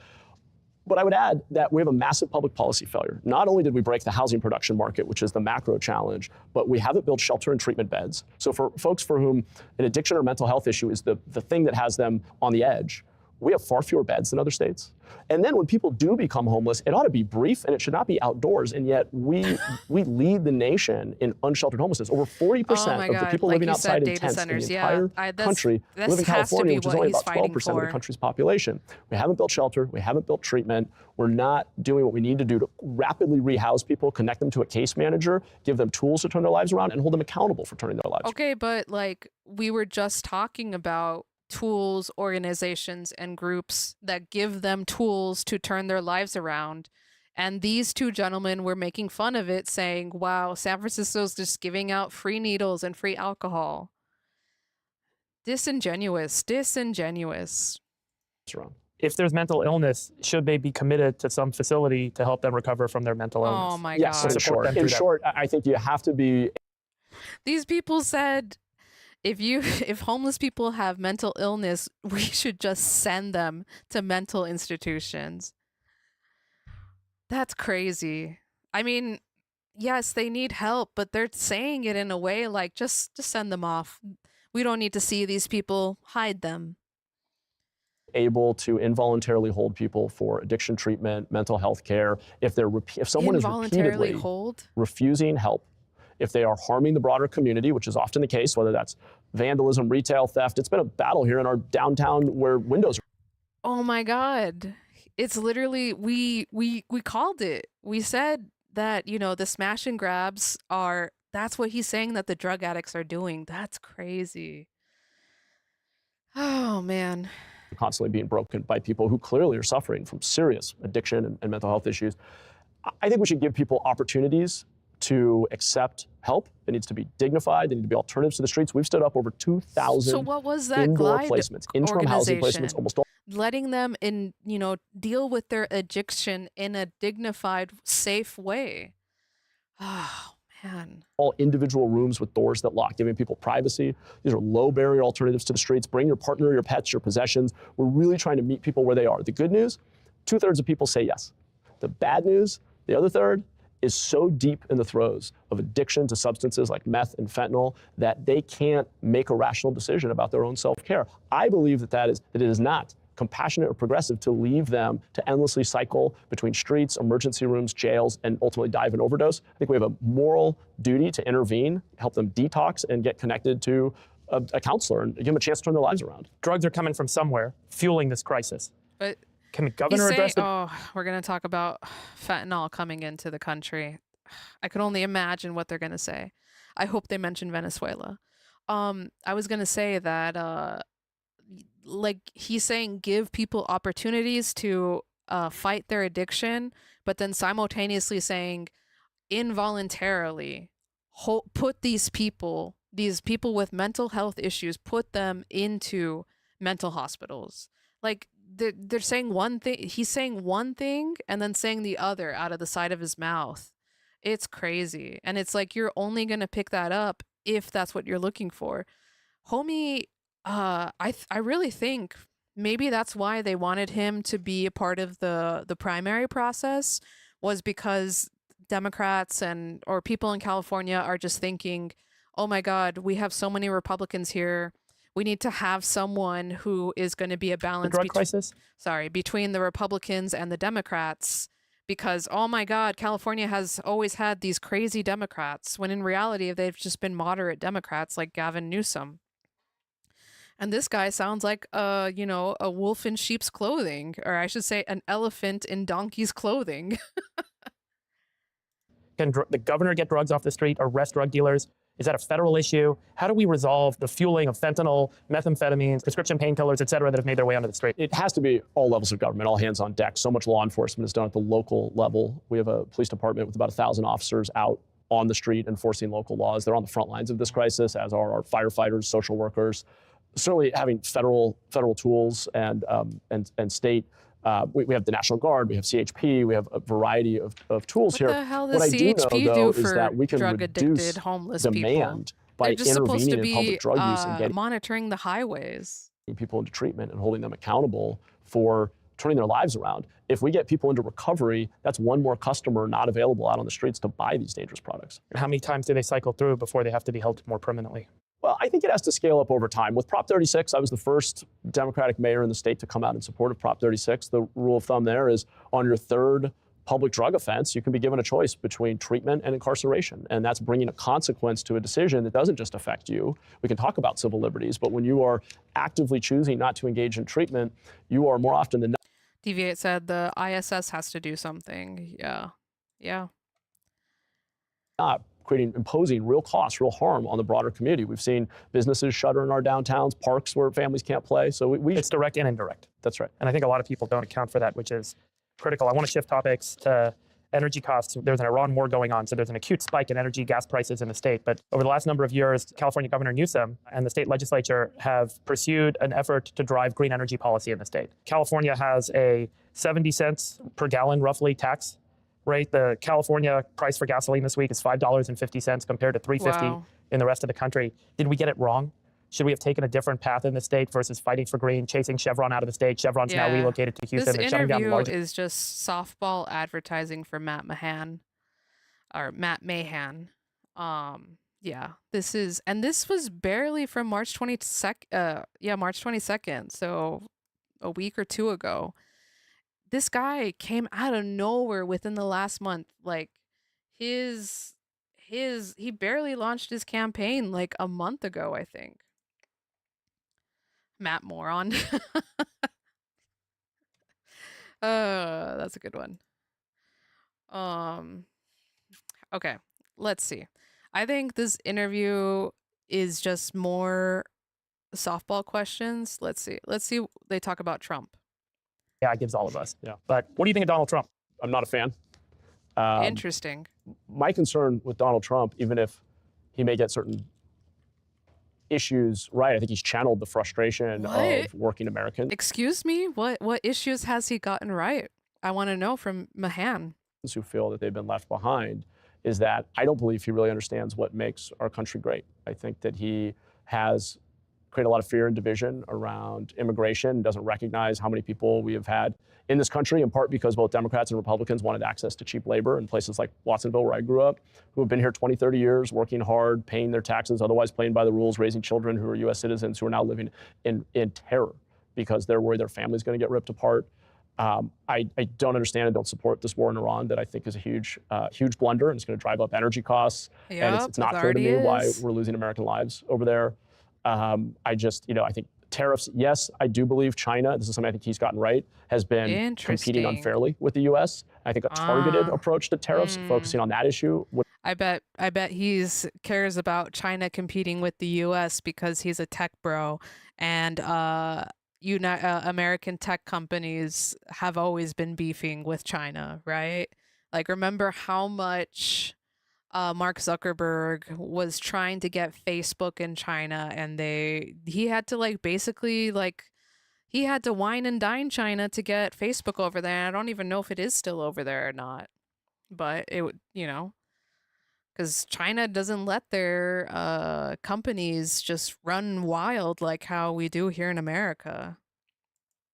But I would add that we have a massive public policy failure. Not only did we break the housing production market, which is the macro challenge, but we haven't built shelter and treatment beds. So for folks for whom an addiction or mental health issue is the thing that has them on the edge, we have far fewer beds than other states. And then when people do become homeless, it ought to be brief and it should not be outdoors. And yet we lead the nation in unsheltered homelessness. Over 40% of the people living outside in tents in the entire country live in California, which is only about 12% of the country's population. We haven't built shelter. We haven't built treatment. We're not doing what we need to do to rapidly rehouse people, connect them to a case manager, give them tools to turn their lives around, and hold them accountable for turning their lives around. Okay, but like we were just talking about tools, organizations, and groups that give them tools to turn their lives around. And these two gentlemen were making fun of it, saying, wow, San Francisco's just giving out free needles and free alcohol. Disingenuous. Wrong. If there's mental illness, should they be committed to some facility to help them recover from their mental illness? Oh my yes, God. In short, I think you have to be. These people said, if homeless people have mental illness, we should just send them to mental institutions. That's crazy. I mean, yes, they need help, but they're saying it in a way like, just send them off. We don't need to see these people, hide them. Able to involuntarily hold people for addiction treatment, mental health care. If someone is repeatedly refusing help, if they are harming the broader community, which is often the case, whether that's vandalism, retail theft. It's been a battle here in our downtown where windows are. Oh my God. It's literally, we called it. We said that, the smash and grabs that's what he's saying that the drug addicts are doing. That's crazy. Oh man. Constantly being broken by people who clearly are suffering from serious addiction and mental health issues. I think we should give people opportunities to accept help. It needs to be dignified. There need to be alternatives to the streets. We've stood up over 2,000 So what was that indoor Glide placements, interim housing placements, almost all. Letting them deal with their addiction in a dignified, safe way. Oh man. All individual rooms with doors that lock, giving people privacy. These are low barrier alternatives to the streets. Bring your partner, your pets, your possessions. We're really trying to meet people where they are. The good news, 2/3 of people say yes. The bad news, the other third, is so deep in the throes of addiction to substances like meth and fentanyl that they can't make a rational decision about their own self-care. I believe that it is not compassionate or progressive to leave them to endlessly cycle between streets, emergency rooms, jails, and ultimately die of an overdose. I think we have a moral duty to intervene, help them detox, and get connected to a counselor and give them a chance to turn their lives around. Drugs are coming from somewhere, fueling this crisis. But can the governor address it? Oh, we're going to talk about fentanyl coming into the country. I could only imagine what they're going to say. I hope they mention Venezuela. I was going to say that, like he's saying, give people opportunities to fight their addiction, but then simultaneously saying involuntarily put these people with mental health issues, put them into mental hospitals. Like they're saying one thing, he's saying one thing and then saying the other out of the side of his mouth. It's crazy. And it's like, you're only going to pick that up if that's what you're looking for. Homie, I really think maybe that's why they wanted him to be a part of the primary process, was because Democrats or people in California are just thinking, oh my God, we have so many Republicans here. We need to have someone who is going to be a balance between the Republicans and the Democrats, because, oh my God, California has always had these crazy Democrats, when in reality, they've just been moderate Democrats like Gavin Newsom. And this guy sounds like, a wolf in sheep's clothing, or I should say an elephant in donkey's clothing. Can the governor get drugs off the street, arrest drug dealers? Is that a federal issue? How do we resolve the fueling of fentanyl, methamphetamines, prescription painkillers, et cetera, that have made their way onto the street? It has to be all levels of government, all hands on deck. So much law enforcement is done at the local level. We have a police department with about 1,000 officers out on the street enforcing local laws. They're on the front lines of this crisis, as are our firefighters, social workers. Certainly having federal tools and state We have the National Guard, we have CHP, we have a variety of tools What here. the hell does What I do know, CHP though, do is that we for can drug-addicted reduce homeless demand people? by They're just supposed intervening to in public be drug use and getting monitoring the highways. people into treatment and holding them accountable for turning their lives around. If we get people into recovery, that's one more customer not available out on the streets to buy these dangerous products. How many times do they cycle through before they have to be held more permanently? Well, I think it has to scale up over time. With Prop 36, I was the first Democratic mayor in the state to come out in support of Prop 36. The rule of thumb there is on your third public drug offense, you can be given a choice between treatment and incarceration. And that's bringing a consequence to a decision that doesn't just affect you. We can talk about civil liberties, but when you are actively choosing not to engage in treatment, you are more often than not. Deviate said the ISS has to do something. Yeah. Yeah. Not imposing real costs, real harm on the broader community. We've seen businesses shutter in our downtowns, parks where families can't play. So it's direct and indirect. That's right. And I think a lot of people don't account for that, which is critical. I want to shift topics to energy costs. There's an Iran war going on, so there's an acute spike in energy gas prices in the state. But over the last number of years, California Governor Newsom and the state legislature have pursued an effort to drive green energy policy in the state. California has a 70 cents per gallon, roughly, tax rate. The California price for gasoline this week is $5.50 compared to $3.50 in the rest of the country. Did we get it wrong? Should we have taken a different path in the state versus fighting for green, chasing Chevron out of the state? Chevron's now relocated to Houston. This shutting down the interview largest. is just softball advertising for Matt Mahan, or Matt Mahan. Yeah, this was barely from March 22nd. March 22nd. So a week or two ago. This guy came out of nowhere within the last month. Like he barely launched his campaign like a month ago, I think. Matt Moron. That's a good one. Okay, let's see. I think this interview is just more softball questions. Let's see. They talk about Trump. Yeah, it gives all of us. Yeah. But what do you think of Donald Trump? I'm not a fan. Interesting. My concern with Donald Trump, even if he may get certain issues right, I think he's channeled the frustration of working Americans. Excuse me? What issues has he gotten right? I want to know from Mahan. Who feel that they've been left behind, is that I don't believe he really understands what makes our country great. I think that he has created a lot of fear and division around immigration, doesn't recognize how many people we have had in this country, in part because both Democrats and Republicans wanted access to cheap labor in places like Watsonville, where I grew up, who have been here 20, 30 years, working hard, paying their taxes, otherwise playing by the rules, raising children who are U.S. citizens who are now living in terror because they're worried their family's going to get ripped apart. I don't understand and don't support this war in Iran that I think is a huge blunder, and it's going to drive up energy costs. And it's not clear to me why we're losing American lives over there. I think tariffs, yes, I do believe China, this is something I think he's gotten right, has been competing unfairly with the U.S. I think a targeted approach to tariffs, focusing on that issue. I bet he's cares about China competing with the U.S. because he's a tech bro, and American tech companies have always been beefing with China, right? Like, remember how much Mark Zuckerberg was trying to get Facebook in China, and he had to he had to wine and dine China to get Facebook over there. And I don't even know if it is still over there or not, but it would, because China doesn't let their companies just run wild like how we do here in America.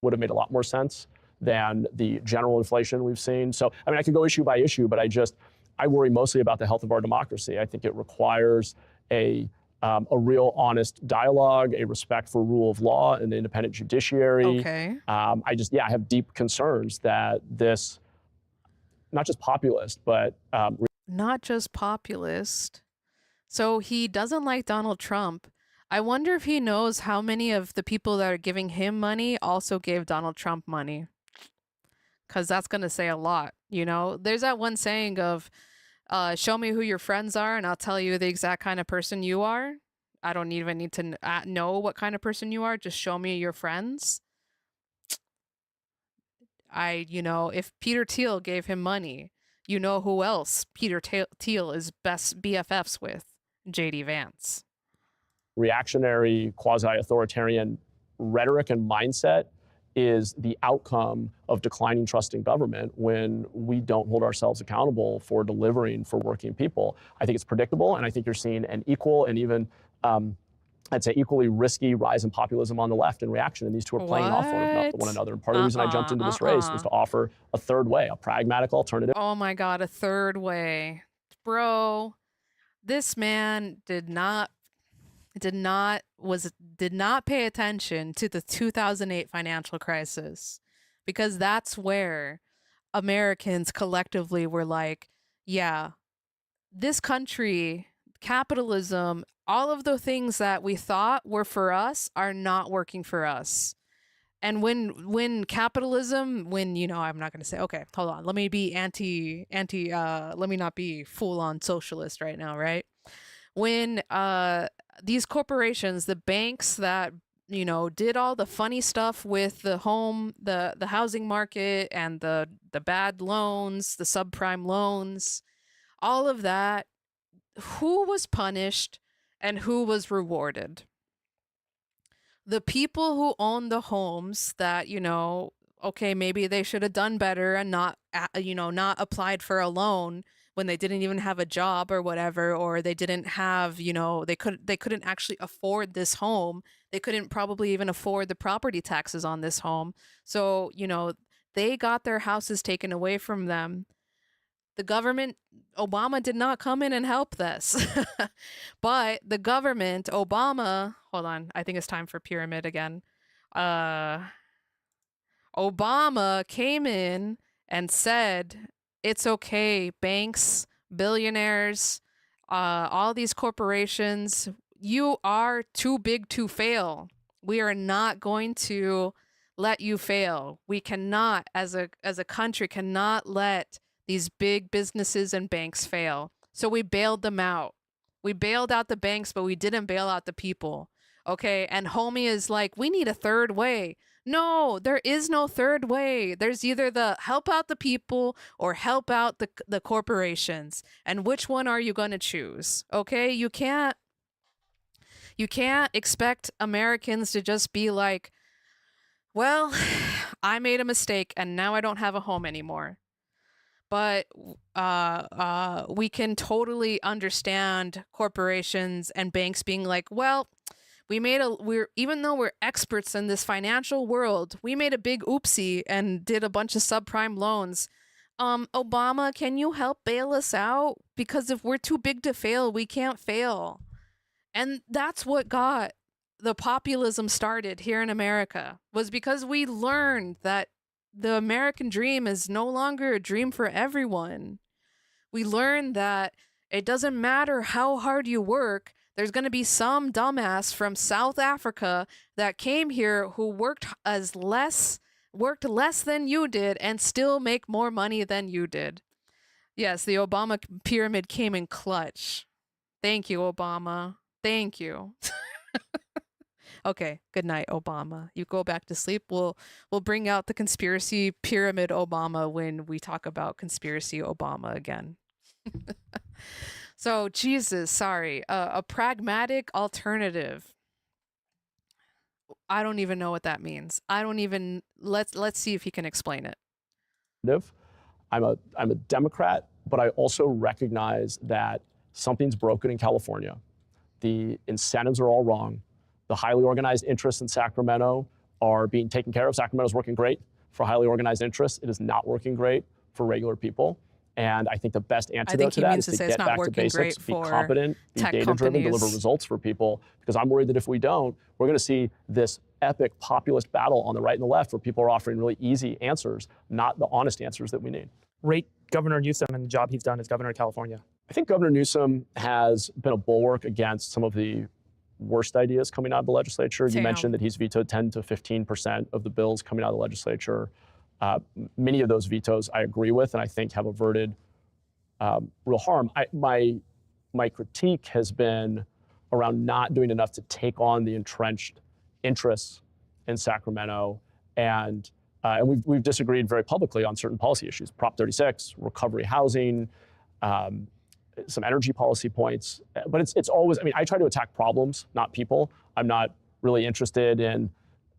Would have made a lot more sense than the general inflation we've seen. So, I mean, I could go issue by issue, but I worry mostly about the health of our democracy. I think it requires a real honest dialogue, a respect for rule of law and the independent judiciary. Okay. I have deep concerns that this, not just populist, but not just populist. So he doesn't like Donald Trump. I wonder if he knows how many of the people that are giving him money also gave Donald Trump money. Because that's going to say a lot, There's that one saying of, show me who your friends are and I'll tell you the exact kind of person you are. I don't even need to know what kind of person you are. Just show me your friends. If Peter Thiel gave him money, who else Peter Thiel is best BFFs with? J.D. Vance. Reactionary, quasi-authoritarian rhetoric and mindset is the outcome of declining trust in government when we don't hold ourselves accountable for delivering for working people. I think it's predictable, and I think you're seeing an equal and even, I'd say, equally risky rise in populism on the left in reaction, and these two are playing off one another. And part of the reason I jumped into this race was to offer a third way, a pragmatic alternative. Oh my God, a third way. Bro, this man did not pay attention to the 2008 financial crisis, because that's where Americans collectively were like, yeah, this country, capitalism, all of the things that we thought were for us are not working for us. And when capitalism, when, you know, I'm not going to say, okay, hold on, let me be let me not be full on socialist right now, right? When these corporations, the banks that, you know, did all the funny stuff with the housing market and the bad loans, the subprime loans, all of that, who was punished and who was rewarded? The people who own the homes that, you know, okay, maybe they should have done better and not applied for a loan when they didn't even have a job or whatever, or they didn't have, you know, they couldn't actually afford this home. They couldn't probably even afford the property taxes on this home. So, you know, they got their houses taken away from them. The government, Obama did not come in and help this. But the government, Obama, hold on, I think it's time for pyramid again. Obama came in and said, it's okay, banks, billionaires, all these corporations, you are too big to fail. We are not going to let you fail. We cannot, as a country, cannot let these big businesses and banks fail. So we bailed them out. We bailed out the banks, but we didn't bail out the people. Okay, and homie is like, we need a third way. No, there is no third way. There's either the help out the people or help out the corporations. And which one are you going to choose? Okay, you can't expect Americans to just be like, well, I made a mistake and now I don't have a home anymore. But we can totally understand corporations and banks being like, well, even though we're experts in this financial world, we made a big oopsie and did a bunch of subprime loans. Obama, can you help bail us out? Because if we're too big to fail, we can't fail. And that's what got the populism started here in America, was because we learned that the American dream is no longer a dream for everyone. We learned that it doesn't matter how hard you work, there's going to be some dumbass from South Africa that came here who worked less than you did and still make more money than you did. Yes, the Obama pyramid came in clutch. Thank you, Obama. Thank you. Okay, good night, Obama. You go back to sleep. We'll bring out the conspiracy pyramid Obama when we talk about conspiracy Obama again. So, Jesus, sorry. A pragmatic alternative. I don't even know what that means. Let's see if he can explain it. I'm a Democrat, but I also recognize that something's broken in California. The incentives are all wrong. The highly organized interests in Sacramento are being taken care of. Sacramento's working great for highly organized interests. It is not working great for regular people. And I think the best antidote to that is to get back to basics, be competent, be data-driven, deliver results for people. Because I'm worried that if we don't, we're going to see this epic populist battle on the right and the left where people are offering really easy answers, not the honest answers that we need. Rate Governor Newsom and the job he's done as governor of California. I think Governor Newsom has been a bulwark against some of the worst ideas coming out of the legislature. You mentioned that he's vetoed 10 to 15% of the bills coming out of the legislature. Many of those vetoes I agree with and I think have averted real harm. My critique has been around not doing enough to take on the entrenched interests in Sacramento, and we've disagreed very publicly on certain policy issues, Prop 36, recovery housing, some energy policy points. But it's always, I mean, I try to attack problems, not people. I'm not really interested in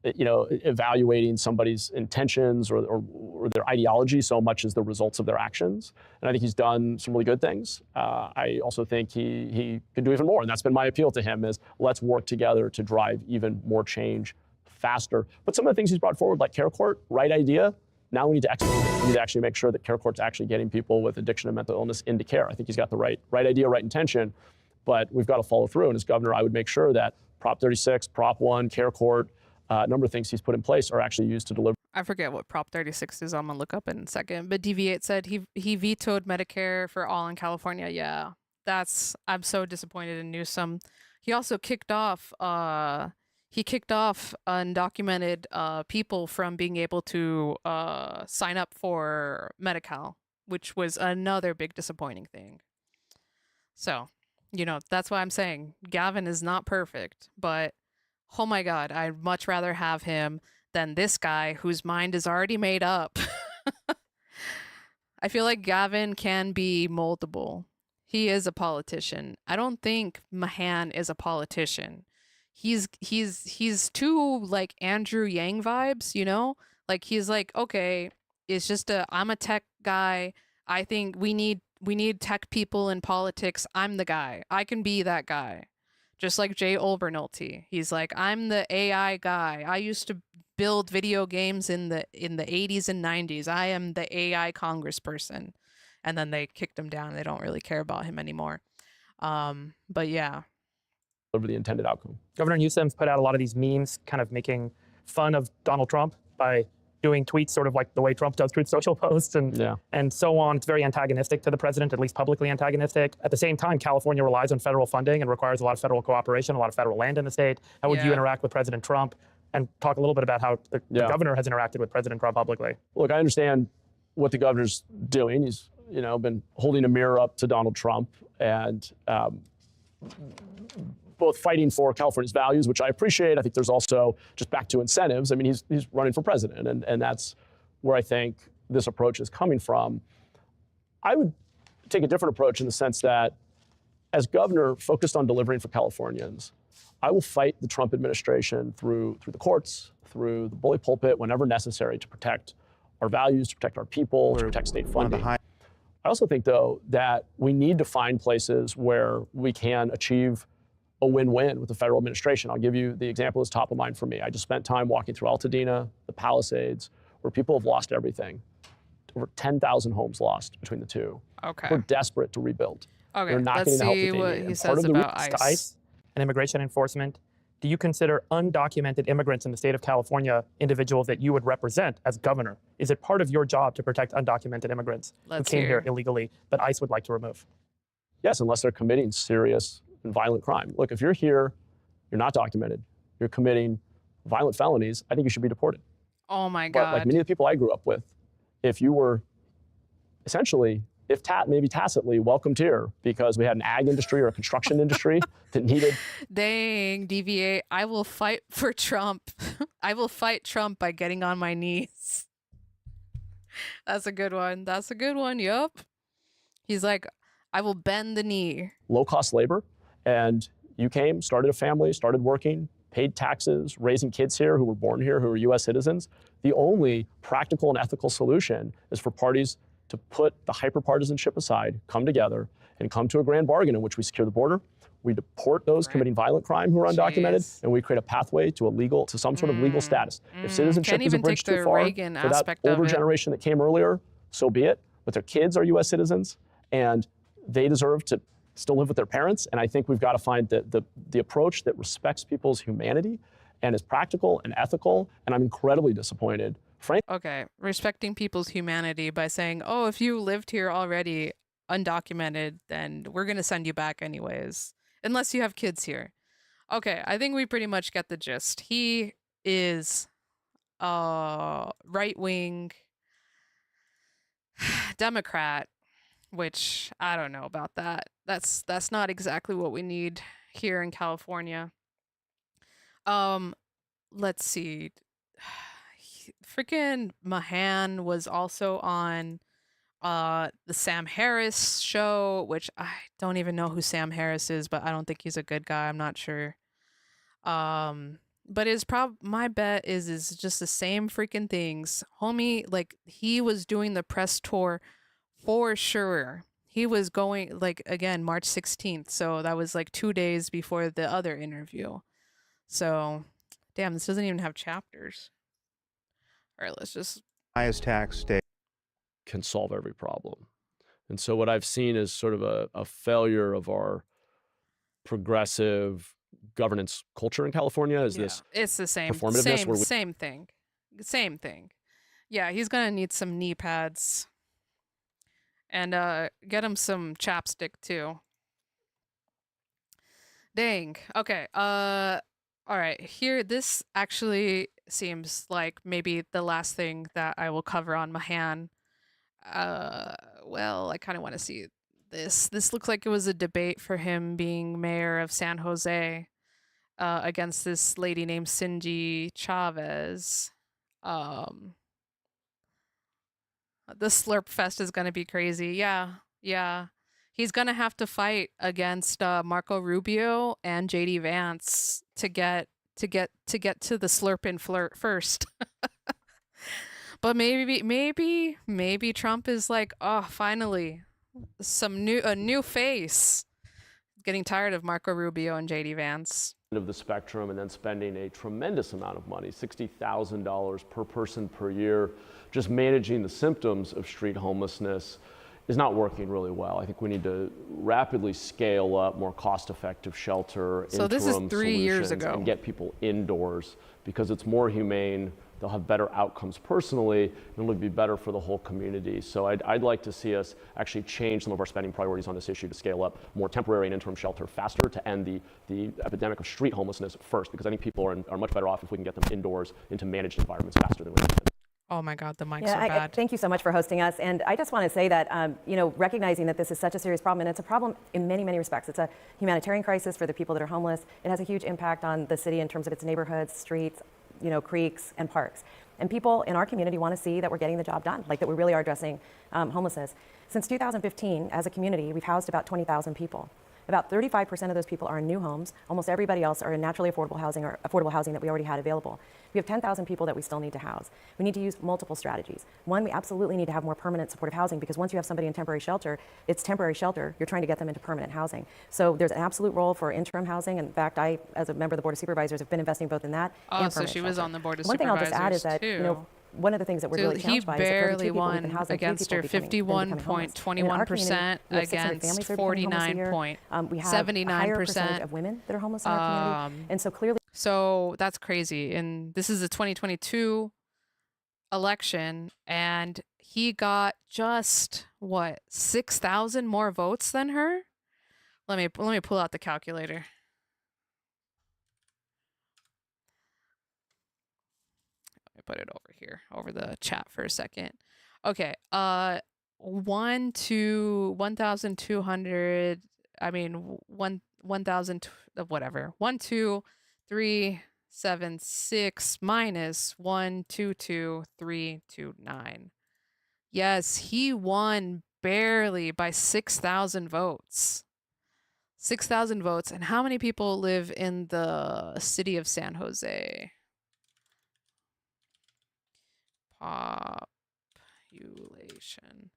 evaluating somebody's intentions or their ideology so much as the results of their actions. And I think he's done some really good things. I also think he can do even more. And that's been my appeal to him is let's work together to drive even more change faster. But some of the things he's brought forward, like Care Court, right idea. Now we need to execute it. We need to actually make sure that Care Court's actually getting people with addiction and mental illness into care. I think he's got the right idea, right intention, but we've got to follow through. And as governor, I would make sure that Prop 36, Prop 1, Care Court, a number of things he's put in place are actually used to deliver. I forget what Prop 36 is. I'm gonna look up in a second. But DV8 said he vetoed Medicare for all in California. Yeah, I'm so disappointed in Newsom. He also kicked off undocumented people from being able to sign up for Medi-Cal, which was another big disappointing thing. So, that's why I'm saying Gavin is not perfect, but oh my God, I'd much rather have him than this guy whose mind is already made up. I feel like Gavin can be moldable. He is a politician. I don't think Mahan is a politician. He's too like Andrew Yang vibes, Like he's like, okay, it's just I'm a tech guy. I think we need tech people in politics. I'm the guy. I can be that guy. Just like Jay Olbernulty. He's like, I'm the AI guy. I used to build video games in the 80s and 90s. I am the AI congressperson. And then they kicked him down. They don't really care about him anymore. But yeah. Over the intended outcome. Governor Newsom's put out a lot of these memes kind of making fun of Donald Trump by doing tweets sort of like the way Trump does Truth Social posts and so on. It's very antagonistic to the president, at least publicly antagonistic. At the same time, California relies on federal funding and requires a lot of federal cooperation, a lot of federal land in the state. How would you interact with President Trump? And talk a little bit about how the governor has interacted with President Trump publicly. Look, I understand what the governor's doing. He's, been holding a mirror up to Donald Trump and both fighting for California's values, which I appreciate. I think there's also just back to incentives. I mean, he's running for president, and that's where I think this approach is coming from. I would take a different approach in the sense that as governor focused on delivering for Californians, I will fight the Trump administration through the courts, through the bully pulpit, whenever necessary to protect our values, to protect our people, to protect state funding. I also think, though, that we need to find places where we can achieve a win-win with the federal administration. I'll give you the example that's top of mind for me. I just spent time walking through Altadena, the Palisades, where people have lost everything. Over 10,000 homes lost between the two. Okay. We're desperate to rebuild. Okay, They're not let's getting the help see that they what need. he And says about ICE. And immigration enforcement. Do you consider undocumented immigrants in the state of California individuals that you would represent as governor? Is it part of your job to protect undocumented immigrants who came here illegally that ICE would like to remove? Yes, unless they're committing serious and violent crime. Look, if you're here, you're not documented, you're committing violent felonies, I think you should be deported. Oh my God. But like many of the people I grew up with, if you were essentially, maybe tacitly welcomed here because we had an ag industry or a construction industry that needed. Dang, DVA, I will fight for Trump. I will fight Trump by getting on my knees. That's a good one. That's a good one. Yup. He's like, I will bend the knee. Low-cost labor. And you came, started a family, started working, paid taxes, raising kids here who were born here, who are U.S. citizens. The only practical and ethical solution is for parties to put the hyperpartisanship aside, come together, and come to a grand bargain in which we secure the border, we deport those committing violent crime who are undocumented, and we create a pathway to some sort of legal status. If citizenship is a bridge too far for that older generation that came earlier, so be it. But their kids are U.S. citizens, and they deserve to still live with their parents. And I think we've got to find the approach that respects people's humanity and is practical and ethical. And I'm incredibly disappointed. Okay, respecting people's humanity by saying, oh, if you lived here already undocumented, then we're going to send you back anyways, unless you have kids here. Okay, I think we pretty much get the gist. He is a right-wing Democrat, which I don't know about that. That's not exactly what we need here in California. Let's see. Freaking Mahan was also on the Sam Harris show, which I don't even know who Sam Harris is, but I don't think he's a good guy. I'm not sure. But my bet is just the same freaking things. Homie, like he was doing the press tour for sure. He was going like again March 16th. So that was like 2 days before the other interview. So damn, this doesn't even have chapters. All right, let's just highest tax state can solve every problem. And so what I've seen is sort of a failure of our progressive governance culture in California. Is this it's the same performativeness where same thing. Yeah, he's gonna need some knee pads. And get him some chapstick too. Dang. Okay. All right. Here, this actually seems like maybe the last thing that I will cover on Mahan. Well, I kind of want to see this. This looks like it was a debate for him being mayor of San Jose against this lady named Cindy Chavez. The Slurp Fest is going to be crazy. Yeah. He's going to have to fight against Marco Rubio and JD Vance to get to the Slurp and Flirt first. But maybe Trump is like, "Oh, finally a new face." Getting tired of Marco Rubio and JD Vance. of the spectrum and then spending a tremendous amount of money, $60,000 per person per year, just managing the symptoms of street homelessness is not working really well. I think we need to rapidly scale up more cost-effective shelter, so this is 3 years ago, and get people indoors because it's more humane. They'll have better outcomes personally, and it'll be better for the whole community. So I'd like to see us actually change some of our spending priorities on this issue to scale up more temporary and interim shelter faster to end the epidemic of street homelessness first, because I think people are much better off if we can get them indoors into managed environments faster than we can. Oh my God, the mic's so bad. Thank you so much for hosting us. And I just want to say that, recognizing that this is such a serious problem, and it's a problem in many, many respects. It's a humanitarian crisis for the people that are homeless. It has a huge impact on the city in terms of its neighborhoods, streets, creeks and parks. And people in our community want to see that we're getting the job done, like that we really are addressing homelessness. Since 2015, as a community, we've housed about 20,000 people. About 35% of those people are in new homes. Almost everybody else are in naturally affordable housing or affordable housing that we already had available. We have 10,000 people that we still need to house. We need to use multiple strategies. One, we absolutely need to have more permanent supportive housing, because once you have somebody in temporary shelter, it's temporary shelter. You're trying to get them into permanent housing. So there's an absolute role for interim housing. In fact, I, as a member of the Board of Supervisors, have been investing both in that and permanent so she was shelter. on the Board of One Supervisors. One thing I'll just add is that, one of the things that we're really challenged by is that 32 people we've been housing, against her 51.21% against 49.79% of women that are homeless in our community. And so clearly. So that's crazy. And this is the 2022 election, and he got just 6,000 more votes than her. Let me pull out the calculator. Put it over here, over the chat for a second. Okay, 1,200. I mean, 1,000. Whatever. 1,2,376 minus 1,22329. Yes, he won barely by 6,000 votes. 6,000 votes. And how many people live in the city of San Jose? Population.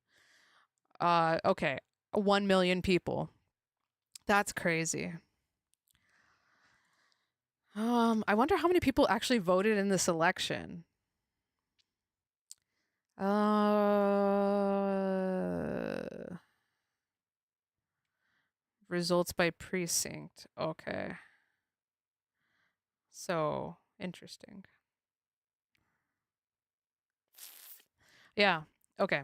Okay, 1 million people. That's crazy. I wonder how many people actually voted in this election. Results by precinct. Okay. So interesting. Yeah. Okay.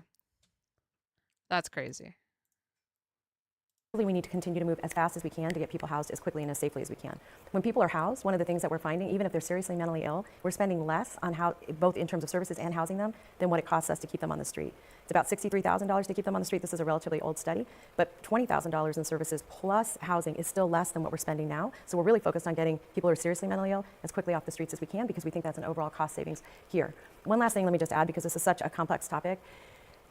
That's crazy. We need to continue to move as fast as we can to get people housed as quickly and as safely as we can. When people are housed, one of the things that we're finding, even if they're seriously mentally ill, we're spending less on both in terms of services and housing them than what it costs us to keep them on the street. It's about $63,000 to keep them on the street. This is a relatively old study, but $20,000 in services plus housing is still less than what we're spending now. So we're really focused on getting people who are seriously mentally ill as quickly off the streets as we can, because we think that's an overall cost savings here. One last thing, let me just add, because this is such a complex topic.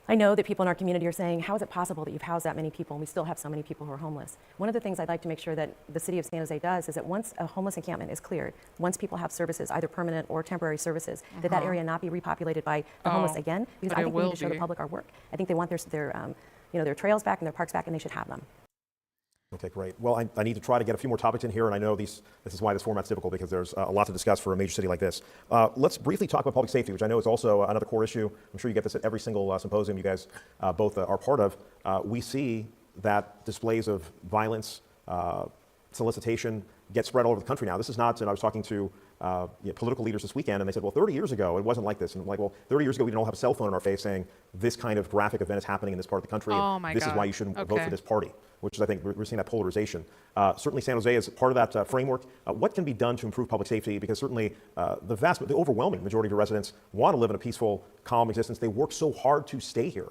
I know that people in our community are saying, how is it possible that you've housed that many people and we still have so many people who are homeless? One of the things I'd like to make sure that the city of San Jose does is that once a homeless encampment is cleared, once people have services, either permanent or temporary services, that area not be repopulated by the homeless again, because I think we need to show the public our work. I think they want their trails back and their parks back, and they should have them. Okay, great. Well, I need to try to get a few more topics in here, and I know this is why this format's difficult, because there's a lot to discuss for a major city like this. Let's briefly talk about public safety, which I know is also another core issue. I'm sure you get this at every single symposium you guys both are part of. We see that displays of violence, solicitation get spread all over the country now. This is not, and I was talking to political leaders this weekend, and they said, well, 30 years ago, it wasn't like this. And I'm like, well, 30 years ago, we didn't all have a cell phone in our face saying this kind of graphic event is happening in this part of the country. Oh and my this God. is why you shouldn't vote Okay. for this party, which is, I think, we're seeing that polarization. Certainly, San Jose is part of that framework. What can be done to improve public safety? Because certainly the overwhelming majority of your residents want to live in a peaceful, calm existence. They work so hard to stay here.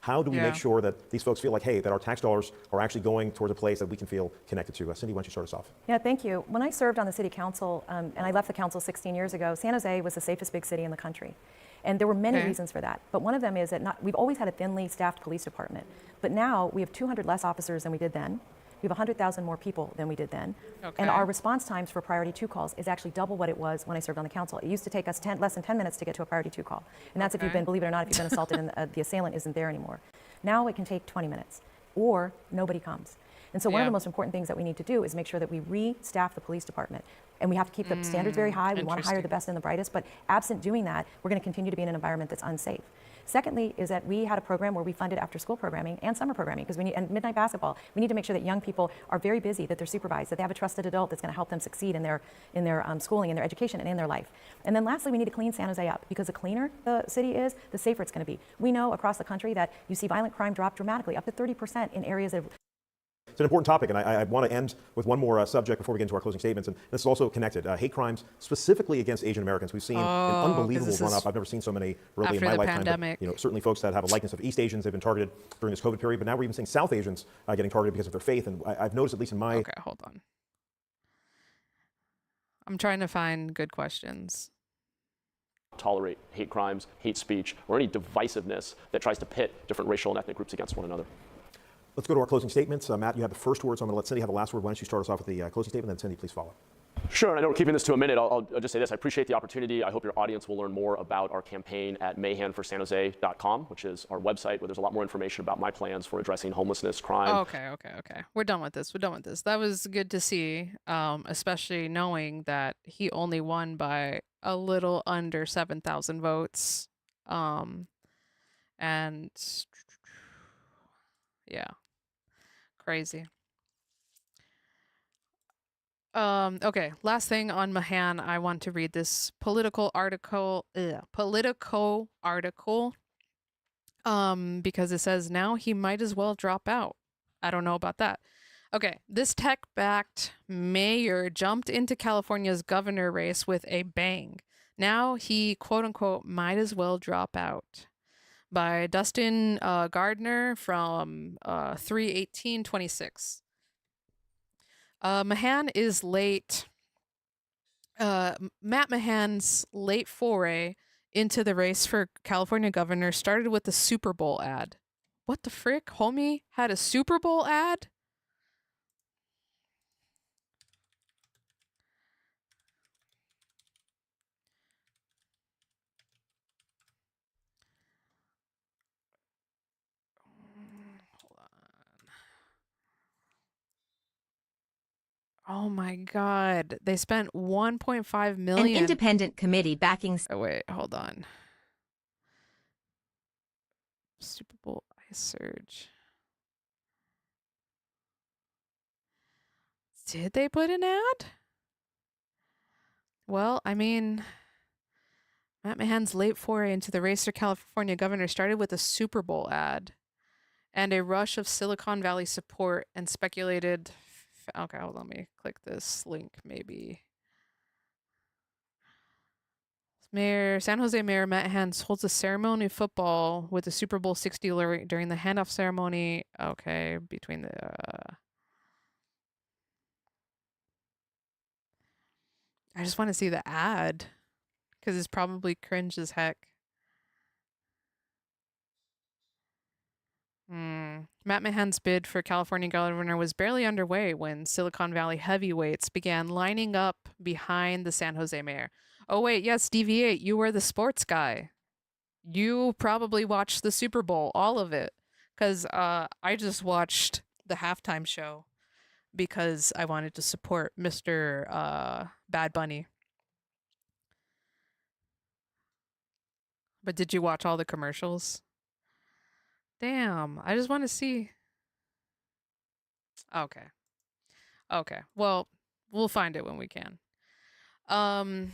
How do we make sure that these folks feel like, hey, that our tax dollars are actually going towards a place that we can feel connected to? Cindy, why don't you start us off? Yeah, thank you. When I served on the city council, and I left the council 16 years ago, San Jose was the safest big city in the country. And there were many reasons for that. But one of them is that we've always had a thinly staffed police department. But now we have 200 less officers than we did then. We have 100,000 more people than we did then. Okay. And our response times for priority 2 calls is actually double what it was when I served on the council. It used to take us less than 10 minutes to get to a priority 2 call. And that's if you've been, believe it or not, if you've been assaulted and the assailant isn't there anymore. Now it can take 20 minutes, or nobody comes. And so one of the most important things that we need to do is make sure that we re-staff the police department. And we have to keep the standards very high. We want to hire the best and the brightest, but absent doing that, we're going to continue to be in an environment that's unsafe. Secondly, is that we had a program where we funded after-school programming and summer programming, because and midnight basketball. We need to make sure that young people are very busy, that they're supervised, that they have a trusted adult that's going to help them succeed in their schooling, in their education, and in their life. And then lastly, we need to clean San Jose up, because the cleaner the city is, the safer it's going to be. We know across the country that you see violent crime drop dramatically, up to 30% in areas that It's an important topic, and I want to end with one more subject before we get into our closing statements, and this is also connected. Hate crimes, specifically against Asian Americans. We've seen an unbelievable run-up. I've never seen so many really in my lifetime. But, certainly folks that have a likeness of East Asians have been targeted during this COVID period, but now we're even seeing South Asians getting targeted because of their faith, and I've noticed, at least in my... Okay, hold on. I'm trying to find good questions. Tolerate hate crimes, hate speech, or any divisiveness that tries to pit different racial and ethnic groups against one another. Let's go to our closing statements. Matt, you have the first word, so I'm going to let Cindy have the last word. Why don't you start us off with the closing statement, and then Cindy, please follow. Sure, and I know we're keeping this to a minute. I'll just say this. I appreciate the opportunity. I hope your audience will learn more about our campaign at mahanforsanjose.com, which is our website where there's a lot more information about my plans for addressing homelessness, crime. Okay. We're done with this. That was good to see, especially knowing that he only won by a little under 7,000 votes. And yeah, crazy. Okay, last thing on Mahan, I want to read this Politico article, because it says now he might as well drop out. I don't know about that. Okay, this tech-backed mayor jumped into California's governor race with a bang. Now he, quote-unquote, might as well drop out. By Dustin Gardner from 3/18/26. Mahan is late. Matt Mahan's late foray into the race for California governor started with the Super Bowl ad. What the frick? Homie had a Super Bowl ad? Oh my God. They spent $1.5 million. An independent committee backing... Oh, wait, hold on. Super Bowl ice surge. Did they put an ad? Well, I mean, Matt Mahan's late foray into the race for California governor started with a Super Bowl ad and a rush of Silicon Valley support and speculated... Okay, hold on, let me click this link, maybe. San Jose Mayor Matt Mahan holds a ceremony of football with the Super Bowl 60 during the handoff ceremony. Okay, between the... I just want to see the ad, because it's probably cringe as heck. Matt Mahan's bid for California governor was barely underway when Silicon Valley heavyweights began lining up behind the San Jose mayor. Oh, wait, yes, DV8, you were the sports guy. You probably watched the Super Bowl, all of it. Because I just watched the halftime show because I wanted to support Mr. Bad Bunny. But did you watch all the commercials? Damn, I just want to see. Okay. Okay. Well, we'll find it when we can. Yeah,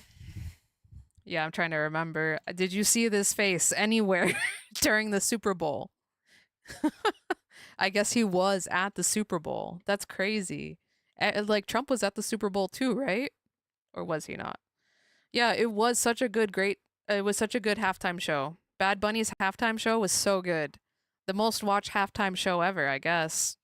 I'm trying to remember. Did you see this face anywhere during the Super Bowl? I guess he was at the Super Bowl. That's crazy. Like Trump was at the Super Bowl too, right? Or was he not? Yeah, it was such a good halftime show. Bad Bunny's halftime show was so good. The most watched halftime show ever, I guess.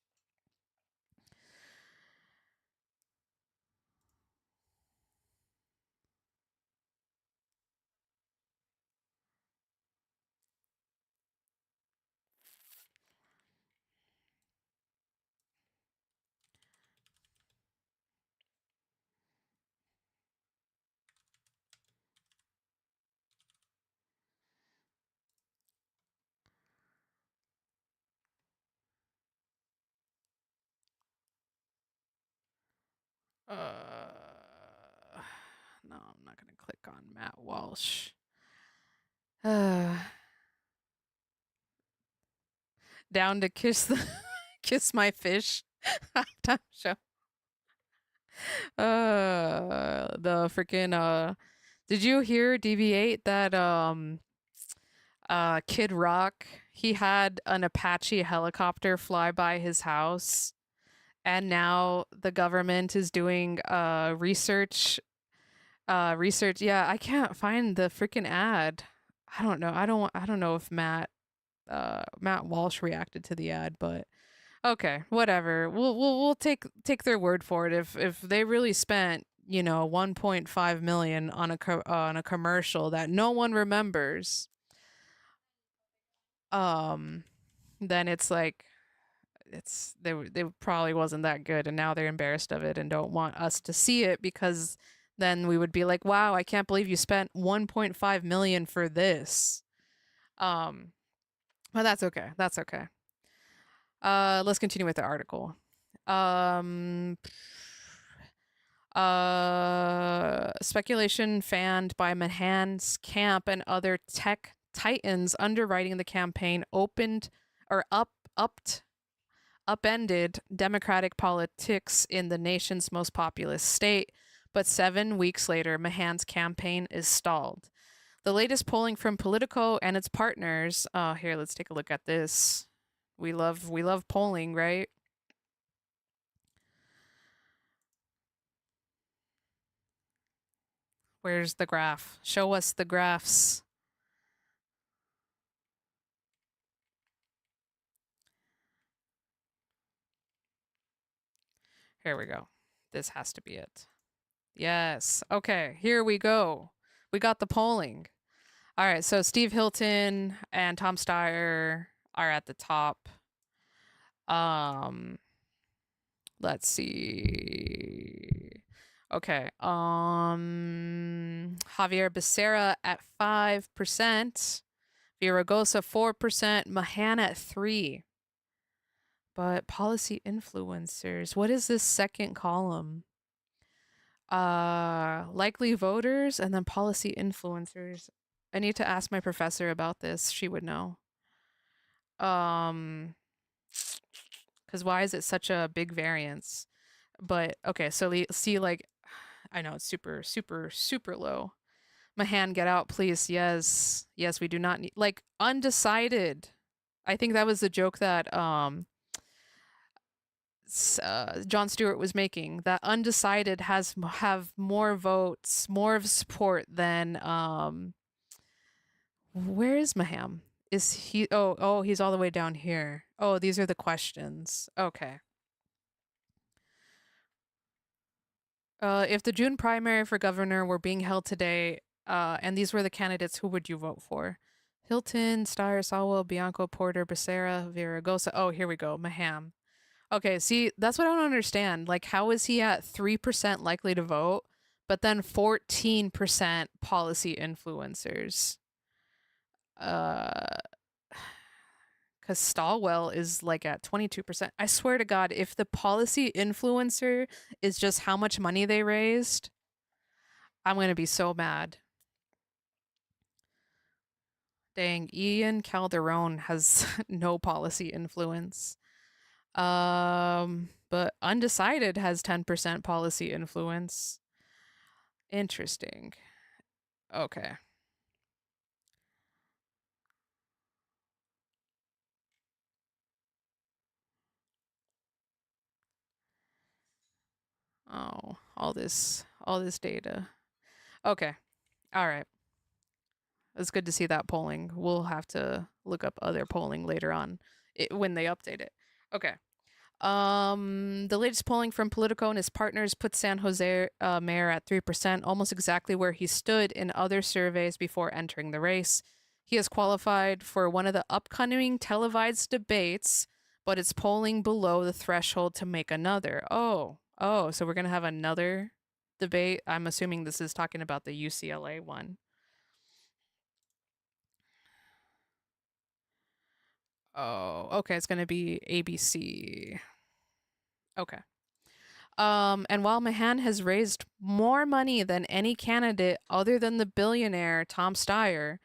No, I'm not gonna click on Matt Walsh. Down to kiss my fish halftime show. The freaking did you hear DV8 that Kid Rock, he had an Apache helicopter fly by his house, and now the government is doing research. Yeah, I can't find the freaking ad. I don't know. I don't know if Matt Walsh reacted to the ad, but okay, whatever. We'll take their word for it. If they really spent, 1.5 million on a commercial that no one remembers, then it's like they probably wasn't that good, and now they're embarrassed of it and don't want us to see it, because then we would be like, wow, I can't believe you spent 1.5 million for this. But that's okay. That's okay. Let's continue with the article. Speculation fanned by Mahan's camp and other tech titans underwriting the campaign upended Democratic politics in the nation's most populous state. But 7 weeks later, Mahan's campaign is stalled. The latest polling from Politico and its partners. Here, let's take a look at this. We love polling, right? Where's the graph? Show us the graphs. Here we go. This has to be it. Yes. Okay, here we go. We got the polling. All right, so Steve Hilton and Tom Steyer are at the top. Let's see. Okay. Javier Becerra at 5%, Villaraigosa 4%, Mahan at 3%. But policy influencers, what is this second column? Likely voters and then policy influencers. I need to ask my professor about this. She would know. Because why is it such a big variance? But okay, so see, like, I know it's super, super, super low. Mahan, get out, please. Yes, yes, we do not need, like, undecided. I think that was the joke that Jon Stewart was making, that undecided have more votes, more of support than where is Mahan? Is he he's all the way down here. Oh, these are the questions. Okay. If the June primary for governor were being held today, and these were the candidates, who would you vote for? Hilton, Steyer, Salwell, Bianco, Porter, Becerra, Viragosa. Oh, here we go. Mahan. Okay, see, that's what I don't understand. Like, how is he at 3% likely to vote, but then 14% policy influencers? Because Stalwell is like at 22%. I swear to God, if the policy influencer is just how much money they raised, I'm going to be so mad. Dang, Ian Calderon has no policy influence. But Undecided has 10% policy influence. Interesting. Okay. Oh, all this data. Okay. All right. It's good to see that polling. We'll have to look up other polling later on when they update it. Okay. The latest polling from Politico and his partners put San Jose mayor at 3%, almost exactly where he stood in other surveys before entering the race. He has qualified for one of the upcoming televised debates, but it's polling below the threshold to make another. Oh, so we're going to have another debate. I'm assuming this is talking about the UCLA one. Oh, okay, it's going to be ABC. Okay. And while Mahan has raised more money than any candidate other than the billionaire Tom Steyer,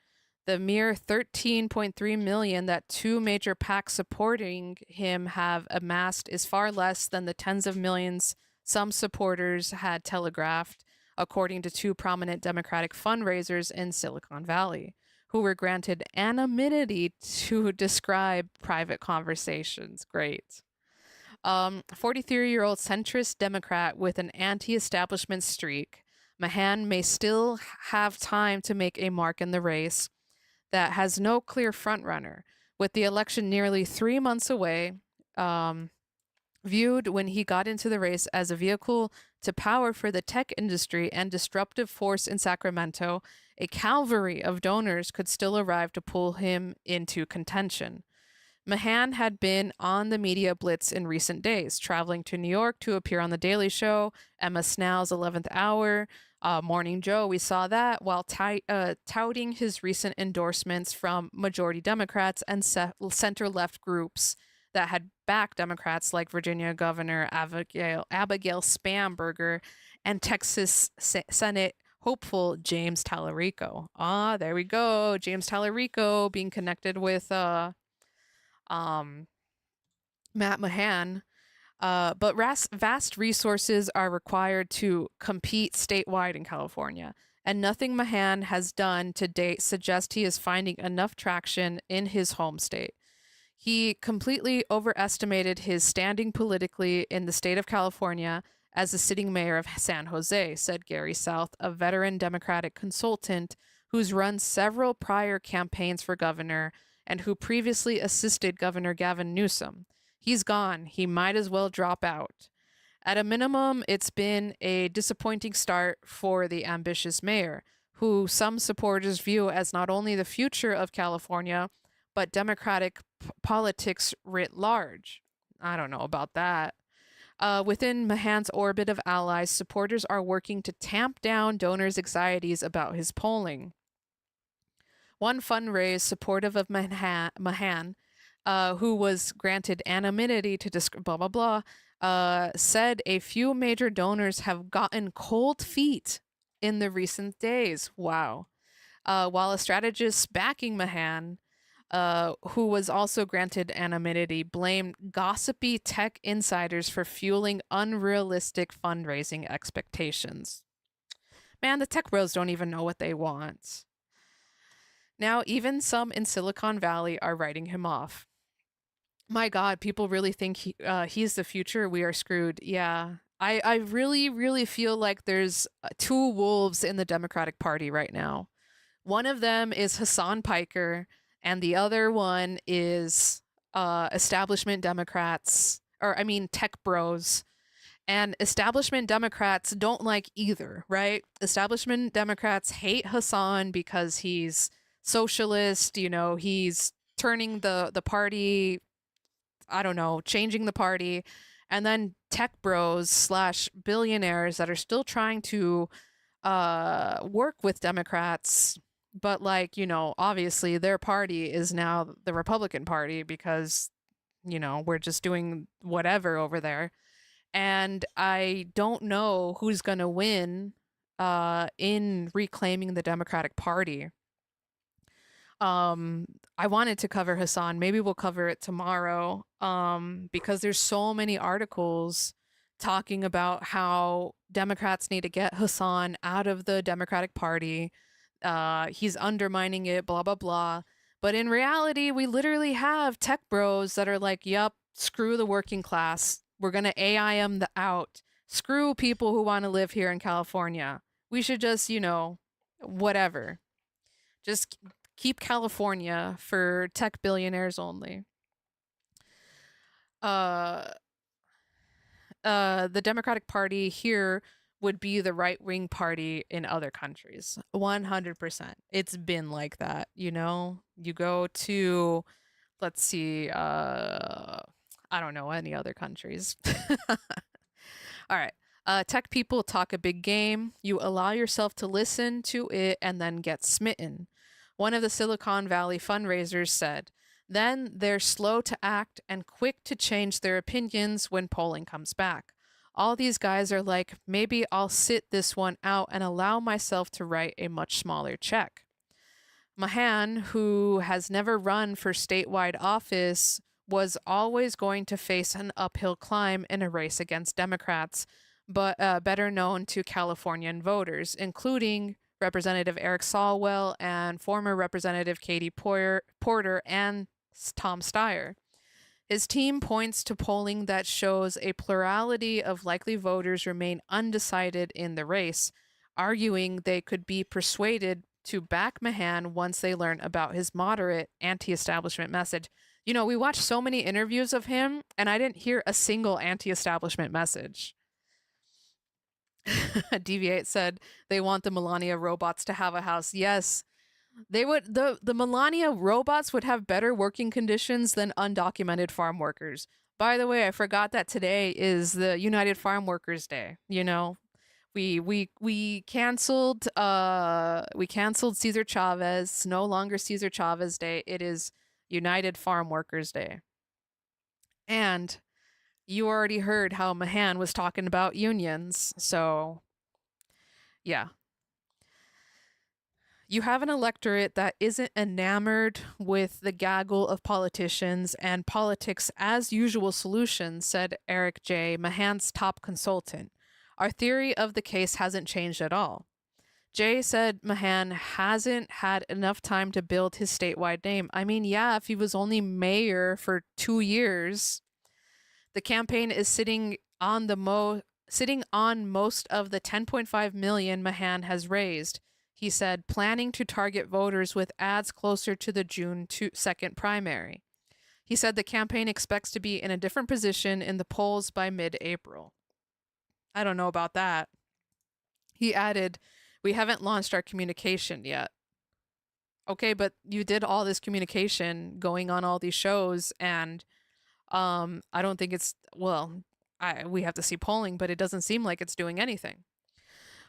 the mere $13.3 million that two major PACs supporting him have amassed is far less than the tens of millions some supporters had telegraphed, according to two prominent Democratic fundraisers in Silicon Valley, who were granted anonymity to describe private conversations. Great. 43-year-old centrist Democrat with an anti-establishment streak, Mahan may still have time to make a mark in the race that has no clear frontrunner, with the election nearly 3 months away. Viewed when he got into the race as a vehicle to power for the tech industry and disruptive force in Sacramento, a cavalry of donors could still arrive to pull him into contention. Mahan had been on the media blitz in recent days, traveling to New York to appear on The Daily Show, Emma Snell's 11th Hour, Morning Joe. We saw that while touting his recent endorsements from majority Democrats and center-left groups that had backed Democrats like Virginia Governor Abigail Spanberger and Texas Senate hopeful James Tallarico. There we go. James Tallarico being connected with Matt Mahan. But vast resources are required to compete statewide in California, and nothing Mahan has done to date suggests he is finding enough traction in his home state. He completely overestimated his standing politically in the state of California as the sitting mayor of San Jose, said Gary South, a veteran Democratic consultant who's run several prior campaigns for governor and who previously assisted Governor Gavin Newsom. He's gone. He might as well drop out. At a minimum, it's been a disappointing start for the ambitious mayor, who some supporters view as not only the future of California, but Democratic politics writ large. I don't know about that. Within Mahan's orbit of allies, supporters are working to tamp down donors' anxieties about his polling. One fundraise supportive of Mahan, who was granted anonymity to said a few major donors have gotten cold feet in the recent days. Wow. While a strategist backing Mahan, who was also granted anonymity, blamed gossipy tech insiders for fueling unrealistic fundraising expectations. Man, the tech bros don't even know what they want. Now, even some in Silicon Valley are writing him off. My God, people really think he's the future. We are screwed. Yeah, I really, really feel like there's two wolves in the Democratic Party right now. One of them is Hassan Piker, and the other one is establishment Democrats, tech bros. And establishment Democrats don't like either, right? Establishment Democrats hate Hassan because he's socialist, he's turning the party, I don't know, changing the party. And then tech bros / billionaires that are still trying to work with Democrats, but obviously their party is now the Republican Party because, we're just doing whatever over there. And I don't know who's going to win in reclaiming the Democratic Party. I wanted to cover Hassan. Maybe we'll cover it tomorrow because there's so many articles talking about how Democrats need to get Hassan out of the Democratic Party. He's undermining it, blah, blah, blah. But in reality, we literally have tech bros that are like, yup, screw the working class. We're going to AIM the out. Screw people who want to live here in California. We should just, whatever. Just keep California for tech billionaires only. The Democratic Party here would be the right-wing party in other countries. 100%. It's been like that, You go to, let's see, I don't know any other countries. All right. Tech people talk a big game. You allow yourself to listen to it and then get smitten. One of the Silicon Valley fundraisers said, then they're slow to act and quick to change their opinions when polling comes back. All these guys are like, maybe I'll sit this one out and allow myself to write a much smaller check. Mahan, who has never run for statewide office, was always going to face an uphill climb in a race against Democrats, but better known to Californian voters, including Representative Eric Swalwell and former Representative Katie Porter and Tom Steyer. His team points to polling that shows a plurality of likely voters remain undecided in the race, arguing they could be persuaded to back Mahan once they learn about his moderate anti-establishment message. We watched so many interviews of him, and I didn't hear a single anti-establishment message. Deviate said they want the Melania robots to have a house. Yes, they would. The Melania robots would have better working conditions than undocumented farm workers. By the way, I forgot that today is the United Farm Workers Day. We canceled Cesar Chavez. It's no longer Cesar Chavez Day. It is United Farm Workers Day. And you already heard how Mahan was talking about unions. So, yeah. You have an electorate that isn't enamored with the gaggle of politicians and politics as usual solutions, said Eric J., Mahan's top consultant. Our theory of the case hasn't changed at all. Jay said Mahan hasn't had enough time to build his statewide name. I mean, yeah, if he was only mayor for 2 years, the campaign is sitting on most of the $10.5 million Mahan has raised. He said, planning to target voters with ads closer to the June 2nd primary. He said the campaign expects to be in a different position in the polls by mid-April. I don't know about that. He added, we haven't launched our communication yet. Okay, but you did all this communication going on all these shows, and I don't think it's, we have to see polling, but it doesn't seem like it's doing anything.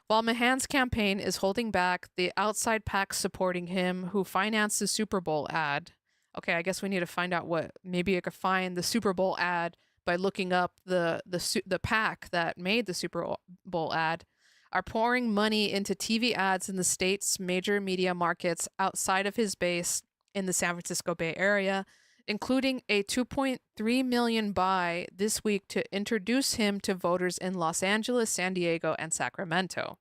While Mahan's campaign is holding back, the outside PAC supporting him, who financed the Super Bowl ad. Okay, I guess we need to find out maybe I could find the Super Bowl ad by looking up the PAC that made the Super Bowl ad, are pouring money into TV ads in the state's major media markets outside of his base in the San Francisco Bay Area, including a $2.3 million buy this week to introduce him to voters in Los Angeles, San Diego, and Sacramento.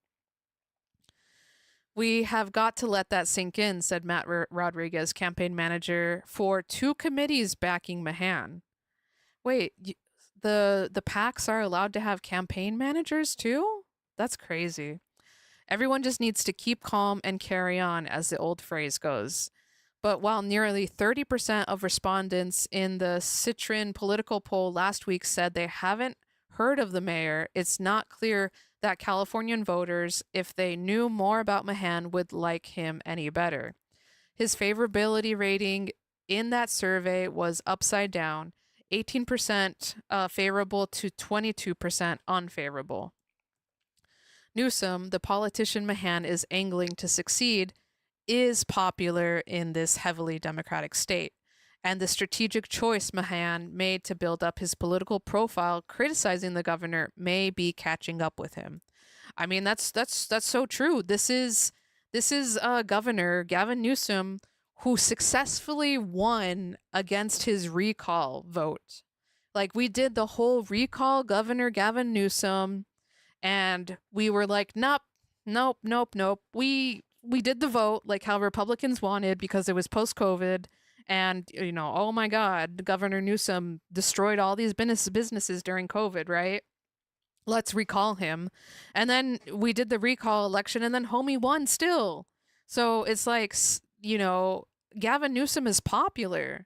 We have got to let that sink in, said Matt Rodriguez, campaign manager for 2 committees backing Mahan. Wait, the PACs are allowed to have campaign managers too? That's crazy. Everyone just needs to keep calm and carry on, as the old phrase goes. But while nearly 30% of respondents in the Citrin political poll last week said they haven't heard of the mayor, it's not clear that Californian voters, if they knew more about Mahan, would like him any better. His favorability rating in that survey was upside down, 18% favorable to 22% unfavorable. Newsom, the politician Mahan is angling to succeed, is popular in this heavily Democratic state. And the strategic choice Mahan made to build up his political profile criticizing the governor may be catching up with him. I mean, that's so true. This is Governor Gavin Newsom, who successfully won against his recall vote. Like, we did the whole recall Governor Gavin Newsom, and we were like, nope. We did the vote like how Republicans wanted because it was post-COVID. And, oh my God, Governor Newsom destroyed all these businesses during COVID, right? Let's recall him. And then we did the recall election, and then homie won still. So it's like, Gavin Newsom is popular.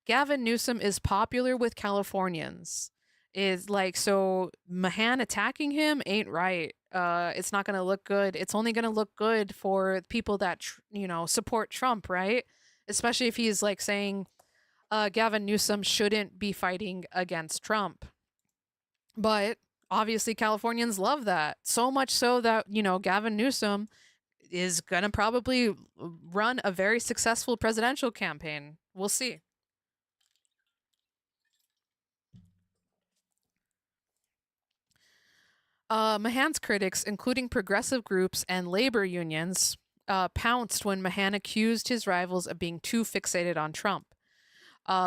Gavin Newsom is popular with Californians. Is like, so Mahan attacking him ain't right. It's not going to look good. It's only going to look good for people that, support Trump, right? Especially if he's like saying Gavin Newsom shouldn't be fighting against Trump. But obviously Californians love that. So much so that, Gavin Newsom is going to probably run a very successful presidential campaign. We'll see. Mahan's critics, including progressive groups and labor unions, pounced when Mahan accused his rivals of being too fixated on Trump,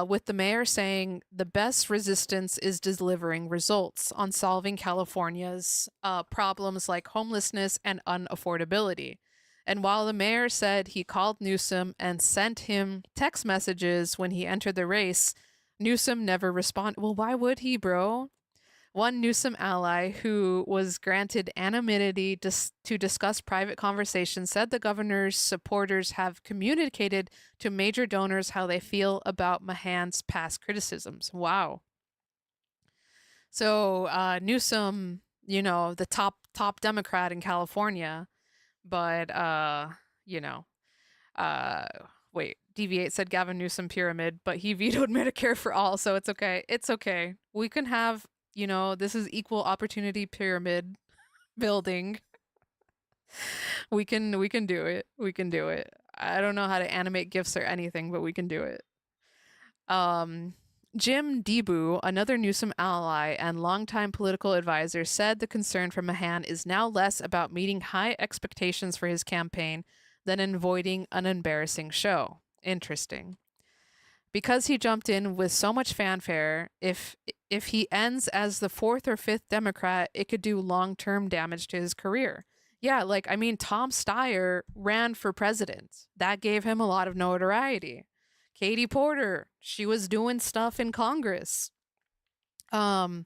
with the mayor saying the best resistance is delivering results on solving California's problems like homelessness and unaffordability. And while the mayor said he called Newsom and sent him text messages when he entered the race, Newsom never responded. Well, why would he, bro? One Newsom ally who was granted anonymity to discuss private conversations said the governor's supporters have communicated to major donors how they feel about Mahan's past criticisms. Wow. So Newsom, the top Democrat in California, but wait, Deviate said Gavin Newsom pyramid, but he vetoed Medicare for all, so it's okay. It's okay. We can have, this is equal opportunity pyramid building. We can do it. We can do it. I don't know how to animate GIFs or anything, but we can do it. Jim Debu, another Newsom ally and longtime political advisor, said the concern for Mahan is now less about meeting high expectations for his campaign than avoiding an embarrassing show. Interesting. Because he jumped in with so much fanfare, if he ends as the fourth or fifth Democrat, it could do long-term damage to his career. Yeah, Tom Steyer ran for president. That gave him a lot of notoriety. Katie Porter, she was doing stuff in Congress. I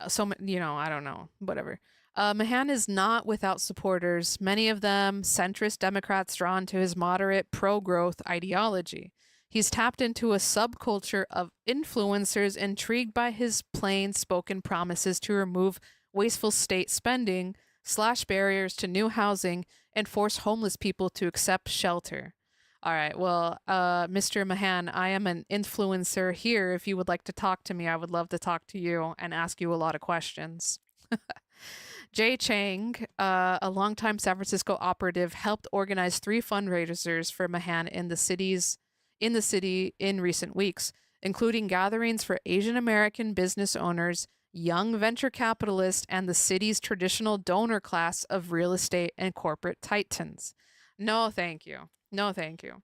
don't know, whatever. Mahan is not without supporters, many of them centrist Democrats drawn to his moderate pro-growth ideology. He's tapped into a subculture of influencers intrigued by his plain-spoken promises to remove wasteful state spending, slash barriers to new housing, and force homeless people to accept shelter. All right, well, Mr. Mahan, I am an influencer here. If you would like to talk to me, I would love to talk to you and ask you a lot of questions. Jay Chang, a longtime San Francisco operative, helped organize 3 fundraisers for Mahan in the city in recent weeks, including gatherings for Asian American business owners, young venture capitalists, and the city's traditional donor class of real estate and corporate titans. No, thank you. No, thank you.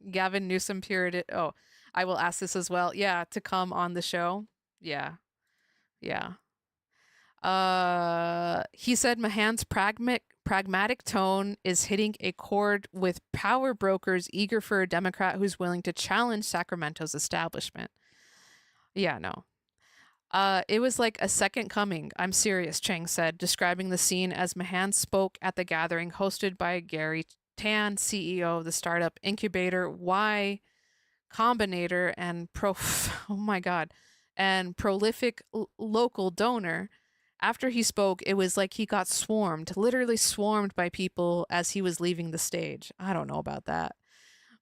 Gavin Newsom period. Oh, I will ask this as well. Yeah, to come on the show. Yeah. He said Mahan's pragmatic tone is hitting a chord with power brokers eager for a Democrat who's willing to challenge Sacramento's establishment. Yeah, no. It was like a second coming. I'm serious, Chang said, describing the scene as Mahan spoke at the gathering hosted by Gary Tan, CEO of the startup incubator Y Combinator and prolific local donor, After he spoke, it was like he got swarmed, literally swarmed by people as he was leaving the stage. I don't know about that.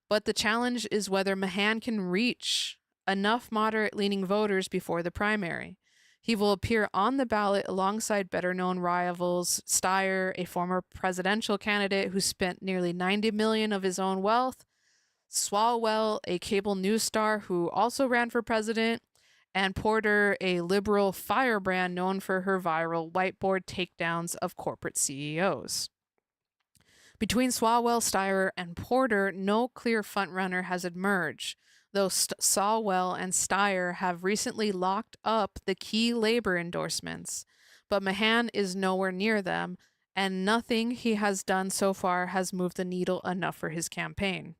But the challenge is whether Mahan can reach enough moderate-leaning voters before the primary. He will appear on the ballot alongside better-known rivals Steyer, a former presidential candidate who spent nearly $90 million of his own wealth, Swalwell, a cable news star who also ran for president, and Porter, a liberal firebrand known for her viral whiteboard takedowns of corporate CEOs. Between Swalwell, Steyer, and Porter, no clear frontrunner has emerged, though Swalwell and Steyer have recently locked up the key labor endorsements. But Mahan is nowhere near them, and nothing he has done so far has moved the needle enough for his campaign.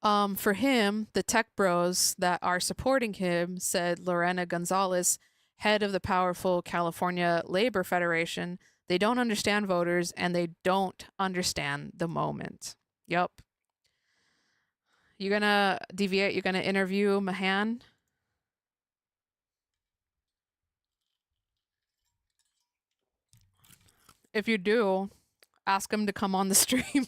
For him, the tech bros that are supporting him, said Lorena Gonzalez, head of the powerful California Labor Federation, they don't understand voters and they don't understand the moment. Yup. You're gonna deviate, you're gonna interview Mahan? If you do, ask him to come on the stream.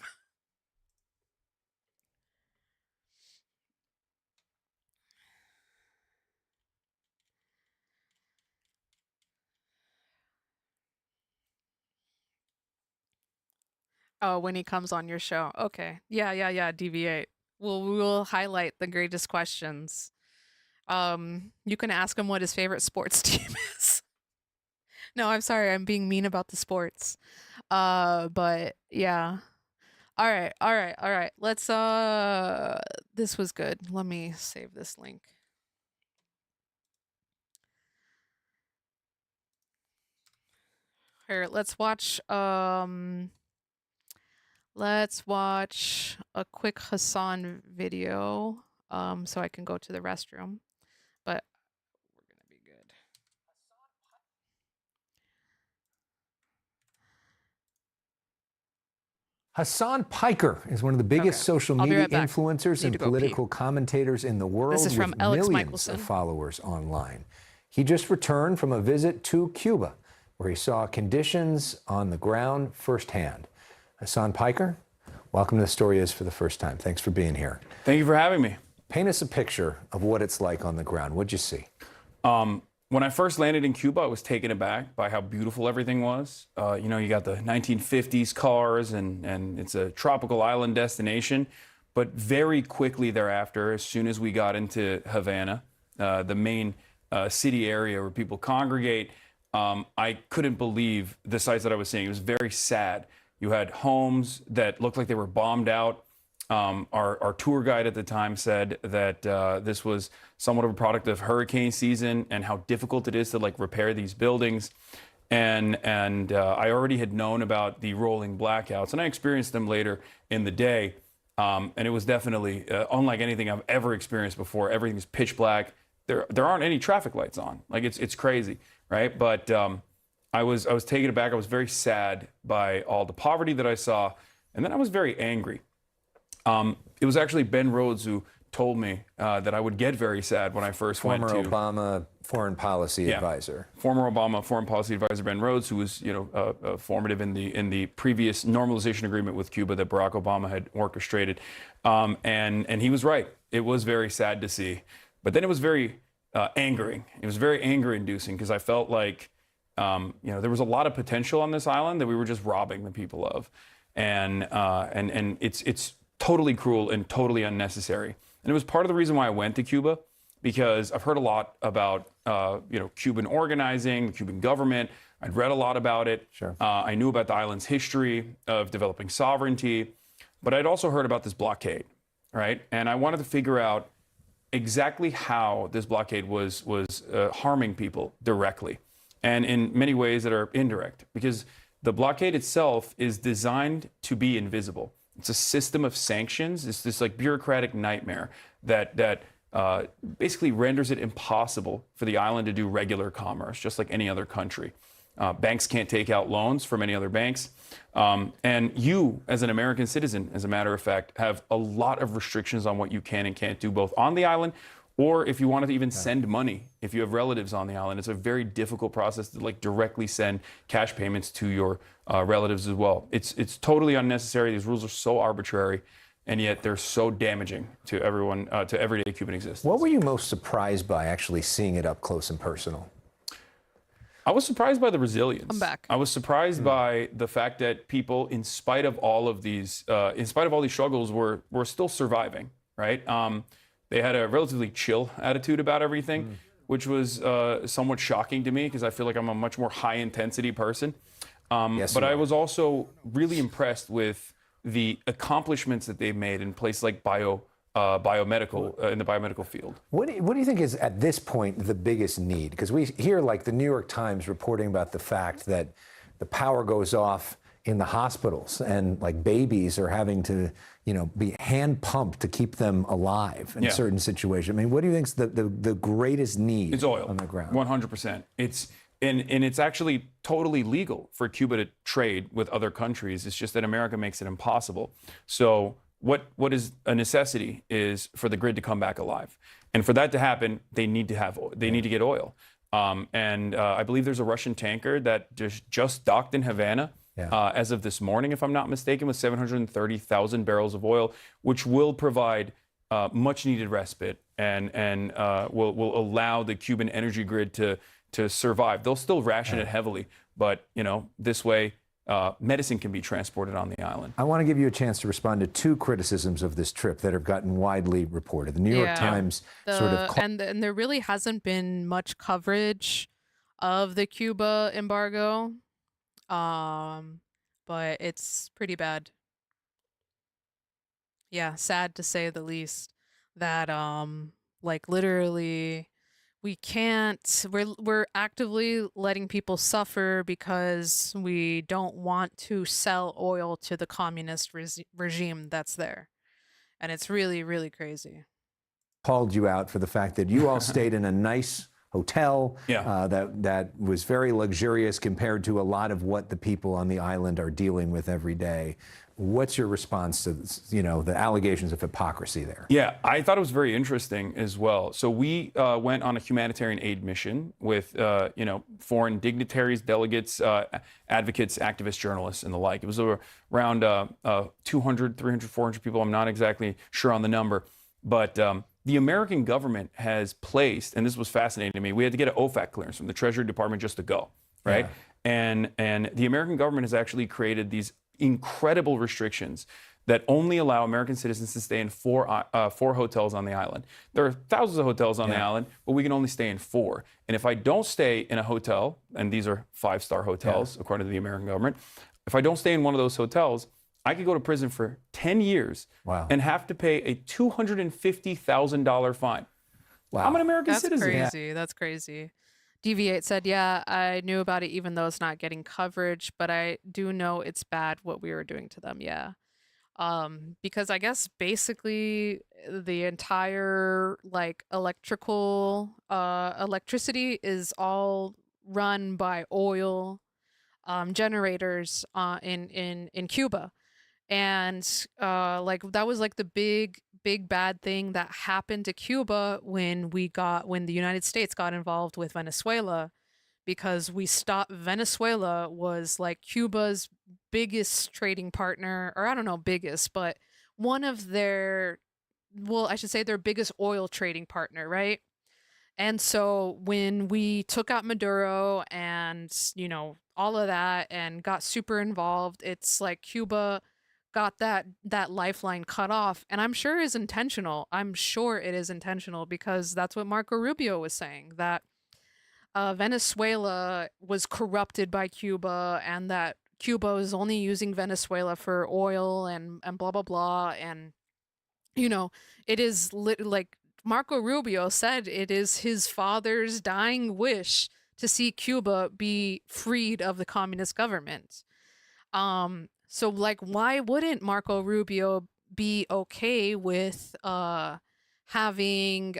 Oh, when he comes on your show. Okay. Yeah, deviate. We'll highlight the greatest questions. You can ask him what his favorite sports team is. No, I'm sorry, I'm being mean about the sports. But yeah. All right. Let's this was good. Let me save this link. Here, let's watch a quick Hassan video so I can go to the restroom. But we're going to be good. Hassan Piker is one of the biggest social I'll be media right back. influencers Need and to go political commentators in the world This is from with Alex millions Michelson. of followers online. He just returned from a visit to Cuba, where he saw conditions on the ground firsthand. Hassan Piker, welcome to The Story Is for the first time. Thanks for being here. Thank you for having me. Paint us a picture of what it's like on the ground. What'd you see? When I first landed in Cuba, I was taken aback by how beautiful everything was. You got the 1950s cars and it's a tropical island destination. But very quickly thereafter, as soon as we got into Havana, the main city area where people congregate, I couldn't believe the sights that I was seeing. It was very sad. You had homes that looked like they were bombed out. Our tour guide at the time said that this was somewhat of a product of hurricane season and how difficult it is to repair these buildings. And I already had known about the rolling blackouts, and I experienced them later in the day. And it was definitely unlike anything I've ever experienced before. Everything's pitch black. There aren't any traffic lights on. It's crazy, right? But I was taken aback. I was very sad by all the poverty that I saw, and then I was very angry. It was actually Ben Rhodes who told me that I would get very sad when I first went to... Former Obama foreign policy advisor. Former Obama foreign policy advisor Ben Rhodes, who was formative in the previous normalization agreement with Cuba that Barack Obama had orchestrated. And he was right. It was very sad to see. But then it was very angering. It was very anger-inducing because I felt like there was a lot of potential on this island that we were just robbing the people of. And it's totally cruel and totally unnecessary. And it was part of the reason why I went to Cuba, because I've heard a lot about, Cuban organizing, the Cuban government. I'd read a lot about it. Sure. I knew about the island's history of developing sovereignty, but I'd also heard about this blockade, right? And I wanted to figure out exactly how this blockade was harming people directly, and in many ways that are indirect, because the blockade itself is designed to be invisible. It's a system of sanctions. It's this bureaucratic nightmare that basically renders it impossible for the island to do regular commerce, just like any other country. Banks can't take out loans from any other banks. And you, as an American citizen, as a matter of fact, have a lot of restrictions on what you can and can't do, both on the island Or if you wanted to even send money, if you have relatives on the island, it's a very difficult process to like directly send cash payments to your relatives as well. It's totally unnecessary. These rules are so arbitrary, and yet they're so damaging to everyone, to everyday Cuban existence. What were you most surprised by actually seeing it up close and personal? I was surprised by the resilience. I'm back. I was surprised by the fact that people, in spite of all these struggles, were still surviving. Right? They had a relatively chill attitude about everything, which was somewhat shocking to me because I feel like I'm a much more high intensity person. But I was also really impressed with the accomplishments that they've made in places like biomedical in the biomedical field. What do you think is at this point the biggest need? Because we hear like the New York Times reporting about the fact that the power goes off in the hospitals and like babies are having to, be hand pumped to keep them alive in certain situations. I mean, what do you think is the greatest need It's oil on the ground? 100%. And it's actually totally legal for Cuba to trade with other countries. It's just that America makes it impossible. So what is a necessity is for the grid to come back alive. And for that to happen, they need to get oil. And I believe there's a Russian tanker that just docked in Havana as of this morning, if I'm not mistaken, with 730,000 barrels of oil, which will provide much needed respite and will allow the Cuban energy grid to survive. They'll still ration it heavily, but this way medicine can be transported on the island. I want to give you a chance to respond to two criticisms of this trip that have gotten widely reported. The New York Times and there really hasn't been much coverage of the Cuba embargo, but it's pretty bad. Yeah, sad to say the least. That like literally we're actively letting people suffer because we don't want to sell oil to the communist regime that's there. And it's really, really crazy. Called you out for the fact that you all stayed in a nice hotel that was very luxurious compared to a lot of what the people on the island are dealing with every day. What's your response to the allegations of hypocrisy there? Yeah, I thought it was very interesting as well. So we went on a humanitarian aid mission with foreign dignitaries, delegates, advocates, activists, journalists, and the like. It was around 200, 300, 400 people. I'm not exactly sure on the number, but the American government has placed, and this was fascinating to me, we had to get an OFAC clearance from the Treasury Department just to go, right? Yeah. And the American government has actually created these incredible restrictions that only allow American citizens to stay in four hotels on the island. There are thousands of hotels on the island, but we can only stay in 4. And if I don't stay in a hotel, and these are 5-star hotels, according to the American government, if I don't stay in one of those hotels, I could go to prison for 10 years and have to pay a $250,000 fine. Wow. I'm an American citizen. That's crazy. That's crazy. Deviate said, yeah, I knew about it even though it's not getting coverage, but I do know it's bad what we were doing to them. Yeah. Because I guess basically the entire like electricity is all run by oil generators in Cuba. And like that was like the big bad thing that happened to Cuba when the United States got involved with Venezuela, because Venezuela was like Cuba's biggest trading partner, or I don't know biggest, but one of their, I should say their biggest oil trading partner, right? And so when we took out Maduro and all of that and got super involved, it's like Cuba got that lifeline cut off, and I'm sure is intentional. I'm sure it is intentional, because that's what Marco Rubio was saying, that Venezuela was corrupted by Cuba, and that Cuba is only using Venezuela for oil and blah blah blah. And it is like Marco Rubio said, it is his father's dying wish to see Cuba be freed of the communist government. So like, why wouldn't Marco Rubio be okay with having,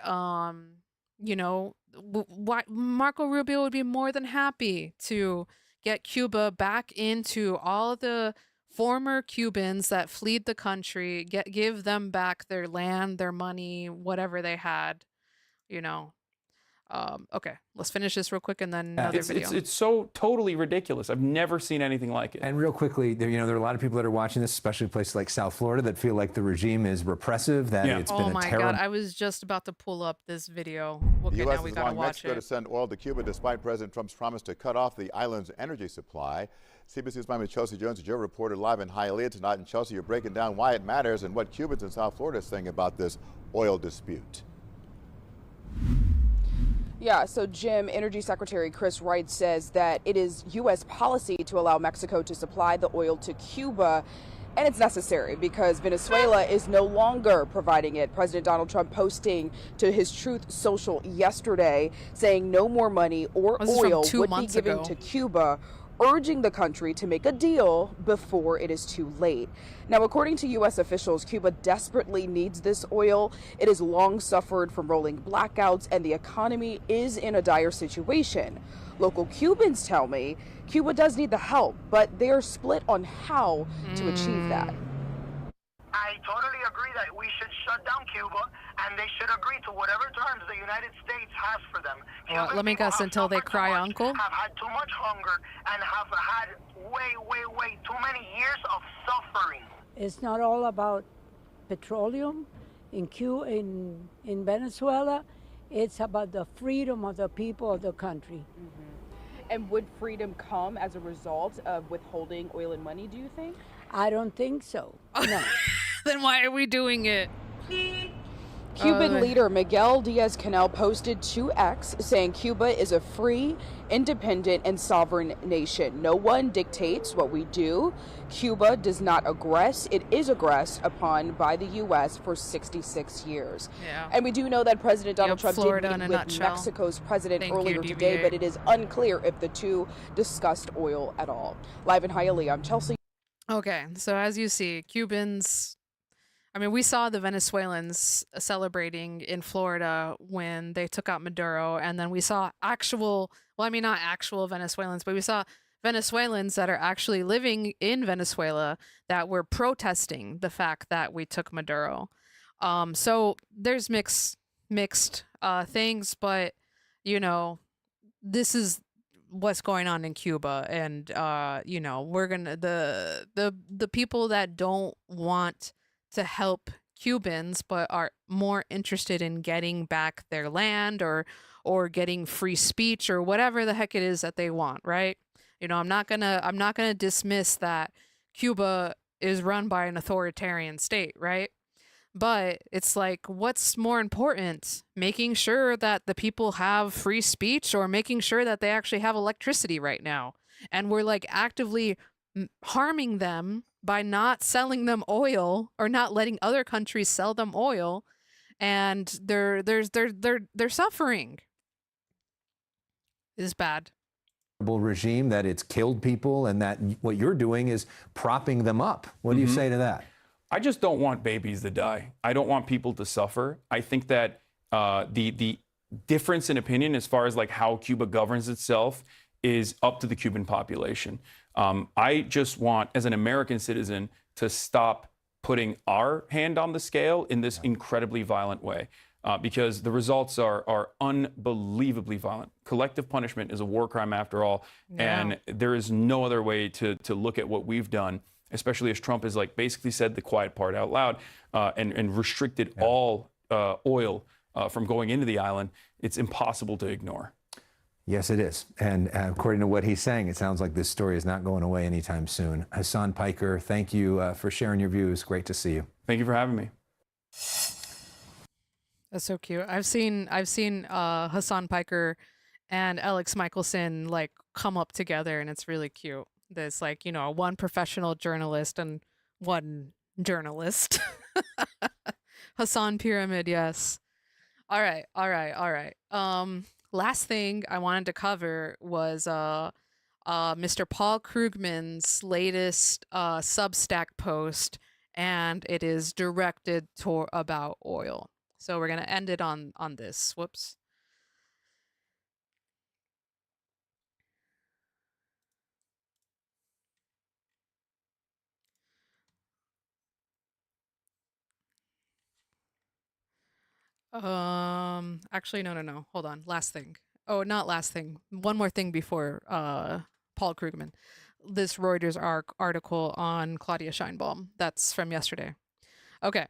why Marco Rubio would be more than happy to get Cuba back into all the former Cubans that fled the country, give them back their land, their money, whatever they had. you know. Okay, let's finish this real quick and then Yeah. another It's, video. it's so totally ridiculous. I've never seen anything like it. And real quickly, there are a lot of people that are watching this, especially places like South Florida, that feel like the regime is repressive, that it's Oh been a my terrible. God, I was just about to pull up this video. The Okay, U.S. now we is gotta allowing watch Mexico to it. send oil to Cuba despite President Trump's promise to cut off the island's energy supply. CBC's Miami's Chelsea Jones is your reporter live in Hialeah tonight. And Chelsea, you're breaking down why it matters and what Cubans in South Florida are saying about this oil dispute. Yeah, so Jim, Energy Secretary Chris Wright says that it is U.S. policy to allow Mexico to supply the oil to Cuba, and it's necessary because Venezuela is no longer providing it. President Donald Trump posting to his Truth Social yesterday saying no more money or This is from oil 2 would be months given ago. to Cuba, urging the country to make a deal before it is too late. Now, according to U.S. officials, Cuba desperately needs this oil. It has long suffered from rolling blackouts, and the economy is in a dire situation. Local Cubans tell me Cuba does need the help, but they are split on how to achieve that. I totally agree that we should shut down Cuba, and they should agree to whatever terms the United States has for them. Well, let me guess until they cry uncle. Have had too much hunger and have had way too many years of suffering. It's not all about petroleum in Venezuela. It's about the freedom of the people of the country. And would freedom come as a result of withholding oil and money, do you think? I don't think so. No. Then why are we doing it? Cuban leader Miguel Diaz-Canel posted to X saying Cuba is a free, independent, and sovereign nation. No one dictates what we do. Cuba does not aggress. It is aggressed upon by the U.S. for 66 years. Yeah. And we do know that President Donald Trump Florida did in meet a with nutshell. Mexico's president Thank you, earlier today, DBA. but it is unclear if the two discussed oil at all. Live in Hialeah, I'm Chelsea. Okay, so as you see, Cubans, I mean, we saw the Venezuelans celebrating in Florida when they took out Maduro, and then we saw actual, well, I mean, not actual Venezuelans, but we saw Venezuelans that are actually living in Venezuela that were protesting the fact that we took Maduro. So there's mixed things, but, you know, this is what's going on in Cuba, and you know, we're gonna the people that don't want to help Cubans but are more interested in getting back their land or getting free speech or whatever the heck it is that they want, right? You know, I'm not gonna dismiss that Cuba is run by an authoritarian state, right? But it's like, what's more important? Making sure that the people have free speech or making sure that they actually have electricity right now? And we're like actively harming them by not selling them oil or not letting other countries sell them oil. And they're suffering. It's bad. Regime, that it's killed people, and that what you're doing is propping them up. What do you say to that? I just don't want babies to die. I don't want people to suffer. I think that the difference in opinion as far as like how Cuba governs itself is up to the Cuban population. I just want, as an American citizen, to stop putting our hand on the scale in this incredibly violent way, because the results are unbelievably violent. Collective punishment is a war crime after all, and there is no other way to look at what we've done, especially as Trump has like basically said the quiet part out loud and restricted all oil from going into the island. It's impossible to ignore. Yes, it is. And according to what he's saying, it sounds like this story is not going away anytime soon. Hassan Piker, thank you for sharing your views. Great to see you. Thank you for having me. That's so cute. I've seen Hassan Piker and Alex Michelson like come up together, and it's really cute. There's like, you know, one professional journalist and one journalist. Hassan Pyramid, yes. All right. Last thing I wanted to cover was Mr. Paul Krugman's latest Substack post, and it is directed about oil. So we're gonna end it on this. Whoops. Actually, no. Hold on. Last thing. Oh, not last thing. One more thing before Paul Krugman. This Reuters article on Claudia Sheinbaum. That's from yesterday. Okay.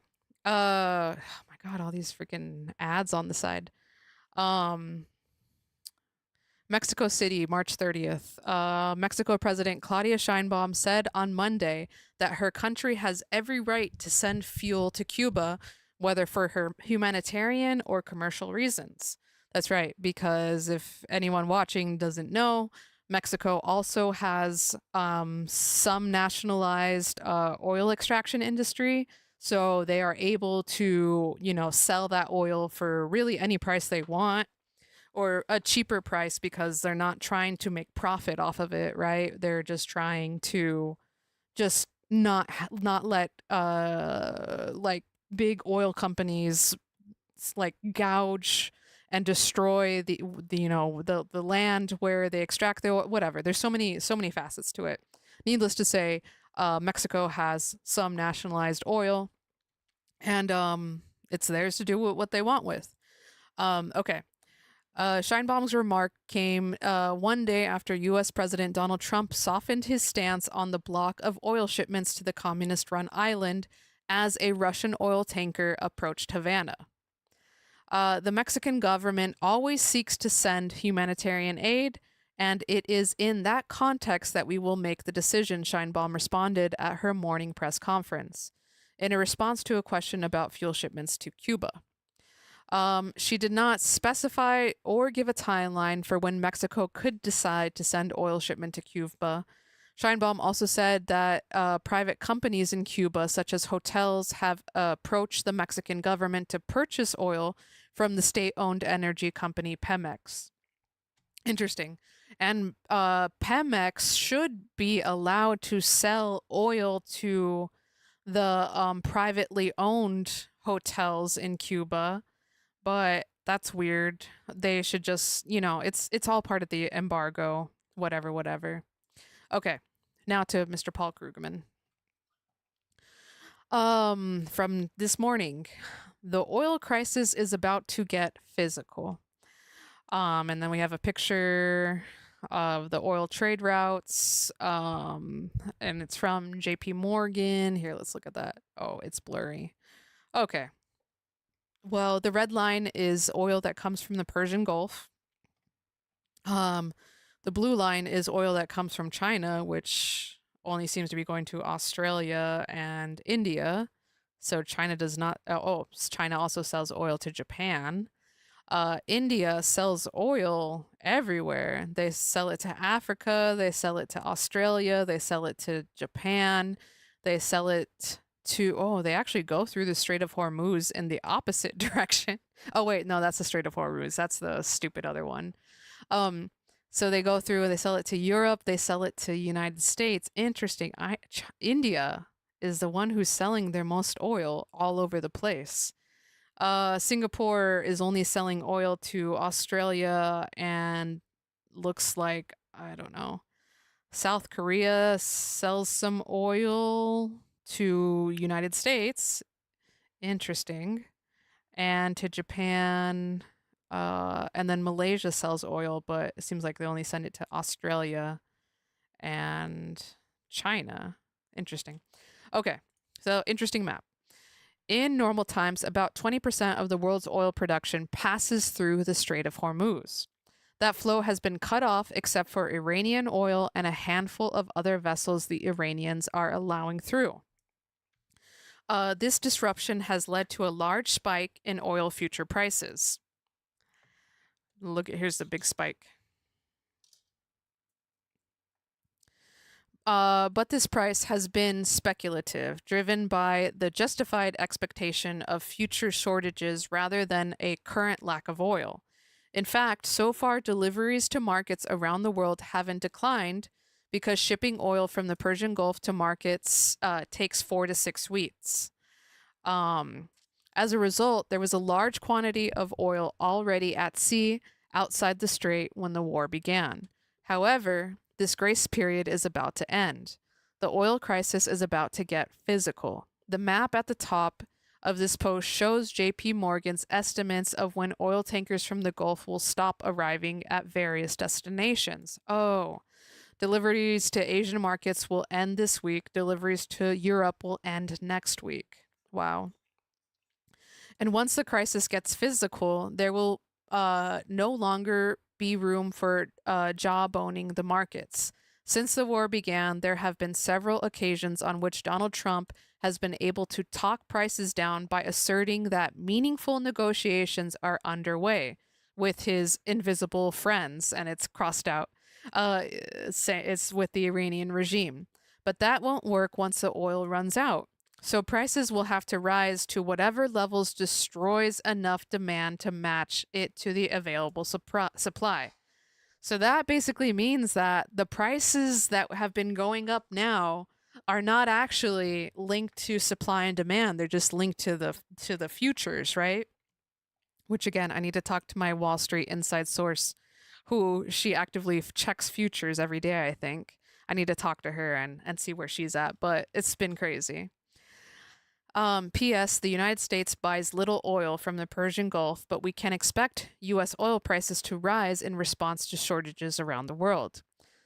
Oh my God, all these freaking ads on the side. Mexico City, March 30th. Mexico President Claudia Sheinbaum said on Monday that her country has every right to send fuel to Cuba, whether for her humanitarian or commercial reasons. That's right, because if anyone watching doesn't know, Mexico also has some nationalized oil extraction industry. So they are able to, sell that oil for really any price they want or a cheaper price because they're not trying to make profit off of it, right? They're just trying to just not let like big oil companies like gouge and destroy the land where they extract the oil, whatever. There's so many facets to it. Needless to say, Mexico has some nationalized oil, and it's theirs to do what they want with. Okay. Scheinbaum's remark came one day after U.S. President Donald Trump softened his stance on the block of oil shipments to the communist-run island as a Russian oil tanker approached Havana. The Mexican government always seeks to send humanitarian aid, and it is in that context that we will make the decision, Sheinbaum responded at her morning press conference, in a response to a question about fuel shipments to Cuba. She did not specify or give a timeline for when Mexico could decide to send oil shipment to Cuba. Sheinbaum also said that private companies in Cuba, such as hotels, have approached the Mexican government to purchase oil from the state-owned energy company Pemex. Interesting. And Pemex should be allowed to sell oil to the privately owned hotels in Cuba, but that's weird. They should just, it's all part of the embargo, whatever. Okay, now to Mr. Paul Krugman. From this morning, the oil crisis is about to get physical. And then we have a picture of the oil trade routes, and it's from JP Morgan. Here, let's look at that. Oh, it's blurry. Okay. Well, the red line is oil that comes from the Persian Gulf. The blue line is oil that comes from China, which only seems to be going to Australia and India. So China does not. China also sells oil to Japan. India sells oil everywhere. They sell it to Africa. They sell it to Australia. They sell it to Japan. They sell it to, they actually go through the Strait of Hormuz in the opposite direction. Oh, wait, no, that's the Strait of Hormuz. That's the stupid other one. So they go through, they sell it to Europe, they sell it to United States. Interesting. India is the one who's selling their most oil all over the place. Singapore is only selling oil to Australia and looks like, I don't know, South Korea sells some oil to United States. Interesting. And to Japan, and then Malaysia sells oil, but it seems like they only send it to Australia and China. Interesting. Okay, so interesting map. In normal times, about 20% of the world's oil production passes through the Strait of Hormuz. That flow has been cut off except for Iranian oil and a handful of other vessels the Iranians are allowing through. This disruption has led to a large spike in oil future prices. Here's the big spike. But this price has been speculative, driven by the justified expectation of future shortages rather than a current lack of oil. In fact, so far deliveries to markets around the world haven't declined because shipping oil from the Persian Gulf to markets takes 4 to 6 weeks. As a result, there was a large quantity of oil already at sea outside the strait when the war began. However, this grace period is about to end. The oil crisis is about to get physical. The map at the top of this post shows JP Morgan's estimates of when oil tankers from the Gulf will stop arriving at various destinations. Oh, deliveries to Asian markets will end this week. Deliveries to Europe will end next week. Wow. And once the crisis gets physical, there will no longer be room for jawboning the markets. Since the war began, there have been several occasions on which Donald Trump has been able to talk prices down by asserting that meaningful negotiations are underway with his invisible friends, and it's crossed out. It's with the Iranian regime. But that won't work once the oil runs out. So prices will have to rise to whatever levels destroys enough demand to match it to the available supply. So that basically means that the prices that have been going up now are not actually linked to supply and demand. They're just linked to the futures, right? Which again, I need to talk to my Wall Street inside source, who she actively checks futures every day, I think. I need to talk to her and see where she's at, but it's been crazy. P.S. The United States buys little oil from the Persian Gulf, but we can expect U.S. oil prices to rise in response to shortages around the world.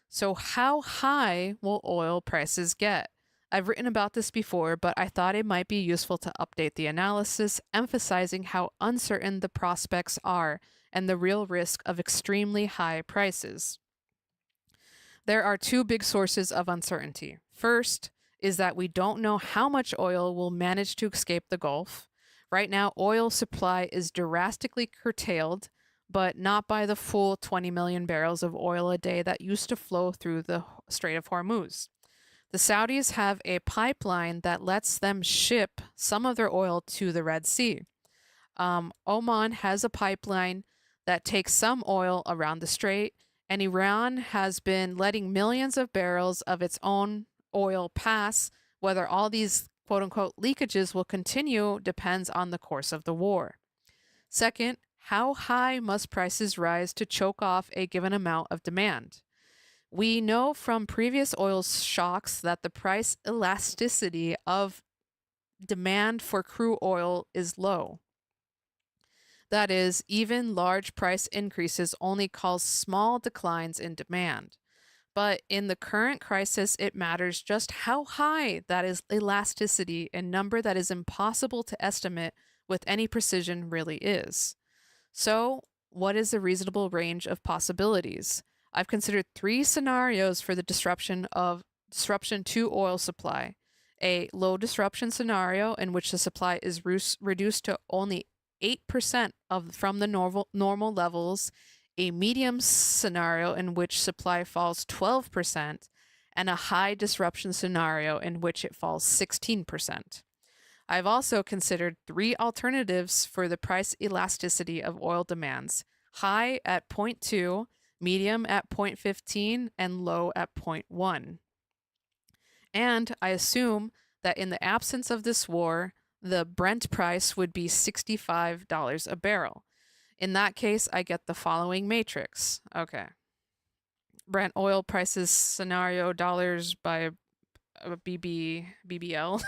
So how high will oil prices get? I've written about this before, but I thought it might be useful to update the analysis, emphasizing how uncertain the prospects are and the real risk of extremely high prices. There are two big sources of uncertainty. First is that we don't know how much oil will manage to escape the Gulf. Right now, oil supply is drastically curtailed, but not by the full 20 million barrels of oil a day that used to flow through the Strait of Hormuz. The Saudis have a pipeline that lets them ship some of their oil to the Red Sea. Oman has a pipeline that takes some oil around the strait, and Iran has been letting millions of barrels of its own oil pass. Whether all these quote-unquote leakages will continue depends on the course of the war. Second, how high must prices rise to choke off a given amount of demand? We know from previous oil shocks that the price elasticity of demand for crude oil is low. That is, even large price increases only cause small declines in demand. But in the current crisis, it matters just how high that is elasticity, a number that is impossible to estimate with any precision really is. So, what is a reasonable range of possibilities? I've considered 3 scenarios for the disruption to oil supply. A low disruption scenario in which the supply is reduced to only 8% from the normal levels, a medium scenario in which supply falls 12%, and a high disruption scenario in which it falls 16%. I've also considered 3 alternatives for the price elasticity of oil demands: high at 0.2, medium at 0.15, and low at 0.1. And I assume that in the absence of this war, the Brent price would be $65 a barrel. In that case, I get the following matrix. Okay. Brent oil prices scenario dollars by BBL.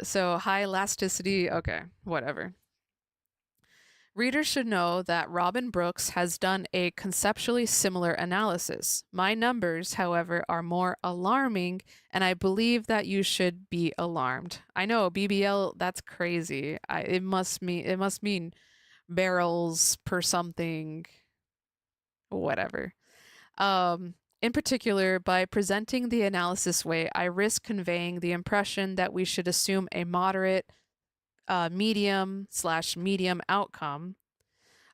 So high elasticity. Okay, whatever. Readers should know that Robin Brooks has done a conceptually similar analysis. My numbers, however, are more alarming, and I believe that you should be alarmed. I know BBL, that's crazy. It must mean barrels per something, whatever. In particular, by presenting the analysis way, I risk conveying the impression that we should assume a moderate medium/medium outcome.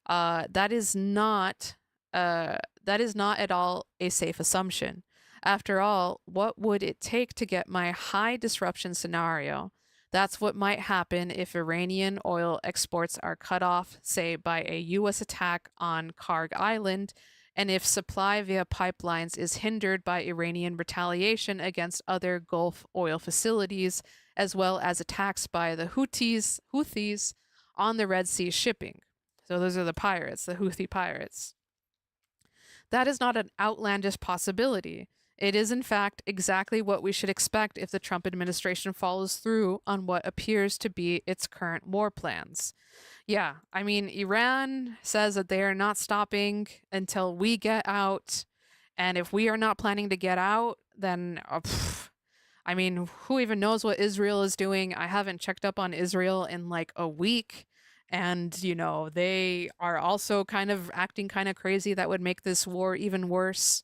That is not at all a safe assumption. After all, what would it take to get my high disruption scenario? That's what might happen if Iranian oil exports are cut off, say, by a U.S. attack on Karg Island, and if supply via pipelines is hindered by Iranian retaliation against other Gulf oil facilities, as well as attacks by the Houthis on the Red Sea shipping. So those are the pirates, the Houthi pirates. That is not an outlandish possibility. It is, in fact, exactly what we should expect if the Trump administration follows through on what appears to be its current war plans. Yeah, I mean, Iran says that they are not stopping until we get out. And if we are not planning to get out, then, I mean, who even knows what Israel is doing? I haven't checked up on Israel in like a week. And, you know, they are also kind of acting kind of crazy. That would make this war even worse.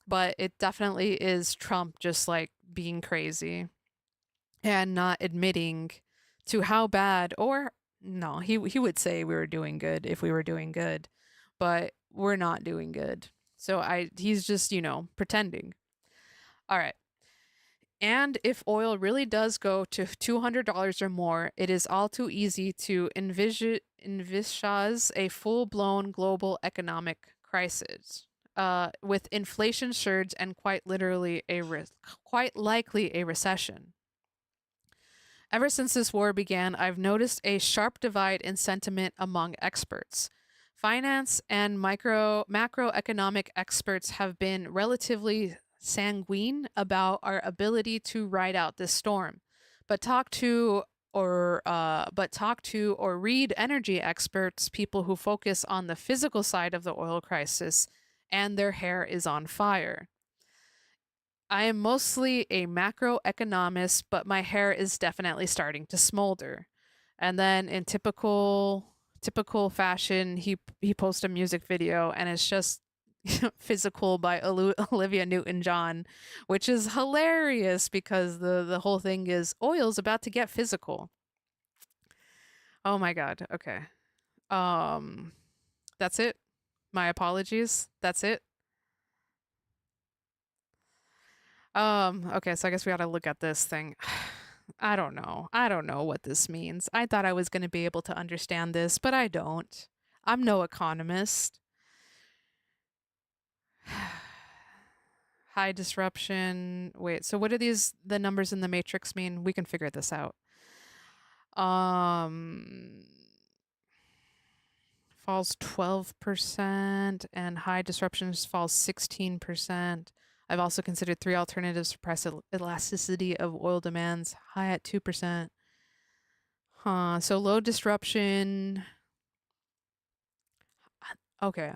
But it definitely is Trump just like being crazy and not admitting to how bad, or no, he would say we were doing good if we were doing good, but we're not doing good. So he's just, you know, pretending. All right. And if oil really does go to $200 or more, it is all too easy to envisage a full-blown global economic crisis, with inflation surge and quite likely a recession. Ever since this war began, I've noticed a sharp divide in sentiment among experts. Finance and macroeconomic experts have been relatively sanguine about our ability to ride out this storm, but talk to or read energy experts, people who focus on the physical side of the oil crisis, and their hair is on fire. I am mostly a macroeconomist, but my hair is definitely starting to smolder. And then in typical fashion, he posts a music video and it's just Physical by Olivia Newton-John, which is hilarious because the whole thing is oil's about to get physical. Oh my god. Okay. That's it. My apologies. That's it. Okay, so I guess we got to look at this thing. I don't know. I don't know what this means. I thought I was going to be able to understand this, but I don't. I'm no economist. High disruption. Wait, so what do the numbers in the matrix mean? We can figure this out. Falls 12% and high disruptions falls 16%. I've also considered 3 alternatives for price elasticity of oil demands, high at 2%. So low disruption. Okay,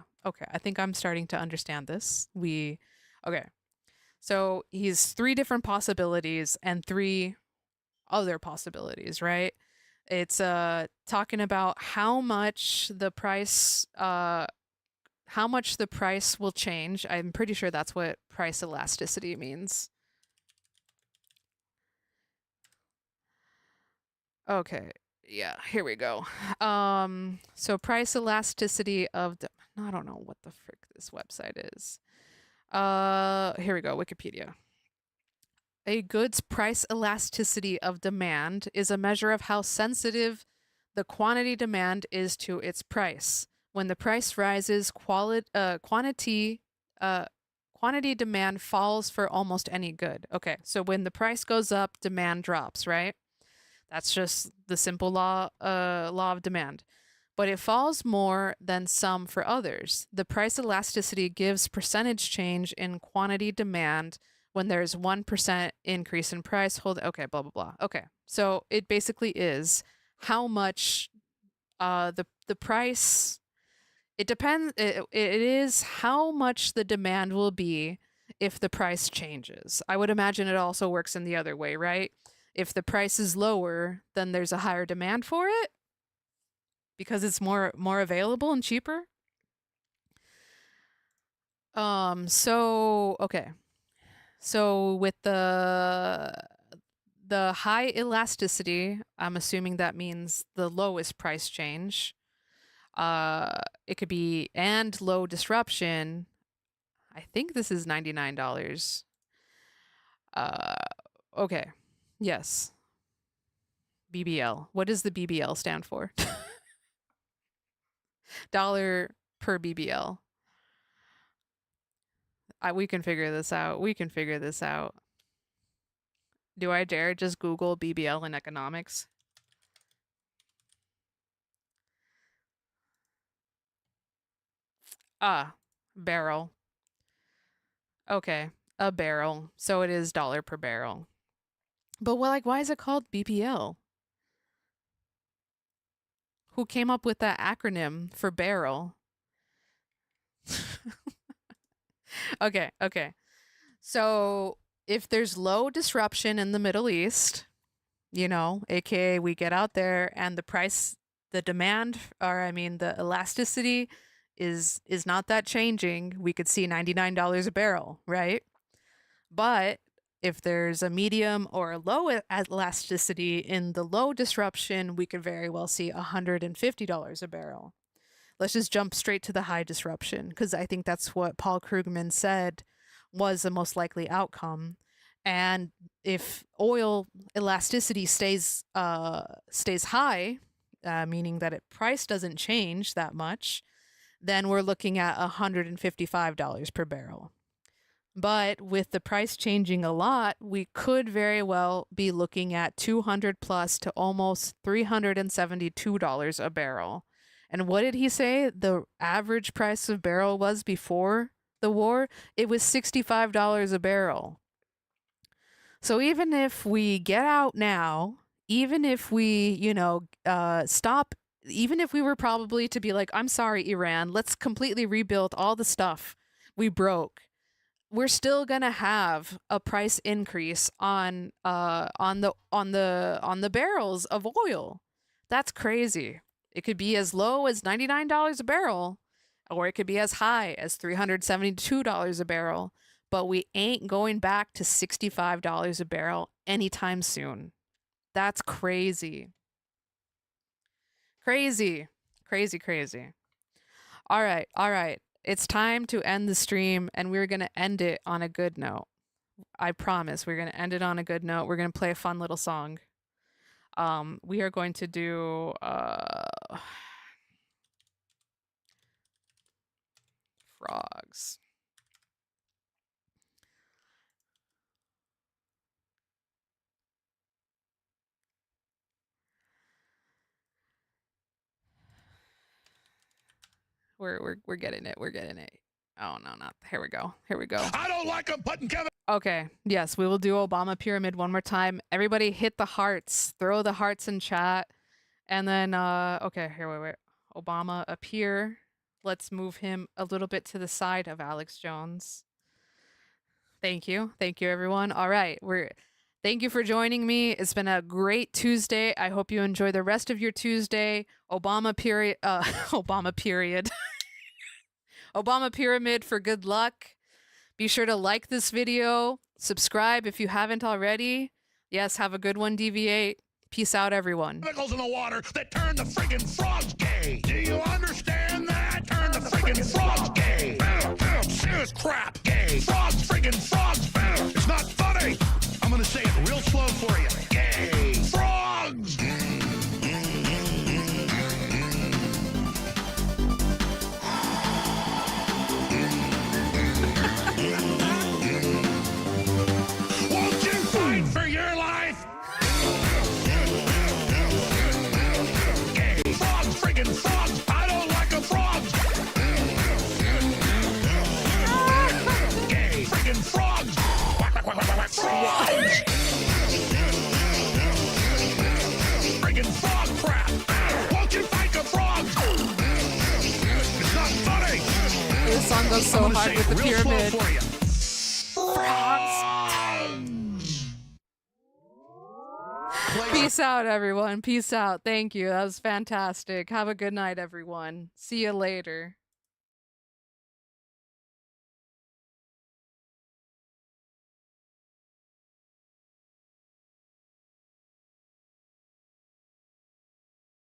I think I'm starting to understand this. Okay. So he's 3 different possibilities and 3 other possibilities, right? It's talking about how much the price will change. I'm pretty sure that's what price elasticity means. Okay. Yeah, here we go. So price elasticity of I don't know what the frick this website is. Here we go, Wikipedia. A good's price elasticity of demand is a measure of how sensitive the quantity demand is to its price. When the price rises, quantity demand falls for almost any good. Okay, so when the price goes up, demand drops, right? That's just the simple law of demand. But it falls more than some for others. The price elasticity gives percentage change in quantity demand when there's 1% increase in price. Okay, blah, blah, blah. Okay, so it basically is how much the price, it depends, it is how much the demand will be if the price changes. I would imagine it also works in the other way, right? If the price is lower, then there's a higher demand for it because it's more available and cheaper. Okay. So with the high elasticity, I'm assuming that means the lowest price change. It could be and low disruption. I think this is $99. Okay. Yes. BBL. What does the BBL stand for? Dollar per BBL. We can figure this out. Do I dare just Google BBL in economics? Barrel. Okay, a barrel. So it is dollar per barrel. But why is it called BPL? Who came up with that acronym for barrel? Okay. So if there's low disruption in the Middle East, aka we get out there and the demand, the elasticity is not that changing, we could see $99 a barrel, right? But if there's a medium or a low elasticity in the low disruption, we could very well see $150 a barrel. Let's just jump straight to the high disruption, because I think that's what Paul Krugman said was the most likely outcome. And if oil elasticity stays high, meaning that price doesn't change that much, then we're looking at $155 per barrel. But with the price changing a lot, we could very well be looking at $200 plus to almost $372 a barrel. And what did he say the average price of barrel was before the war? It was $65 a barrel. So even if we get out now, even if we, stop, even if we were probably to be like, I'm sorry, Iran, let's completely rebuild all the stuff we broke, we're still gonna have a price increase on the barrels of oil. That's crazy. It could be as low as $99 a barrel, or it could be as high as $372 a barrel. But we ain't going back to $65 a barrel anytime soon. That's crazy. Crazy. All right. It's time to end the stream, and we're going to end it on a good note. I promise we're going to end it on a good note. We're going to play a fun little song. We are going to do frogs. We're getting it. We're getting it. Oh no, not here we go. I don't like them putting Kevin. Okay, yes, we will do Obama pyramid one more time. Everybody hit the hearts. Throw the hearts in chat. And then okay, here wait. Obama appear. Let's move him a little bit to the side of Alex Jones. Thank you everyone. All right, thank you for joining me. It's been a great Tuesday. I hope you enjoy the rest of your Tuesday. Obama period. Obama pyramid for good luck. Be sure to like this video. Subscribe if you haven't already. Yes, have a good one, DV8. Peace out, everyone. Chemicals in the water that turn the friggin' frogs gay. Do you understand that? Turn the friggin' frogs gay. Serious crap. Gay. Frogs, friggin' frogs. It's not funny. I'm gonna say it real slow for you. Gay. Frogs. Won't you fight for your life? Gay. Frogs, friggin' frogs. I don't like a frog. Gay. Friggin' frogs. Frogs. Friggin' frog crap. Won't you fight the frogs? It's not funny. This song goes so hard with the pyramid. Frogs. Peace out, everyone. Peace out. Thank you. That was fantastic. Have a good night, everyone. See you later.